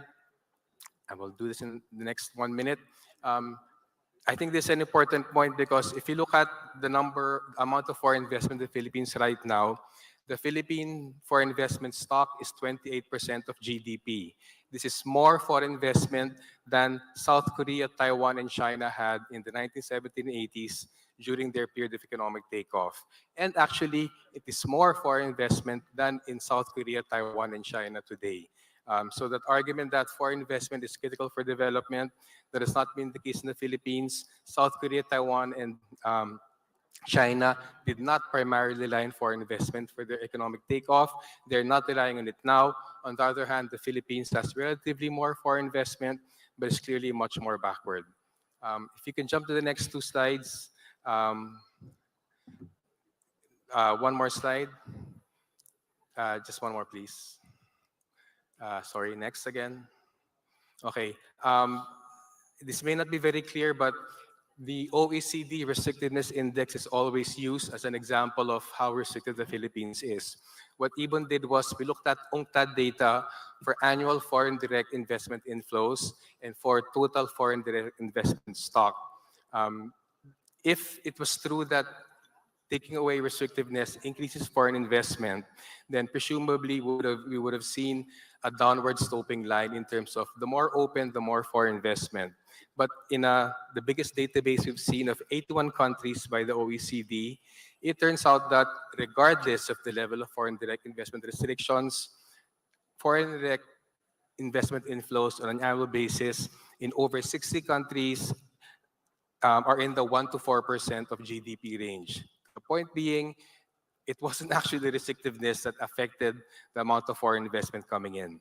S: I will do this in the next 1 minute. I think this is an important point because if you look at the amount of foreign investment in the Philippines right now, the Philippine foreign investment stock is 28% of GDP. This is more foreign investment than South Korea, Taiwan, and China had in the 1970s and 80s during their period of economic takeoff. And actually, it is more foreign investment than in South Korea, Taiwan, and China today. So that argument that foreign investment is critical for development, that has not been the case in the Philippines. South Korea, Taiwan, and China did not primarily rely on foreign investment for their economic takeoff. They're not relying on it now. On the other hand, the Philippines has relatively more foreign investment, but it's clearly much more backward. If you can jump to the next 2 slides. One more slide. Just one more, please. Sorry, next again. Okay. This may not be very clear, but The OECD Restrictiveness Index is always used as an example of how restricted the Philippines is. What Ibon did was we looked at UNCTAD data for annual foreign direct investment inflows and for total foreign direct investment stock. If it was true that taking away restrictiveness increases foreign investment, then presumably we would have seen a downward sloping line in terms of the more open, the more foreign investment. But in the biggest database we've seen of 81 countries by the OECD, it turns out that regardless of the level of foreign direct investment restrictions, foreign direct investment inflows on an annual basis in over 60 countries are in the 1 to 4% of GDP range. The point being, it wasn't actually the restrictiveness that affected the amount of foreign investment coming in.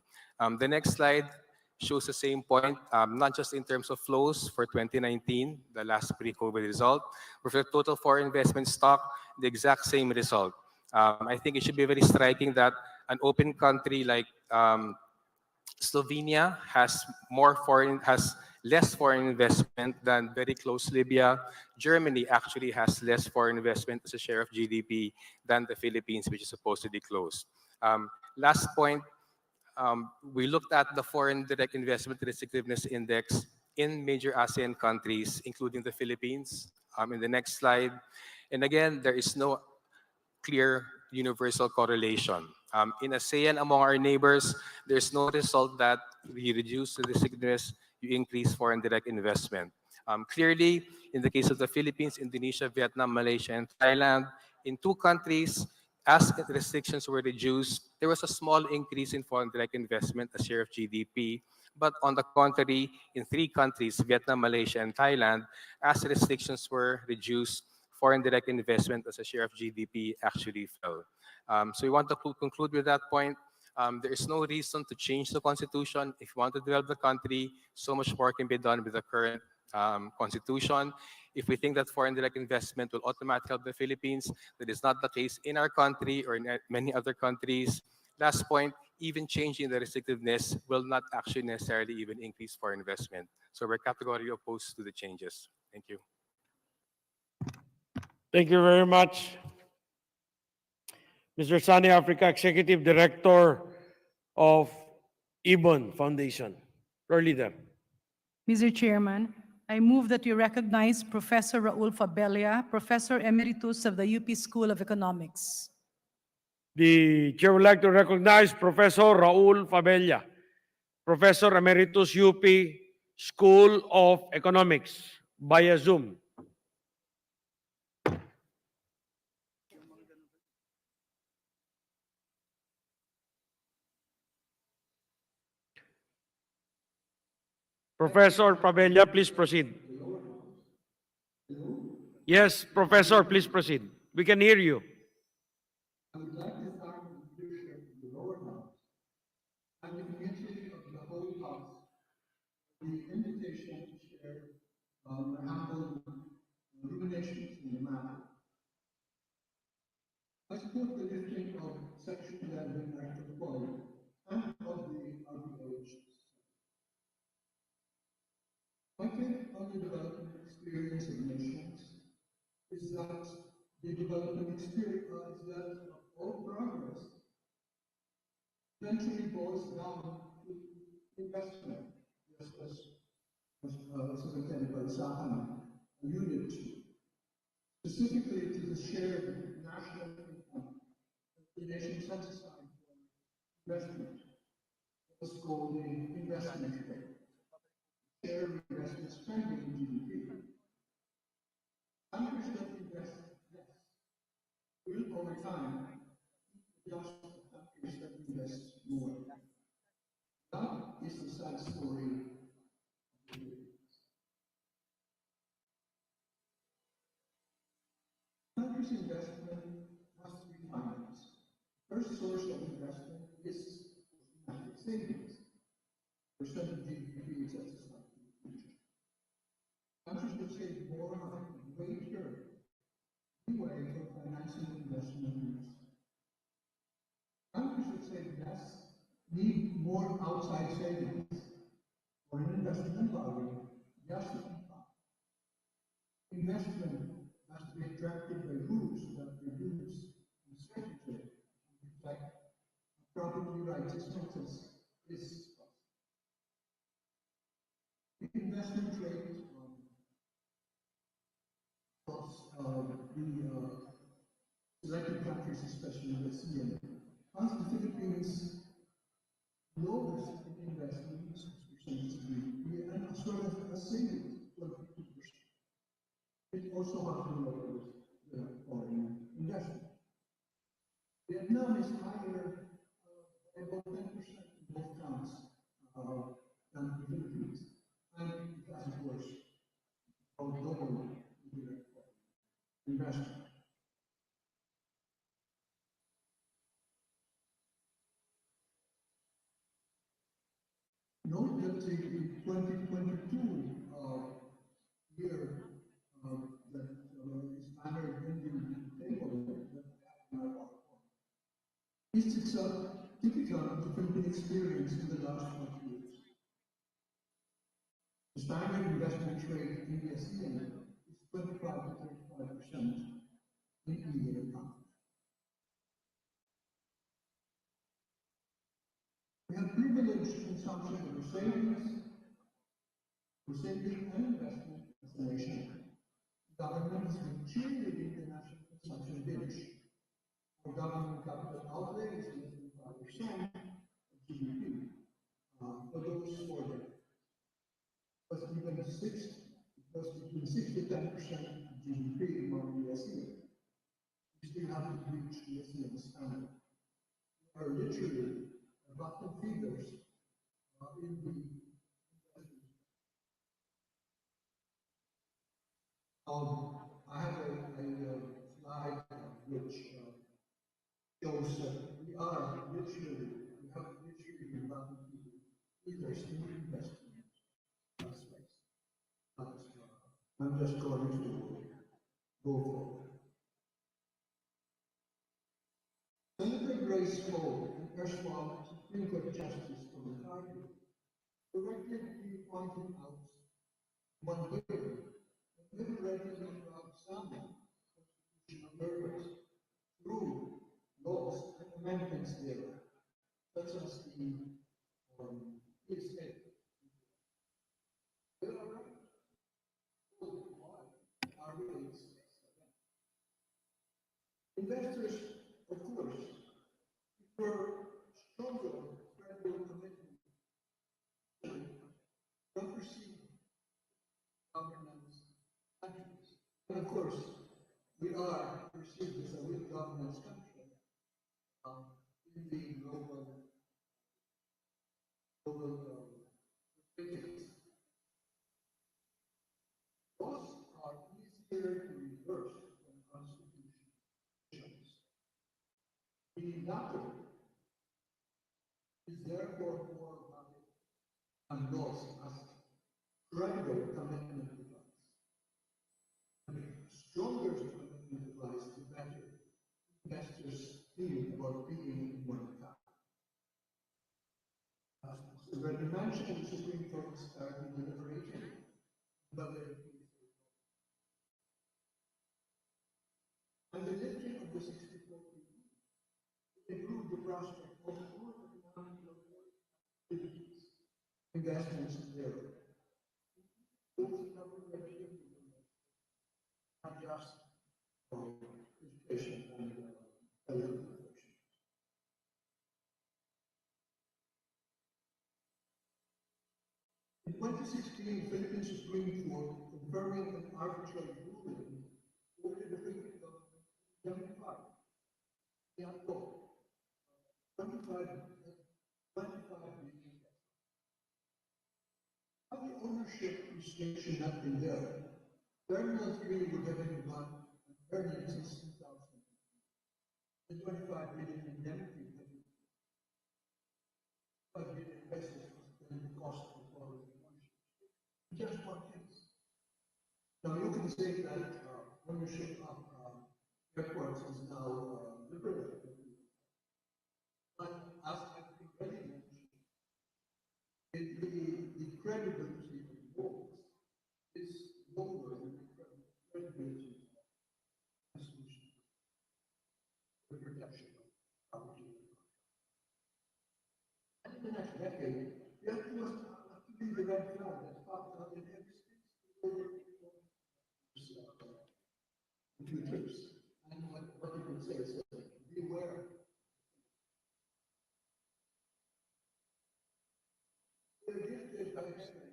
S: The next slide shows the same point, not just in terms of flows for 2019, the last pre-COVID result, but for total foreign investment stock, the exact same result. I think it should be very striking that an open country like Slovenia has less foreign investment than very close Libya. Germany actually has less foreign investment as a share of GDP than the Philippines, which is supposedly close. Last point, we looked at the foreign direct investment restrictiveness index in major ASEAN countries, including the Philippines. In the next slide. And again, there is no clear universal correlation. In ASEAN, among our neighbors, there's no result that you reduce the restrictiveness, you increase foreign direct investment. Clearly, in the case of the Philippines, Indonesia, Vietnam, Malaysia, and Thailand, in two countries, as restrictions were reduced, there was a small increase in foreign direct investment as share of GDP. But on the contrary, in three countries, Vietnam, Malaysia, and Thailand, as restrictions were reduced, foreign direct investment as a share of GDP actually fell. So we want to conclude with that point. There is no reason to change the constitution. If you want to develop the country, so much more can be done with the current constitution. If we think that foreign direct investment will automatically help the Philippines, that is not the case in our country or in many other countries. Last point, even changing the restrictiveness will not actually necessarily even increase foreign investment. So we're categorically opposed to the changes. Thank you.
E: Thank you very much. Mr. Sunny Africa, Executive Director of Ibon Foundation. Floor leader.
O: Mr. Chairman, I move that we recognize Professor Raul Fabella, Professor Emeritus of the UP School of Economics.
E: The chair would like to recognize Professor Raul Fabella, Professor Emeritus UP School of Economics via Zoom. Professor Fabella, please proceed. Yes, Professor, please proceed. We can hear you.
T: I would like to start with the leadership of the lower house and the committee of the whole house the invitation to share my humble illuminations in the matter. I support the lifting of Section 11 Article 12 and of the RBH. My take on the development experience of nations is that the development experience is that all progress eventually boils down to investment, just as Secretary Balisacan alluded to, specifically to the shared national income that the nation sets aside for investment. What's called the investment rate. Shared investment spending in GDP. Countries that invest less will, over time, just countries that invest more. That is the sad story. Countries' investment must be financed. First source of investment is national savings. Percent of GDP sets aside for the future. Countries that save more have a greater leeway for financing investment needs. Countries that save less need more outside savings for an investment value just to keep up. investment has to be attracted by rules that reduce uncertainty and protect property rights as much as is possible. The investment rate across the selected countries, especially the ASEAN, has the Philippines lowest in investments as percentage of GDP and as well as savings, 22%. It also has the lowest foreign investment. Vietnam is higher by about 10% in both counts than the Philippines, and it has, of course, about double the direct foreign investment. Note that the 2022 year that is mannered in the table that I have in my PowerPoint is itself typical of the Philippine experience in the last 40 years. The standard investment rate in the ASEAN is 25 to 35% in either account. We have privileged consumption over saving and investment as a nation. Government has been cheerleading the national consumption village. Our government capital outlay is less than 5% of GDP for those 4 years. But even between 6 to 10% of GDP among the ASEAN. We still have to reach the ASEAN standard. We are literally bottom feeders in the I have a slide which shows that we have literally been bottom feeders in the investment space. I'm just going to go forward. Senator Grace Poe, an erstwhile Supreme Court Justice from Ontario, correctly pointed out one year that never regularly examined constitutional errors through laws and amendments there, such as the PSA. There are investors, of course, prefer stronger federal commitment from perceived governance countries. And of course, we are perceived as a weak governance country in the global perspectives. Laws are easier to reverse than constitutions. The latter is therefore more valid and laws as credible commitment device. The stronger the commitment device, the better investors feel about being in one camp. As already mentioned, the Supreme Court started deliberating about the and the lifting of the 64 improved the prospect of more economic activities, investments in Europe. Those government not just education and telecommunications. In 2016, Philippine Supreme Court confirming an arbitrary ruling ordered the Philippine government to indemnify the unquote 25 million. Had the ownership restriction not been there, Terminal 3 would have been run and earning since 2000. The 25 million indemnity would have been 5 million pesos was the cost of foreign ownership. Just one case. Now you can say that ownership of airports is now liberal. But as I've already mentioned, the credibility of laws is lower than the credibility contributors. And what you could say is beware. We're gifted by heaven,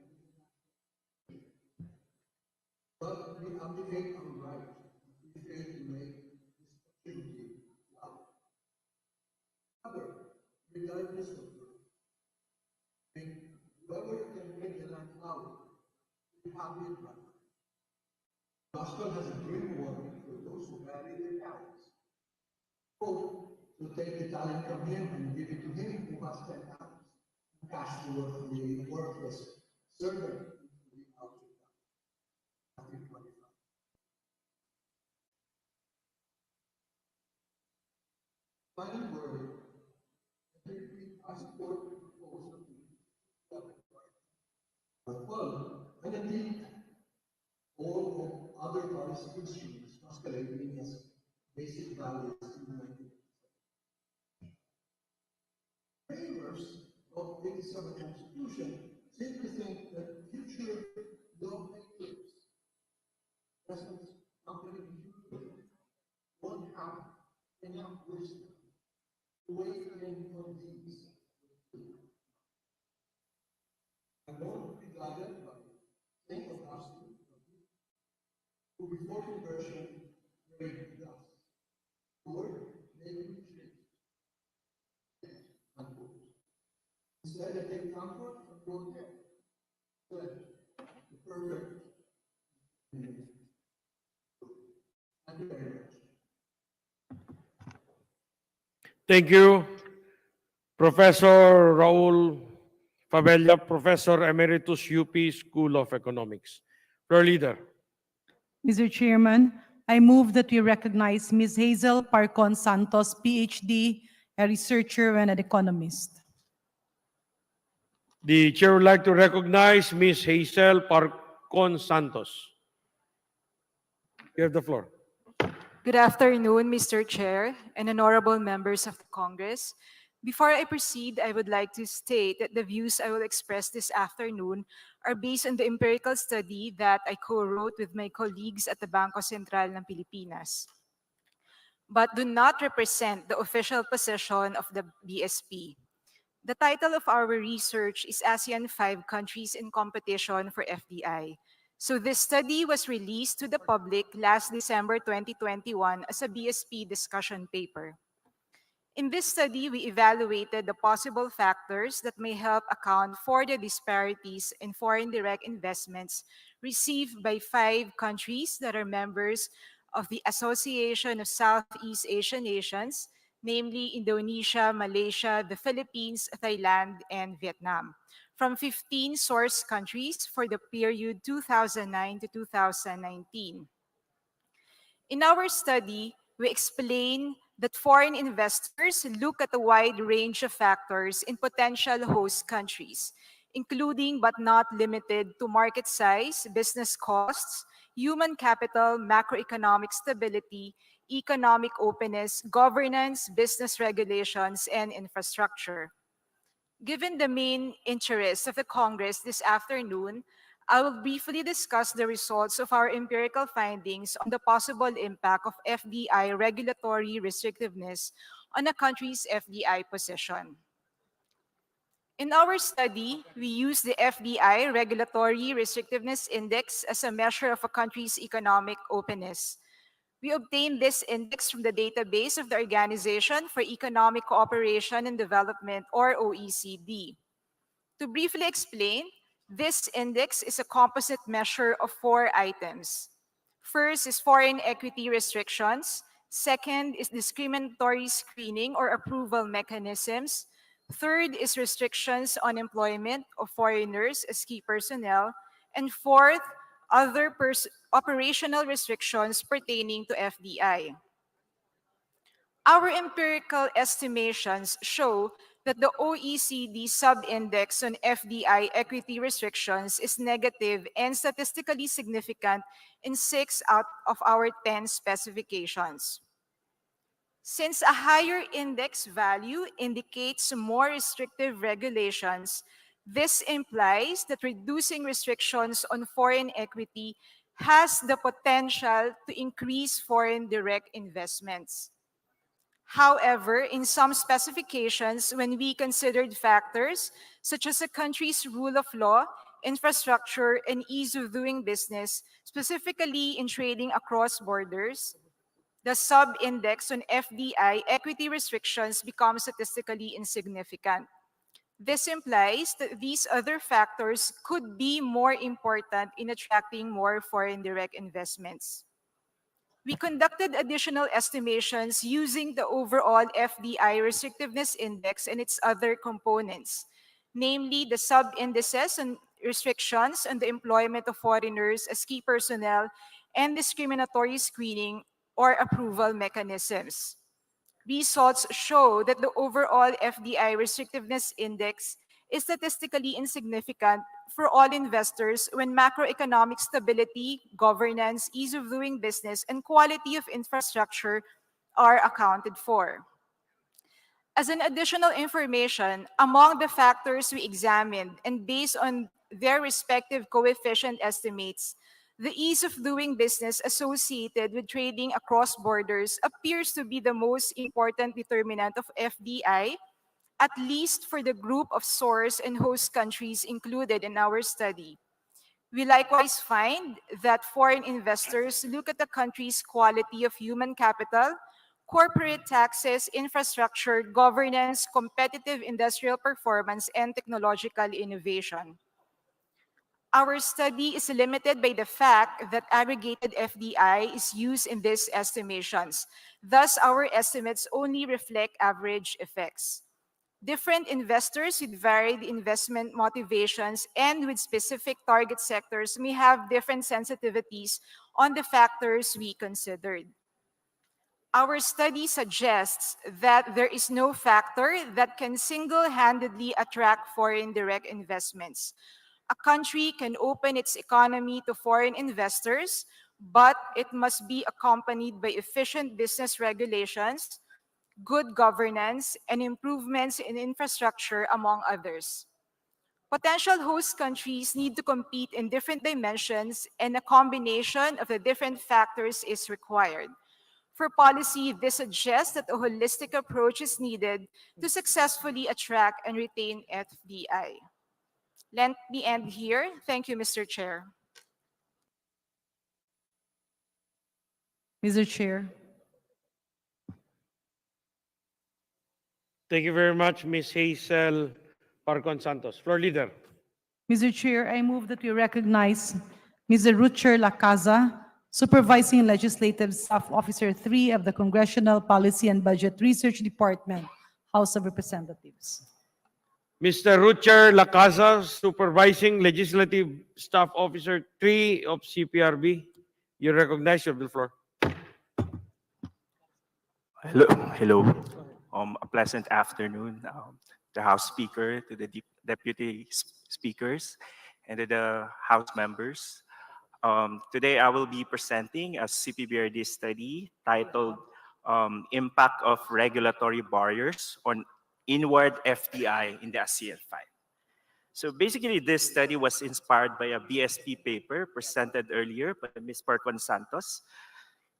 T: but we abdicate our right. We fail to make this opportunity loud. However, regardless of whoever can make the land loud, we have it right. Gospel has a dream warning for those who vary their talents. Quote, to take the talent from him and give it to him who has 10 talents, and cast the worthless servant into the outer darkness. Matthew 25. Final word, I support the proposal but and indeed, all of other policy instruments masquerading as basic values in the 1987. Framers of the 87 Constitution seem to think that future lawmakers, present company won't have enough wisdom to weigh in on these. I'm going to be guided by St. Augustine, who before conversion prayed thus, Lord, make me change. Instead, I take comfort from your head. Said, the perfect. Thank you very much.
E: Thank you, Professor Raul Fabella, Professor Emeritus UP School of Economics. Floor Leader.
O: Mr. Chairman, I move that we recognize Ms. Hazel Parcon Santos, PhD, a researcher and an economist.
E: The Chair would like to recognize Ms. Hazel Parcon Santos. You have the floor.
U: Good afternoon, Mr. Chair and honorable members of the Congress. Before I proceed, I would like to state that the views I will express this afternoon are based on the empirical study that I co-wrote with my colleagues at the Bangko Central ng Pilipinas, but do not represent the official position of the BSP. The title of our research is ASEAN 5 Countries in Competition for FDI. So this study was released to the public last December 2021 as a BSP discussion paper. In this study, we evaluated the possible factors that may help account for the disparities in foreign direct investments received by 5 countries that are members of the Association of Southeast Asian Nations, namely Indonesia, Malaysia, the Philippines, Thailand, and Vietnam, from 15 source countries for the period 2009 to 2019. In our study, we explain that foreign investors look at a wide range of factors in potential host countries, including but not limited to market size, business costs, human capital, macroeconomic stability, economic openness, governance, business regulations, and infrastructure. Given the main interest of the Congress this afternoon, I will briefly discuss the results of our empirical findings on the possible impact of FDI regulatory restrictiveness on a country's FDI position. In our study, we used the FDI Regulatory Restrictiveness Index as a measure of a country's economic openness. We obtained this index from the database of the Organization for Economic Cooperation and Development, or OECD. To briefly explain, this index is a composite measure of 4 items. First is foreign equity restrictions. Second is discriminatory screening or approval mechanisms. Third is restrictions on employment of foreigners as key personnel. And fourth, other operational restrictions pertaining to FDI. Our empirical estimations show that the OECD sub-index on FDI equity restrictions is negative and statistically significant in 6 out of our 10 specifications. Since a higher index value indicates more restrictive regulations, this implies that reducing restrictions on foreign equity has the potential to increase foreign direct investments. However, in some specifications, when we considered factors such as a country's rule of law, infrastructure, and ease of doing business, specifically in trading across borders, the sub-index on FDI equity restrictions becomes statistically insignificant. This implies that these other factors could be more important in attracting more foreign direct investments. We conducted additional estimations using the overall FDI restrictiveness index and its other components, namely the sub-indices and restrictions on the employment of foreigners as key personnel and discriminatory screening or approval mechanisms. Results show that the overall FDI restrictiveness index is statistically insignificant for all investors when macroeconomic stability, governance, ease of doing business, and quality of infrastructure are accounted for. As an additional information, among the factors we examined and based on their respective coefficient estimates, the ease of doing business associated with trading across borders appears to be the most important determinant of FDI, at least for the group of source and host countries included in our study. We likewise find that foreign investors look at the country's quality of human capital, corporate taxes, infrastructure, governance, competitive industrial performance, and technological innovation. Our study is limited by the fact that aggregated FDI is used in these estimations. Thus, our estimates only reflect average effects. Different investors with varied investment motivations and with specific target sectors may have different sensitivities on the factors we considered. Our study suggests that there is no factor that can single-handedly attract foreign direct investments. A country can open its economy to foreign investors, but it must be accompanied by efficient business regulations, good governance, and improvements in infrastructure, among others. Potential host countries need to compete in different dimensions, and a combination of the different factors is required. For policy, this suggests that a holistic approach is needed to successfully attract and retain FDI. Let me end here. Thank you, Mr. Chair.
O: Mr. Chair.
E: Thank you very much, Ms. Hazel Parcon Santos. Floor leader.
O: Mr. Chair, I move that we recognize Mr. Rucher Lacaza, Supervising Legislative Staff Officer 3 of the Congressional Policy and Budget Research Department, House of Representatives.
E: Mr. Rucher Lacaza, Supervising Legislative Staff Officer 3 of CPRB. You recognize your floor.
D: Hello. A pleasant afternoon, the House Speaker, to the Deputy Speakers, and to the House members. Today, I will be presenting a CPBRD study titled Impact of Regulatory Barriers on Inward FDI in the ASEAN 5. So basically, this study was inspired by a BSP paper presented earlier by Ms. Parcon Santos.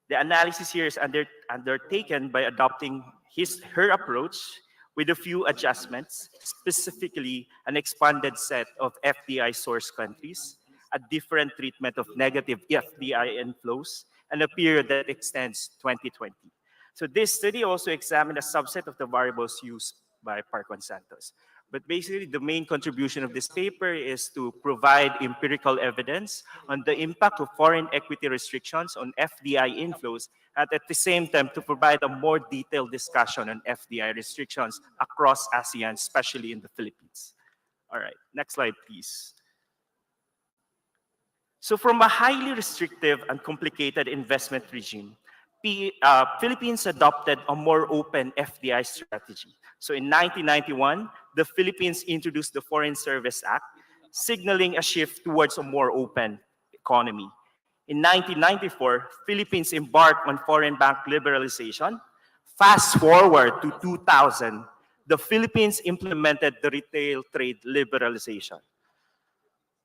D: The analysis here is undertaken by adopting her approach with a few adjustments, specifically an expanded set of FDI source countries, a different treatment of negative FDI inflows, and a period that extends 2020. So this study also examined a subset of the variables used by Parcon Santos. But basically, the main contribution of this paper is to provide empirical evidence on the impact of foreign equity restrictions on FDI inflows, and at the same time to provide a more detailed discussion on FDI restrictions across ASEAN, especially in the Philippines. All right, next slide, please. So from a highly restrictive and complicated investment regime, Philippines adopted a more open FDI strategy. So in 1991, the Philippines introduced the Foreign Service Act, signaling a shift towards a more open economy. In 1994, Philippines embarked on foreign bank liberalization. Fast forward to 2000, the Philippines implemented the retail trade liberalization.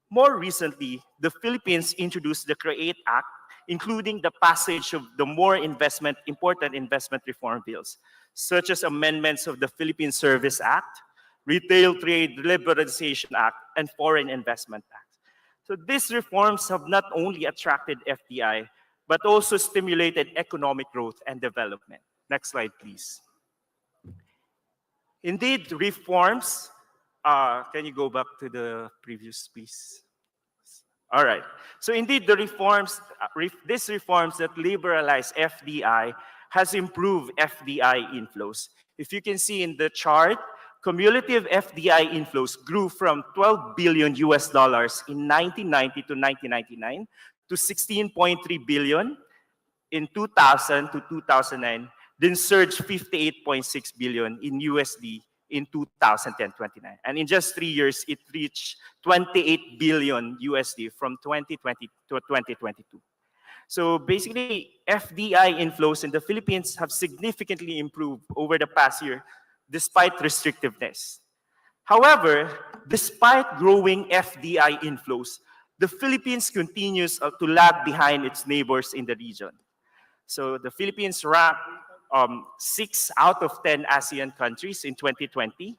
D: More recently, the Philippines introduced the CREATE Act, including the passage of the more important investment reform bills, such as amendments of the Philippine Service Act, Retail Trade Liberalization Act, and Foreign Investment Act. So these reforms have not only attracted FDI, but also stimulated economic growth and development. Next slide, please. Indeed, reforms, can you go back to the previous, please? All right. So indeed, the reforms, these reforms that liberalize FDI has improved FDI inflows. If you can see in the chart, cumulative FDI inflows grew from $12 billion US dollars in 1990 to 1999 to 16.3 billion in 2000 to 2009, then surged 58.6 billion in USD in 2010-29. And in just 3 years, it reached 28 billion USD from 2020 to 2022. So basically, FDI inflows in the Philippines have significantly improved over the past year, despite restrictiveness. However, despite growing FDI inflows, the Philippines continues to lag behind its neighbors in the region. So the Philippines ranked 6 out of 10 ASEAN countries in 2020.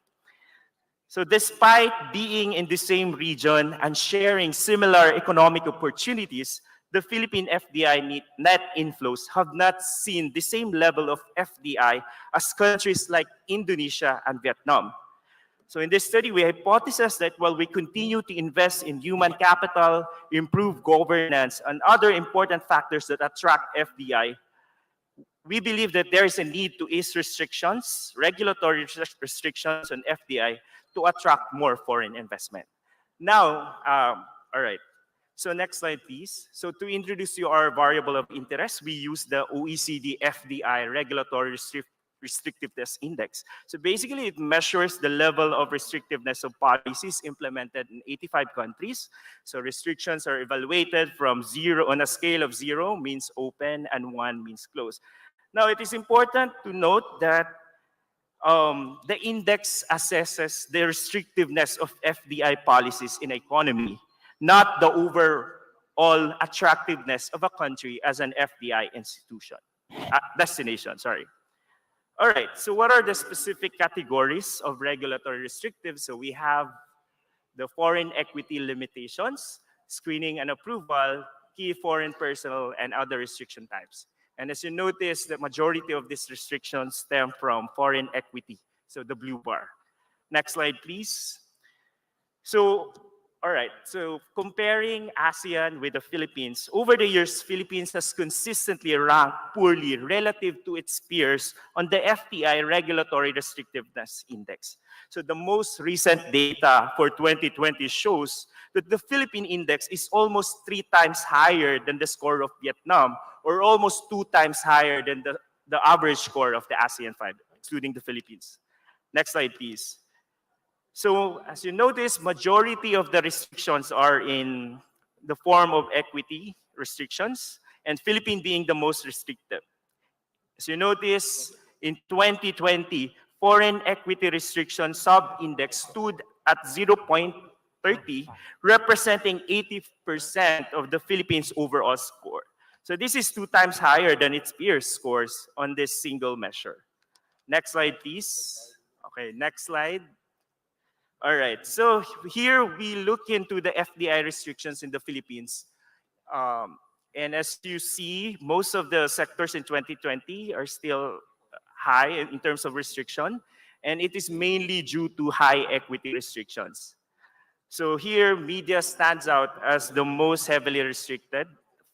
D: So despite being in the same region and sharing similar economic opportunities, the Philippine FDI net inflows have not seen the same level of FDI as countries like Indonesia and Vietnam. So in this study, we hypothesize that while we continue to invest in human capital, improve governance, and other important factors that attract FDI, we believe that there is a need to ease restrictions, regulatory restrictions on FDI to attract more foreign investment. Now, all right. So next slide, please. So to introduce you our variable of interest, we use the OECD FDI Regulatory Restrictiveness Index. So basically, it measures the level of restrictiveness of policies implemented in 85 countries. So restrictions are evaluated from 0 on a scale of 0 means open and 1 means closed. Now, it is important to note that the index assesses the restrictiveness of FDI policies in economy, not the overall attractiveness of a country as an FDI institution, destination, sorry. All right, so what are the specific categories of regulatory restrictive? So we have the foreign equity limitations, screening and approval, key foreign personnel, and other restriction types. And as you notice, the majority of these restrictions stem from foreign equity, so the blue bar. Next slide, please. So, all right, so comparing ASEAN with the Philippines, over the years, Philippines has consistently ranked poorly relative to its peers on the FDI Regulatory Restrictiveness Index. So the most recent data for 2020 shows that the Philippine index is almost 3 times higher than the score of Vietnam, or almost 2 times higher than the average score of the ASEAN 5, excluding the Philippines. Next slide, please. So as you notice, majority of the restrictions are in the form of equity restrictions, and Philippines being the most restrictive. As you notice, in 2020, foreign equity restriction sub-index stood at 0.30, representing 80% of the Philippines' overall score. So this is 2 times higher than its peers' scores on this single measure. Next slide, please. Okay, next slide. All right, so here we look into the FDI restrictions in the Philippines. And as you see, most of the sectors in 2020 are still high in terms of restriction, and it is mainly due to high equity restrictions. So here, media stands out as the most heavily restricted,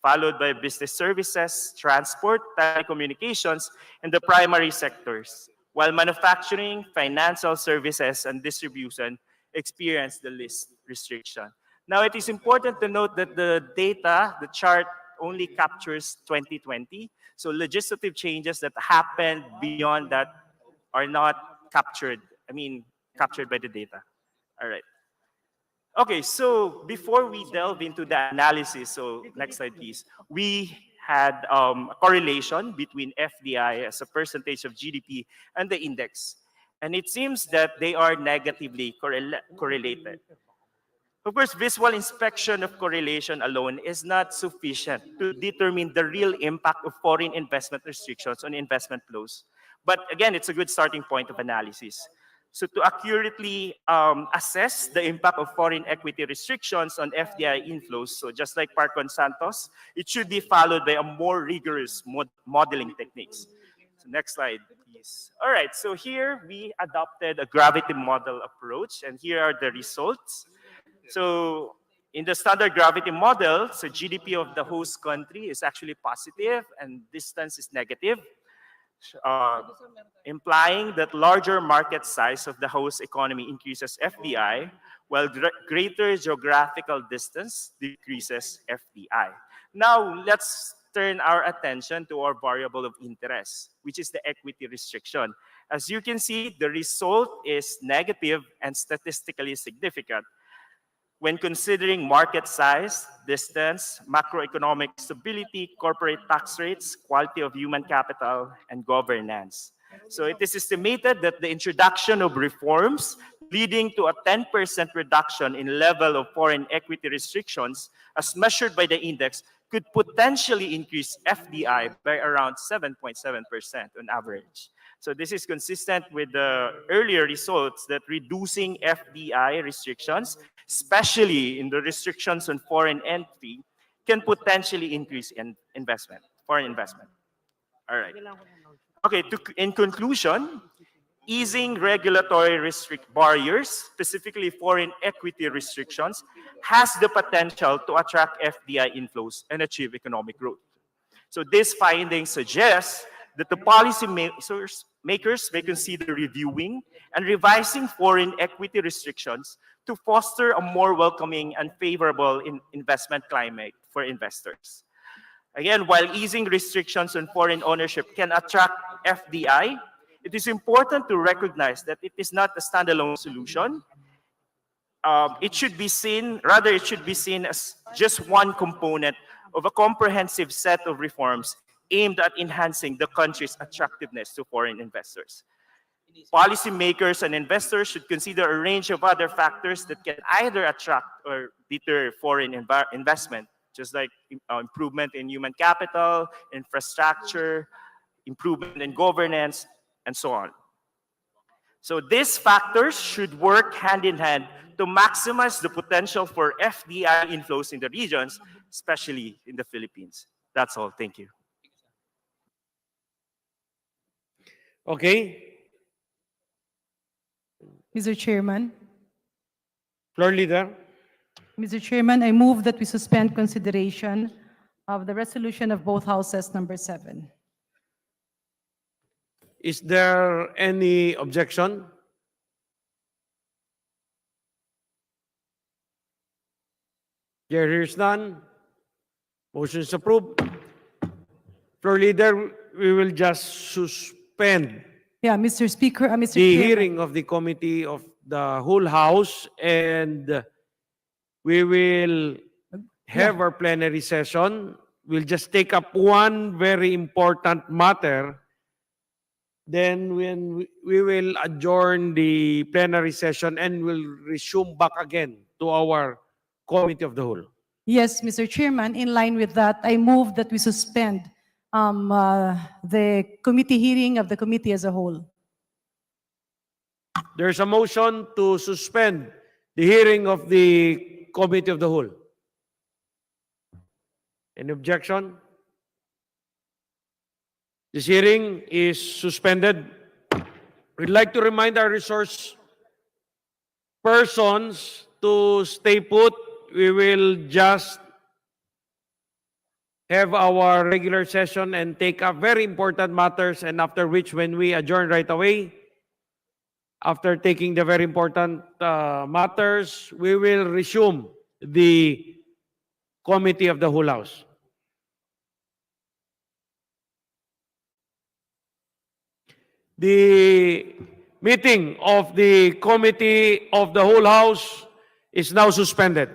D: followed by business services, transport, telecommunications, and the primary sectors, while manufacturing, financial services, and distribution experience the least restriction. Now, it is important to note that the data, the chart, only captures 2020. So legislative changes that happened beyond that are not captured, captured by the data. All right. Okay, so before we delve into the analysis, so next slide, please. We had a correlation between FDI as a percentage of GDP and the index. And it seems that they are negatively correlated. Of course, visual inspection of correlation alone is not sufficient to determine the real impact of foreign investment restrictions on investment flows. But again, it's a good starting point of analysis. So to accurately assess the impact of foreign equity restrictions on FDI inflows, so just like Parcon Santos, it should be followed by a more rigorous modeling techniques. So next slide, please. All right, so here we adopted a gravity model approach, and here are the results. So in the standard gravity model, so GDP of the host country is actually positive and distance is negative, implying that larger market size of the host economy increases FDI, while greater geographical distance decreases FDI. Now, let's turn our attention to our variable of interest, which is the equity restriction. As you can see, the result is negative and statistically significant when considering market size, distance, macroeconomic stability, corporate tax rates, quality of human capital, and governance. So it is estimated that the introduction of reforms leading to a 10% reduction in level of foreign equity restrictions as measured by the index could potentially increase FDI by around 7.7% on average. So this is consistent with the earlier results that reducing FDI restrictions, especially in the restrictions on foreign entry, can potentially increase investment, foreign investment. All right. Okay, in conclusion, easing regulatory barriers, specifically foreign equity restrictions, has the potential to attract FDI inflows and achieve economic growth. So this finding suggests that the policy makers may consider reviewing and revising foreign equity restrictions to foster a more welcoming and favorable investment climate for investors. Again, while easing restrictions on foreign ownership can attract FDI, it is important to recognize that it is not a standalone solution. It should be seen as just one component of a comprehensive set of reforms aimed at enhancing the country's attractiveness to foreign investors. Policymakers and investors should consider a range of other factors that can either attract or deter foreign investment, just like improvement in human capital, infrastructure, improvement in governance, and so on. So these factors should work hand in hand to maximize the potential for FDI inflows in the regions, especially in the Philippines. That's all. Thank you.
E: Okay.
O: Mr. Chairman.
E: Floor leader.
O: Mr. Chairman, I move that we suspend consideration of the resolution of both houses number 7.
E: Is there any objection? There is none. Motion is approved. Floor leader, we will just suspend
O: Yeah, Mr. Speaker, Mr.
E: the
O: Chairman.
E: hearing of the committee of the whole house, and we will have our plenary session. We'll just take up one very important matter. Then when we will adjourn the plenary session and we'll resume back again to our committee of the whole.
O: Yes, Mr. Chairman, in line with that, I move that we suspend the committee hearing of the committee as a whole.
E: There's a motion to suspend the hearing of the committee of the whole. Any objection? This hearing is suspended. We'd like to remind our resource persons to stay put. We will just have our regular session and take up very important matters, and after which, when we adjourn right away, after taking the very important matters, we will resume the committee of the whole house. The meeting of the committee of the whole house is now suspended.